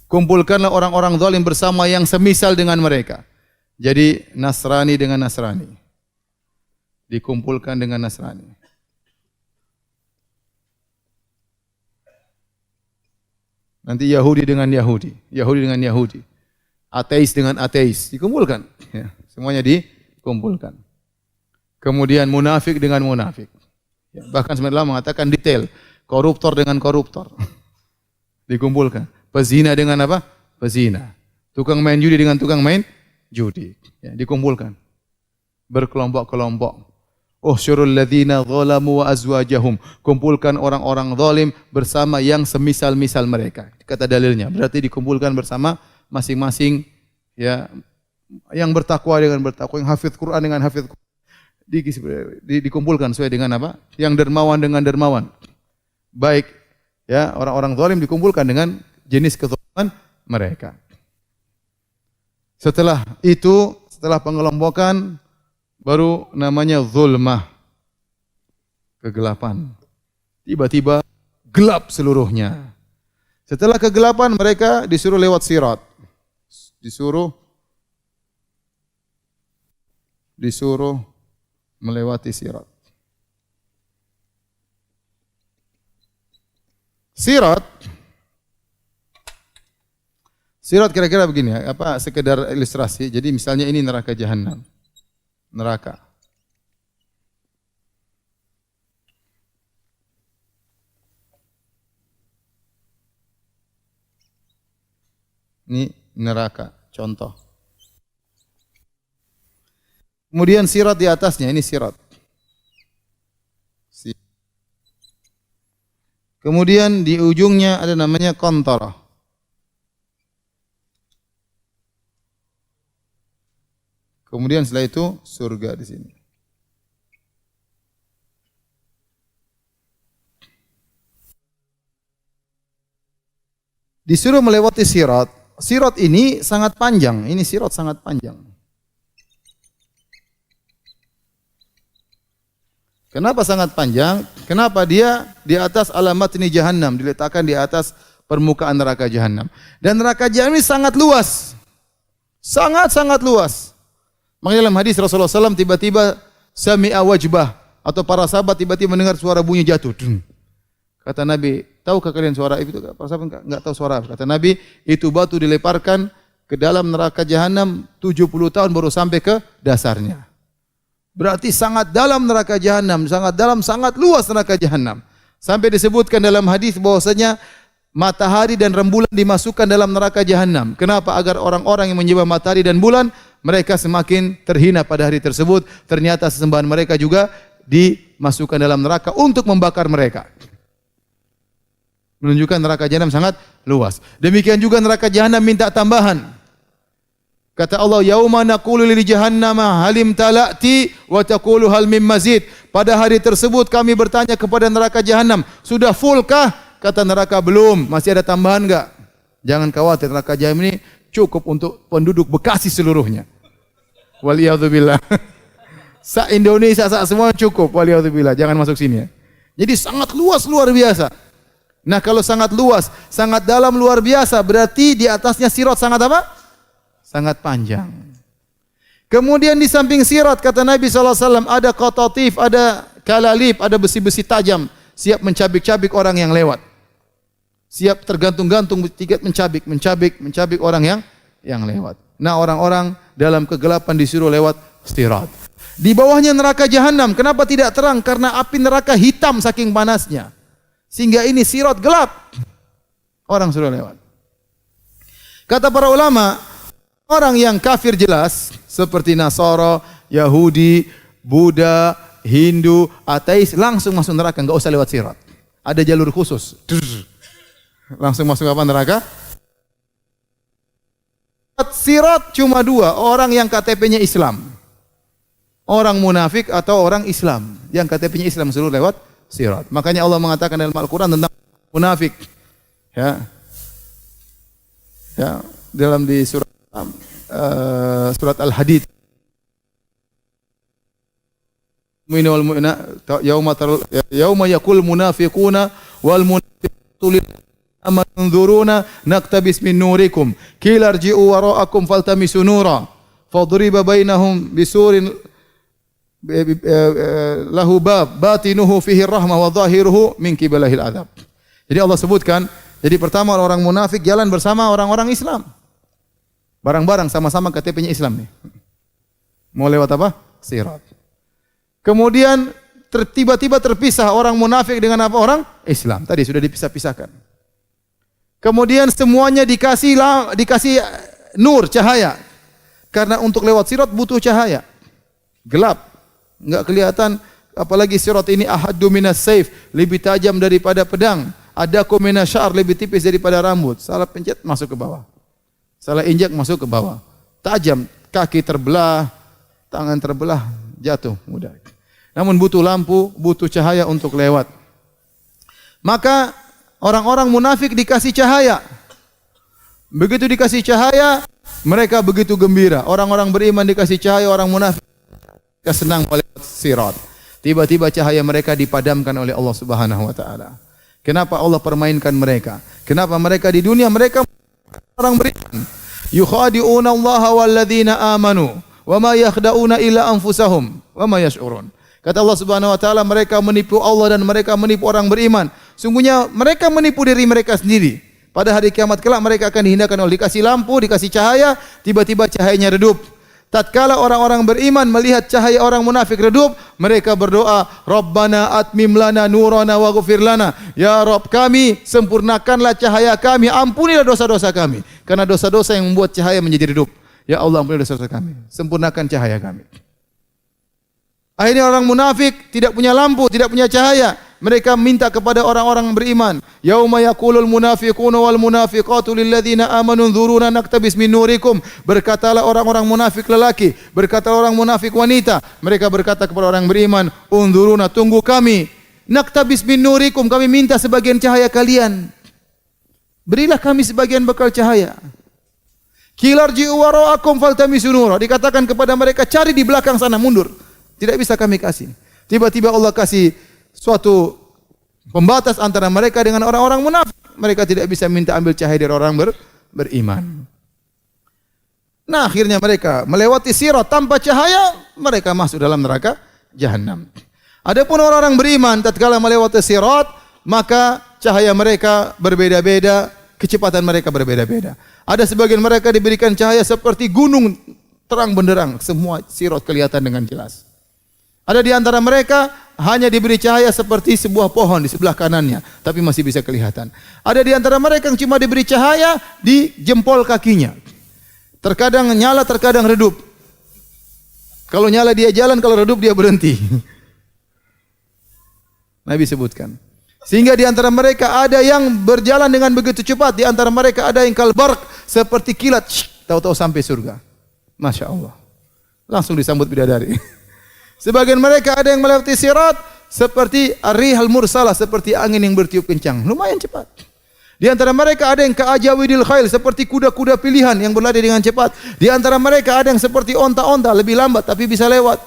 [SPEAKER 1] Kumpulkanlah orang-orang zalim bersama yang semisal dengan mereka. Jadi Nasrani dengan Nasrani. Dikumpulkan dengan Nasrani. Nanti Yahudi dengan Yahudi, Yahudi dengan Yahudi. Ateis dengan ateis, dikumpulkan. Ya, semuanya dikumpulkan. Kemudian munafik dengan munafik. Ya, bahkan sebenarnya mengatakan detail, koruptor dengan koruptor. Dikumpulkan. Pezina dengan apa? Pezina. Tukang main judi dengan tukang main judi. Ya, dikumpulkan. Berkelompok-kelompok. Uhsyurul ladzina zalamu wa azwajahum. Kumpulkan orang-orang zalim bersama yang semisal-misal mereka. Kata dalilnya, berarti dikumpulkan bersama masing-masing ya yang bertakwa dengan bertakwa, yang hafidz Quran dengan hafidz Quran. Dikumpulkan sesuai dengan apa? Yang dermawan dengan dermawan. Baik ya, orang-orang zalim dikumpulkan dengan jenis kezaliman mereka. Setelah itu, setelah pengelompokan, baru namanya zulmah, kegelapan. Tiba-tiba gelap seluruhnya. Setelah kegelapan mereka disuruh lewat sirat. Disuruh melewati sirat. Sirat kira-kira begini, apa sekedar ilustrasi. Jadi misalnya ini neraka jahanam. Neraka. Ini neraka, contoh. Kemudian sirat di atasnya, ini sirat. Kemudian di ujungnya ada namanya qantarah. Kemudian setelah itu surga di sini. Disuruh melewati sirat. Sirat ini sangat panjang. Ini sirat sangat panjang. Kenapa sangat panjang? Kenapa dia di atas alamat ini jahannam, diletakkan di atas permukaan neraka jahannam. Dan neraka jahannam ini sangat luas. Sangat-sangat luas. Makanya dalam hadis Rasulullah SAW tiba-tiba sami'a wajbah, atau para sahabat tiba-tiba mendengar suara bunyi jatuh. Kata Nabi, tahukah kalian suara itu? Para sahabat enggak tahu suara. Kata Nabi, itu batu dilemparkan ke dalam neraka jahanam 70 tahun baru sampai ke dasarnya. Berarti sangat dalam neraka jahanam, sangat dalam, sangat luas neraka jahanam. Sampai disebutkan dalam hadis bahwasanya matahari dan rembulan dimasukkan dalam neraka jahanam. Kenapa? Agar orang-orang yang menyembah matahari dan bulan mereka semakin terhina pada hari tersebut. Ternyata sesembahan mereka juga dimasukkan dalam neraka untuk membakar mereka. Menunjukkan neraka jahanam sangat luas. Demikian juga neraka jahanam minta tambahan. Kata Allah, yauma naqulu lil jahannama halim talati wa taqulu hal mim mazid. Pada hari tersebut kami bertanya kepada neraka jahanam, sudah fullkah? Kata neraka, belum, masih ada tambahan enggak? Jangan khawatir, neraka jahanam ini cukup untuk penduduk Bekasi seluruhnya. Waliyadzubillah. Indonesia semua cukup, waliyadzubillah. Jangan masuk sini ya. Jadi sangat luas, luar biasa. Nah, kalau sangat luas, sangat dalam, luar biasa, berarti di atasnya sirat sangat apa? Sangat panjang. Kemudian di samping sirat, kata Nabi SAW, ada qatatif, ada kalalib, ada besi-besi tajam, siap mencabik-cabik orang yang lewat. Siap tergantung-gantung, tiket mencabik orang yang lewat. Nah, orang-orang dalam kegelapan disuruh lewat sirat. Di bawahnya neraka jahanam. Kenapa tidak terang? Karena api neraka hitam saking panasnya. Sehingga ini sirat gelap. Orang suruh lewat. Kata para ulama, orang yang kafir jelas seperti Nasara, Yahudi, Buddha, Hindu, ateis langsung masuk neraka, enggak usah lewat sirat. Ada jalur khusus. Langsung masuk apa neraka? Sirat cuma dua, orang yang KTP-nya Islam. Orang munafik atau orang Islam. Yang KTP-nya Islam seluruh lewat sirat. Makanya Allah mengatakan dalam Al-Quran tentang munafik. Ya. Ya, dalam di surat Al-Hadid. Yauma yaqul munafiquna wal munafiqatu amanzuruna naktabis min nurikum qila irji'u wara'akum faltamisu nura fadriba bainahum bisurin lahu bab batinuhu fihi rahmah wa zahiruhu min qibalihil adab. Jadi Allah sebutkan, jadi pertama orang munafik jalan bersama orang-orang Islam. Barang-barang sama-sama KTP-nya Islam nih. Mau lewat apa? Sirat. Kemudian tiba-tiba terpisah orang munafik dengan apa? Orang Islam. Tadi sudah dipisah-pisahkan. Kemudian semuanya dikasih nur, cahaya. Karena untuk lewat sirat butuh cahaya. Gelap, enggak kelihatan, apalagi sirat ini ahaddu minas saif, lebih tajam daripada pedang. Adaku minasyar, lebih tipis daripada rambut. Salah pencet masuk ke bawah. Salah injak masuk ke bawah. Tajam, kaki terbelah, tangan terbelah, jatuh mudah. Namun butuh lampu, butuh cahaya untuk lewat. Maka orang-orang munafik dikasih cahaya. Begitu dikasih cahaya, mereka begitu gembira. Orang-orang beriman dikasih cahaya, orang munafik senang melewat sirat. Tiba-tiba cahaya mereka dipadamkan oleh Allah Subhanahu wa taala. Kenapa Allah permainkan mereka? Kenapa mereka di dunia mereka orang beriman? Yukhadi'una Allah walladzina amanu wa ma yakhda'una illa anfusahum wa ma yash'urun. Kata Allah Subhanahu wa taala, mereka menipu Allah dan mereka menipu orang beriman. Sungguhnya mereka menipu diri mereka sendiri. Pada hari kiamat kelak mereka akan dihindarkan oleh dikasih lampu, dikasih cahaya, tiba-tiba cahayanya redup. Tatkala orang-orang beriman melihat cahaya orang munafik redup, mereka berdoa, Rabbana atmim lana nurana waghfir lana. Ya Rabb kami, sempurnakanlah cahaya kami, ampunilah dosa-dosa kami. Karena dosa-dosa yang membuat cahaya menjadi redup. Ya Allah, ampunilah dosa-dosa kami, sempurnakan cahaya kami. Akhirnya orang munafik tidak punya lampu, tidak punya cahaya. Mereka minta kepada orang-orang beriman. Yauma yaqulul munafiquna wal munafiqatu lil ladzina amanu dzuruna naktabis min nurikum. Berkatalah orang-orang munafik lelaki, berkatalah orang munafik wanita. Mereka berkata kepada orang beriman, "Unzuruna, tunggu kami. Naktabis min nurikum, kami minta sebagian cahaya kalian. Berilah kami sebagian bekal cahaya." Kilarji'u wara'akum faltamisu nura. Dikatakan kepada mereka, cari di belakang sana, mundur. Tidak bisa kami kasih. Tiba-tiba Allah kasih suatu pembatas antara mereka dengan orang-orang munafik. Mereka tidak bisa minta ambil cahaya dari orang beriman. Nah, akhirnya mereka melewati sirat tanpa cahaya, mereka masuk dalam neraka jahanam. Adapun orang-orang beriman tatkala melewati sirat, maka cahaya mereka berbeda-beda, kecepatan mereka berbeda-beda. Ada sebagian mereka diberikan cahaya seperti gunung terang benderang, semua sirat kelihatan dengan jelas. Ada di antara mereka hanya diberi cahaya seperti sebuah pohon di sebelah kanannya, tapi masih bisa kelihatan. Ada di antara mereka yang cuma diberi cahaya di jempol kakinya. Terkadang nyala, terkadang redup. Kalau nyala dia jalan, kalau redup dia berhenti. Nabi sebutkan. Sehingga di antara mereka ada yang berjalan dengan begitu cepat, di antara mereka ada yang kalbarq, seperti kilat, tahu-tahu sampai surga. Masya Allah. Langsung disambut bidadari. Sebagian mereka ada yang melewati sirat seperti ar-rihal mursalah, seperti angin yang bertiup kencang, lumayan cepat. Di antara mereka ada yang ka'ajawidil khail, seperti kuda-kuda pilihan yang berlari dengan cepat. Di antara mereka ada yang seperti onta-onta, lebih lambat tapi bisa lewat.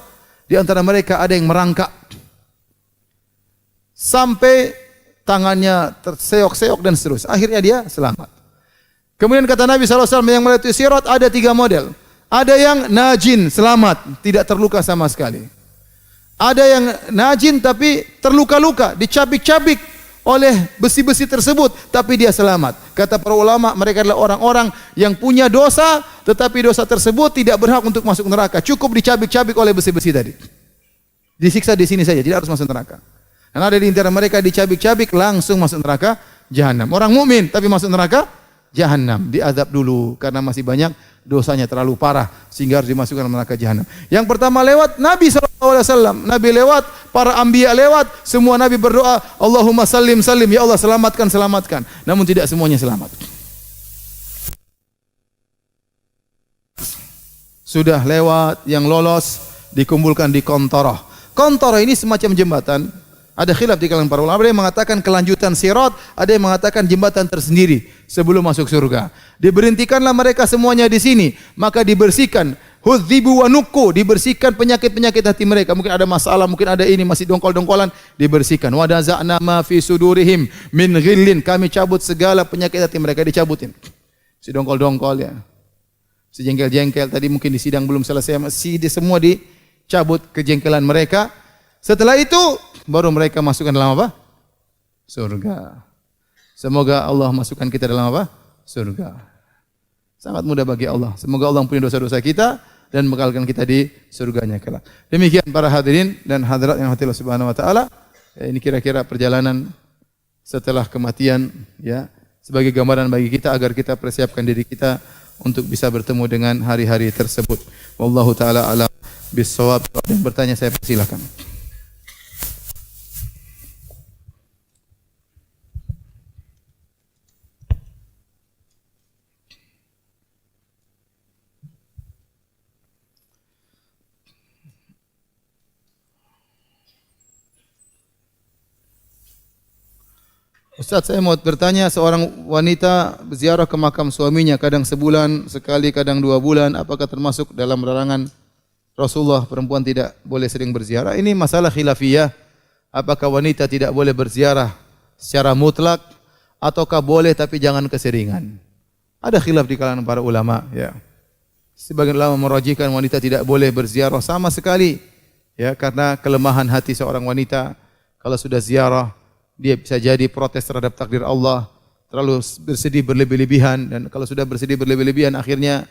[SPEAKER 1] Di antara mereka ada yang merangkak sampai tangannya terseok-seok dan seterusnya. Akhirnya dia selamat. Kemudian kata Nabi SAW, yang melewati sirat ada 3 model. Ada yang najin, selamat, tidak terluka sama sekali. Ada yang najin tapi terluka-luka, dicabik-cabik oleh besi-besi tersebut, tapi dia selamat. Kata para ulama, mereka adalah orang-orang yang punya dosa, tetapi dosa tersebut tidak berhak untuk masuk neraka. Cukup dicabik-cabik oleh besi-besi tadi. Disiksa di sini saja, tidak harus masuk neraka. Karena ada di antara mereka dicabik-cabik langsung masuk neraka jahanam. Orang mukmin tapi masuk neraka jahanam, diazab dulu karena masih banyak dosanya, terlalu parah sehingga harus dimasukkan ke neraka jahanam. Yang pertama lewat Nabi SAW, Nabi lewat, para anbiya lewat, semua Nabi berdoa, Allahumma sallim sallim, ya Allah selamatkan selamatkan. Namun tidak semuanya selamat. Sudah lewat, yang lolos dikumpulkan di Qantharah. Qantharah ini semacam jembatan. Ada khilaf di kalangan para ulama, ada yang mengatakan kelanjutan sirat, ada yang mengatakan jembatan tersendiri sebelum masuk surga. Diberhentikanlah mereka semuanya di sini, maka dibersihkan Hudzibu wa nuqu, dibersihkan penyakit-penyakit hati mereka. Mungkin ada masalah, mungkin ada ini masih dongkol-dongkolan, dibersihkan. Wa naza'na ma fi sudurihim min ghillin, kami cabut segala penyakit hati mereka, dicabutin. Si dongkol-dongkol ya. Si jengkel-jengkel tadi mungkin di sidang belum selesai, semua dicabut kejengkelan mereka. Setelah itu baru mereka masukkan dalam apa? Surga. Semoga Allah masukkan kita dalam apa? Surga. Sangat mudah bagi Allah. Semoga Allah ampuni dosa-dosa kita dan bekalkan kita di surganya kelak. Demikian para hadirin dan hadirat yang hati Allah Subhanahu wa taala. Ini kira-kira perjalanan setelah kematian ya, sebagai gambaran bagi kita agar kita persiapkan diri kita untuk bisa bertemu dengan hari-hari tersebut. Wallahu taala alam bis-shawab. Yang bertanya saya persilakan. Ustaz, saya mau bertanya, seorang wanita ziarah ke makam suaminya kadang sebulan sekali, kadang 2 bulan, apakah termasuk dalam larangan Rasulullah perempuan tidak boleh sering berziarah? Ini masalah khilafiyah. Apakah wanita tidak boleh berziarah secara mutlak ataukah boleh tapi jangan keseringan? Ada khilaf di kalangan para ulama ya. Sebagian ulama merajihkan wanita tidak boleh berziarah sama sekali ya, karena kelemahan hati seorang wanita. Kalau sudah ziarah dia bisa jadi protes terhadap takdir Allah, terlalu bersedih berlebih-lebihan, dan kalau sudah bersedih berlebih-lebihan akhirnya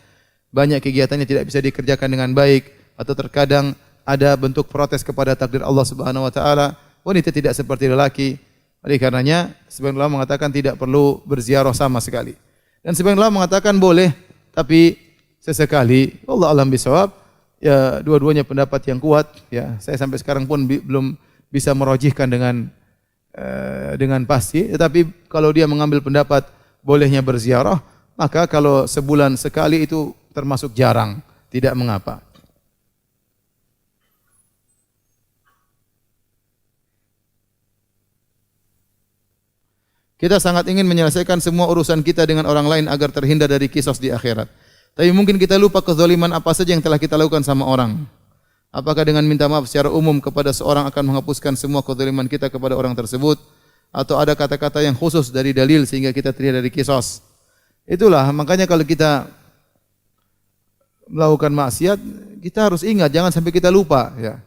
[SPEAKER 1] banyak kegiatannya tidak bisa dikerjakan dengan baik, atau terkadang ada bentuk protes kepada takdir Allah Subhanahu wa taala. Wanita tidak seperti lelaki. Oleh karenanya sebagian ulama mengatakan tidak perlu berziarah sama sekali. Dan sebagian ulama mengatakan boleh tapi sesekali. Allah alam bisawab. Ya, dua-duanya pendapat yang kuat ya. Saya sampai sekarang pun belum bisa merojihkan dengan pasti, tetapi kalau dia mengambil pendapat bolehnya berziarah, maka kalau sebulan sekali itu termasuk jarang, tidak mengapa. Kita sangat ingin menyelesaikan semua urusan kita dengan orang lain agar terhindar dari kisos di akhirat. Tapi mungkin kita lupa kezaliman apa saja yang telah kita lakukan sama orang. Apakah dengan minta maaf secara umum kepada seorang akan menghapuskan semua kezaliman kita kepada orang tersebut? Atau ada kata-kata yang khusus dari dalil sehingga kita terhindar dari kisos? Itulah, makanya kalau kita melakukan maksiat, kita harus ingat, jangan sampai kita lupa. Ya.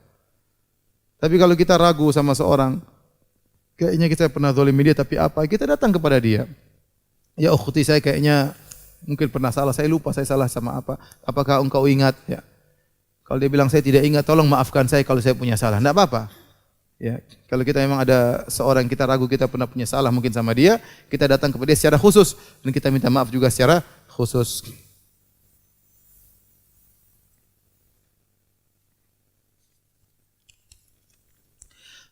[SPEAKER 1] Tapi kalau kita ragu sama seorang, kayaknya kita pernah zalimi dia, tapi apa? Kita datang kepada dia. Ya ukhti, saya kayaknya mungkin pernah salah, saya lupa saya salah sama apa. Apakah engkau ingat? Ya. Kalau dia bilang saya tidak ingat, tolong maafkan saya kalau saya punya salah. Tidak apa-apa. Ya, kalau kita memang ada seorang kita ragu kita pernah punya salah mungkin sama dia, kita datang kepada dia secara khusus dan kita minta maaf juga secara khusus.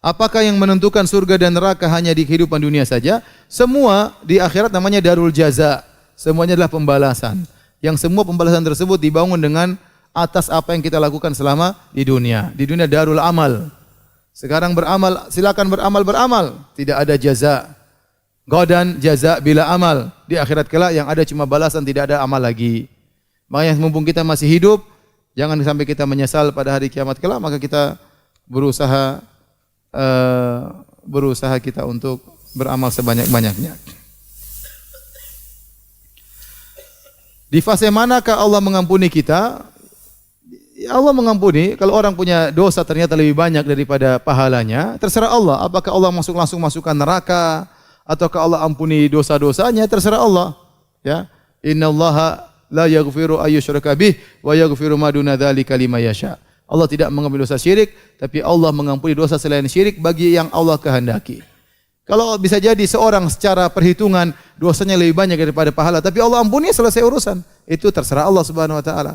[SPEAKER 1] Apakah yang menentukan surga dan neraka hanya di kehidupan dunia saja? Semua di akhirat namanya darul jaza. Semuanya adalah pembalasan. Yang semua pembalasan tersebut dibangun dengan atas apa yang kita lakukan selama di dunia. Di dunia darul amal. Sekarang beramal, silakan beramal. Tidak ada jaza. Godan jaza bila amal. Di akhirat kelak yang ada cuma balasan, tidak ada amal lagi. Makanya mumpung kita masih hidup, jangan sampai kita menyesal pada hari kiamat kelak, maka kita berusaha kita untuk beramal sebanyak-banyaknya. Di fase manakah Allah mengampuni kita? Allah mengampuni kalau orang punya dosa ternyata lebih banyak daripada pahalanya, terserah Allah. Apakah Allah langsung masukkan neraka ataukah Allah ampuni dosa-dosanya, terserah Allah. Ya. Innallaha la yaghfiru ayyushraka bih wa yaghfiru ma duna dzalika liman yasha. Allah tidak mengampuni dosa syirik, tapi Allah mengampuni dosa selain syirik bagi yang Allah kehendaki. Kalau bisa jadi seorang secara perhitungan dosanya lebih banyak daripada pahala, tapi Allah ampuni, selesai urusan. Itu terserah Allah Subhanahu wa taala.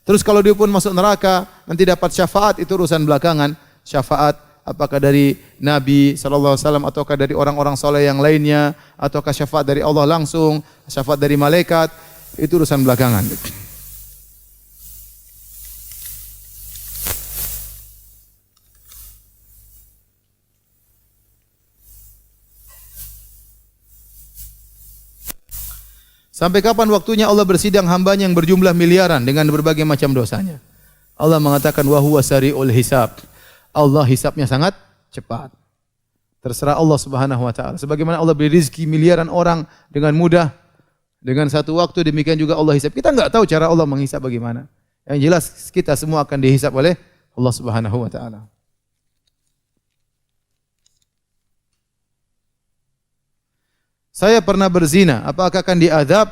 [SPEAKER 1] Terus kalau dia pun masuk neraka, nanti dapat syafaat, itu urusan belakangan. Syafaat apakah dari Nabi sallallahu alaihi wasallam ataukah dari orang-orang saleh yang lainnya, ataukah syafaat dari Allah langsung, syafaat dari malaikat, itu urusan belakangan. Sampai kapan waktunya Allah bersidang hambanya yang berjumlah miliaran dengan berbagai macam dosanya? Allah mengatakan wa huwa sari'ul hisab. Allah hisabnya sangat cepat. Terserah Allah Subhanahu wa taala. Sebagaimana Allah beri rezeki miliaran orang dengan mudah, dengan satu waktu, demikian juga Allah hisab. Kita enggak tahu cara Allah menghisab bagaimana. Yang jelas kita semua akan dihisab oleh Allah Subhanahu wa taala. Saya pernah berzina, apakah akan diazab?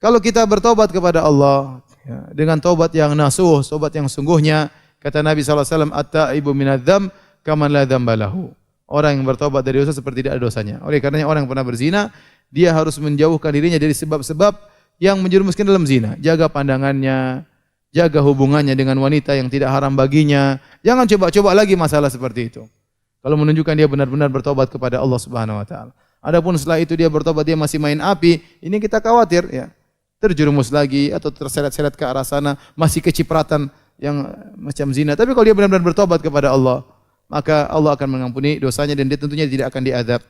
[SPEAKER 1] Kalau kita bertobat kepada Allah ya, dengan tobat yang nasuh, tobat yang sungguhnya, kata Nabi SAW, at-taibu minadz-dzamb kaman la dzamba lahu. Orang yang bertobat dari dosa seperti tidak ada dosanya. Oleh karenanya orang yang pernah berzina, dia harus menjauhkan dirinya dari sebab-sebab yang menjerumuskan dalam zina. Jaga pandangannya, jaga hubungannya dengan wanita yang tidak haram baginya. Jangan coba-coba lagi masalah seperti itu. Kalau menunjukkan dia benar-benar bertobat kepada Allah Subhanahu wa taala. Adapun setelah itu dia bertobat, dia masih main api, ini kita khawatir ya. Terjerumus lagi atau terseret-seret ke arah sana, masih kecipratan yang macam zina. Tapi kalau dia benar-benar bertobat kepada Allah, maka Allah akan mengampuni dosanya dan dia tentunya tidak akan diazab.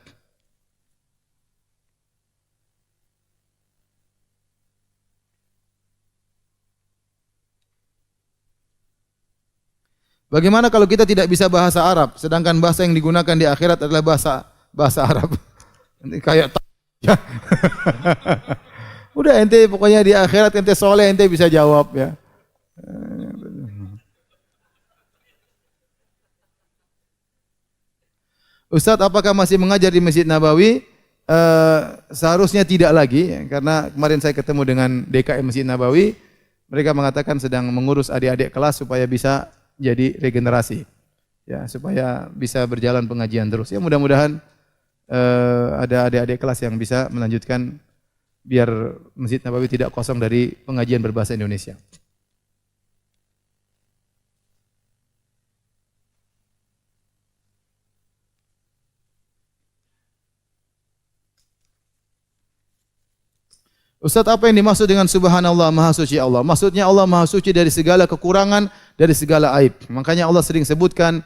[SPEAKER 1] Bagaimana kalau kita tidak bisa bahasa Arab, sedangkan bahasa yang digunakan di akhirat adalah bahasa Arab? Nanti kayak ya. Udah ente pokoknya di akhirat ente soleh ente bisa jawab ya. Ustadz, apakah masih mengajar di Masjid Nabawi? Seharusnya tidak lagi ya, karena kemarin saya ketemu dengan DKM Masjid Nabawi, mereka mengatakan sedang mengurus adik-adik kelas supaya bisa jadi regenerasi. Ya, supaya bisa berjalan pengajian terus. Ya mudah-mudahan ada adik-adik kelas yang bisa melanjutkan biar Masjid Nabawi tidak kosong dari pengajian berbahasa Indonesia. Ustaz, apa yang dimaksud dengan subhanallah, maha suci Allah? Maksudnya Allah maha suci dari segala kekurangan, dari segala aib. Makanya Allah sering sebutkan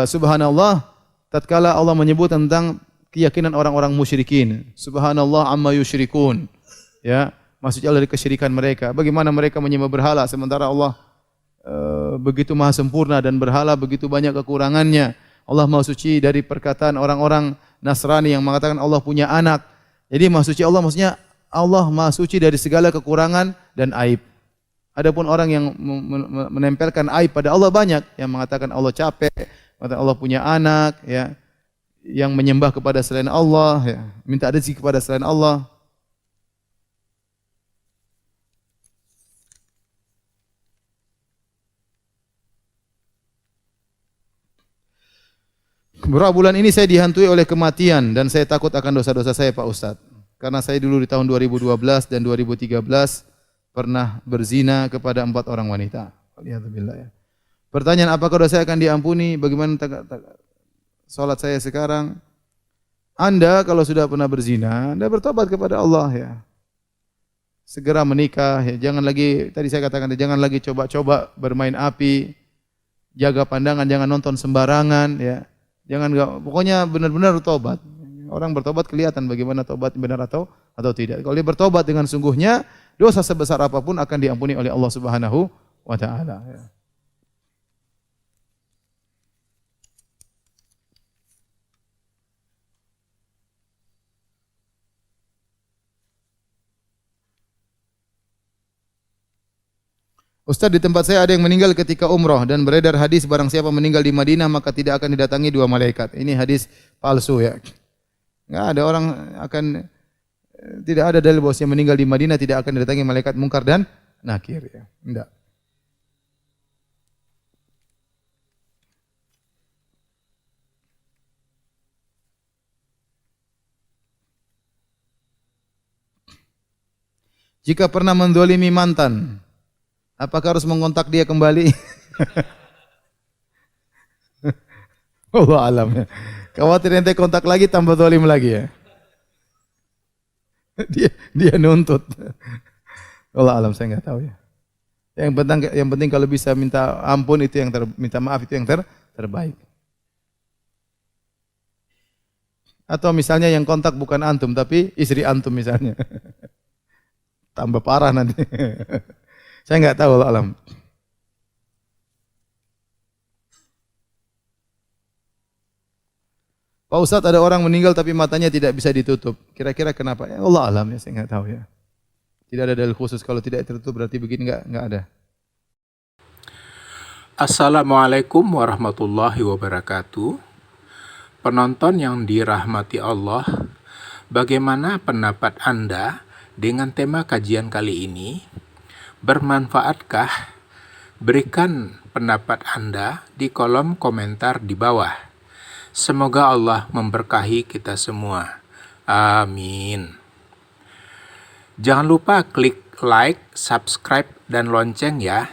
[SPEAKER 1] subhanallah tatkala Allah menyebut tentang keyakinan orang-orang musyrikin. Subhanallah amma yusyrikun. Ya, maksudnya dari kesyirikan mereka. Bagaimana mereka menyembah berhala sementara Allah begitu maha sempurna dan berhala begitu banyak kekurangannya. Allah maha suci dari perkataan orang-orang Nasrani yang mengatakan Allah punya anak. Jadi maha suci Allah maksudnya Allah maha suci dari segala kekurangan dan aib. Adapun orang yang menempelkan aib pada Allah banyak, yang mengatakan Allah capek, mengatakan Allah punya anak, ya, yang menyembah kepada selain Allah, ya, minta rezeki kepada selain Allah. Beberapa bulan ini saya dihantui oleh kematian dan saya takut akan dosa-dosa saya, Pak Ustadz. Karena saya dulu di tahun 2012 dan 2013 pernah berzina kepada 4 orang wanita. Alhamdulillah ya. Pertanyaan, apakah dosa saya akan diampuni? Bagaimana salat saya sekarang? Anda kalau sudah pernah berzina, Anda bertobat kepada Allah ya. Segera menikah ya. Jangan lagi, tadi saya katakan, jangan lagi coba-coba bermain api. Jaga pandangan, jangan nonton sembarangan ya. Pokoknya benar-benar tobat. Orang bertobat kelihatan bagaimana tobat benar atau tidak. Kalau dia bertobat dengan sungguhnya, dosa sebesar apapun akan diampuni oleh Allah Subhanahu wa taala ya. Ustaz, di tempat saya ada yang meninggal ketika umrah dan beredar hadis barang siapa meninggal di Madinah maka tidak akan didatangi 2 malaikat. Ini hadis palsu ya. Enggak ada orang akan, tidak ada dalil bahwa yang meninggal di Madinah tidak akan didatangi malaikat mungkar dan nakir ya. Enggak. Jika pernah mendolimi mantan, apakah harus mengontak dia kembali? Allah alam ya. Khawatir ente kontak lagi tambah zalim lagi ya. Dia nuntut. Allah alam, saya enggak tahu ya. Yang penting kalau bisa minta ampun itu minta maaf itu yang terbaik. Atau misalnya yang kontak bukan antum tapi istri antum misalnya. Tambah parah nanti. Saya nggak tahu, Allah alam. Pak Ustadz, ada orang meninggal tapi matanya tidak bisa ditutup. Kira-kira kenapa? Ya Allah alam, ya saya nggak tahu ya. Tidak ada dalil khusus. Kalau tidak tertutup berarti begini, nggak ada.
[SPEAKER 2] Assalamualaikum warahmatullahi wabarakatuh. Penonton yang dirahmati Allah, bagaimana pendapat Anda dengan tema kajian kali ini? Bermanfaatkah? Berikan pendapat Anda di kolom komentar di bawah. Semoga Allah memberkahi kita semua. Amin. Jangan lupa klik like, subscribe, dan lonceng ya.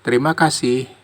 [SPEAKER 2] Terima kasih.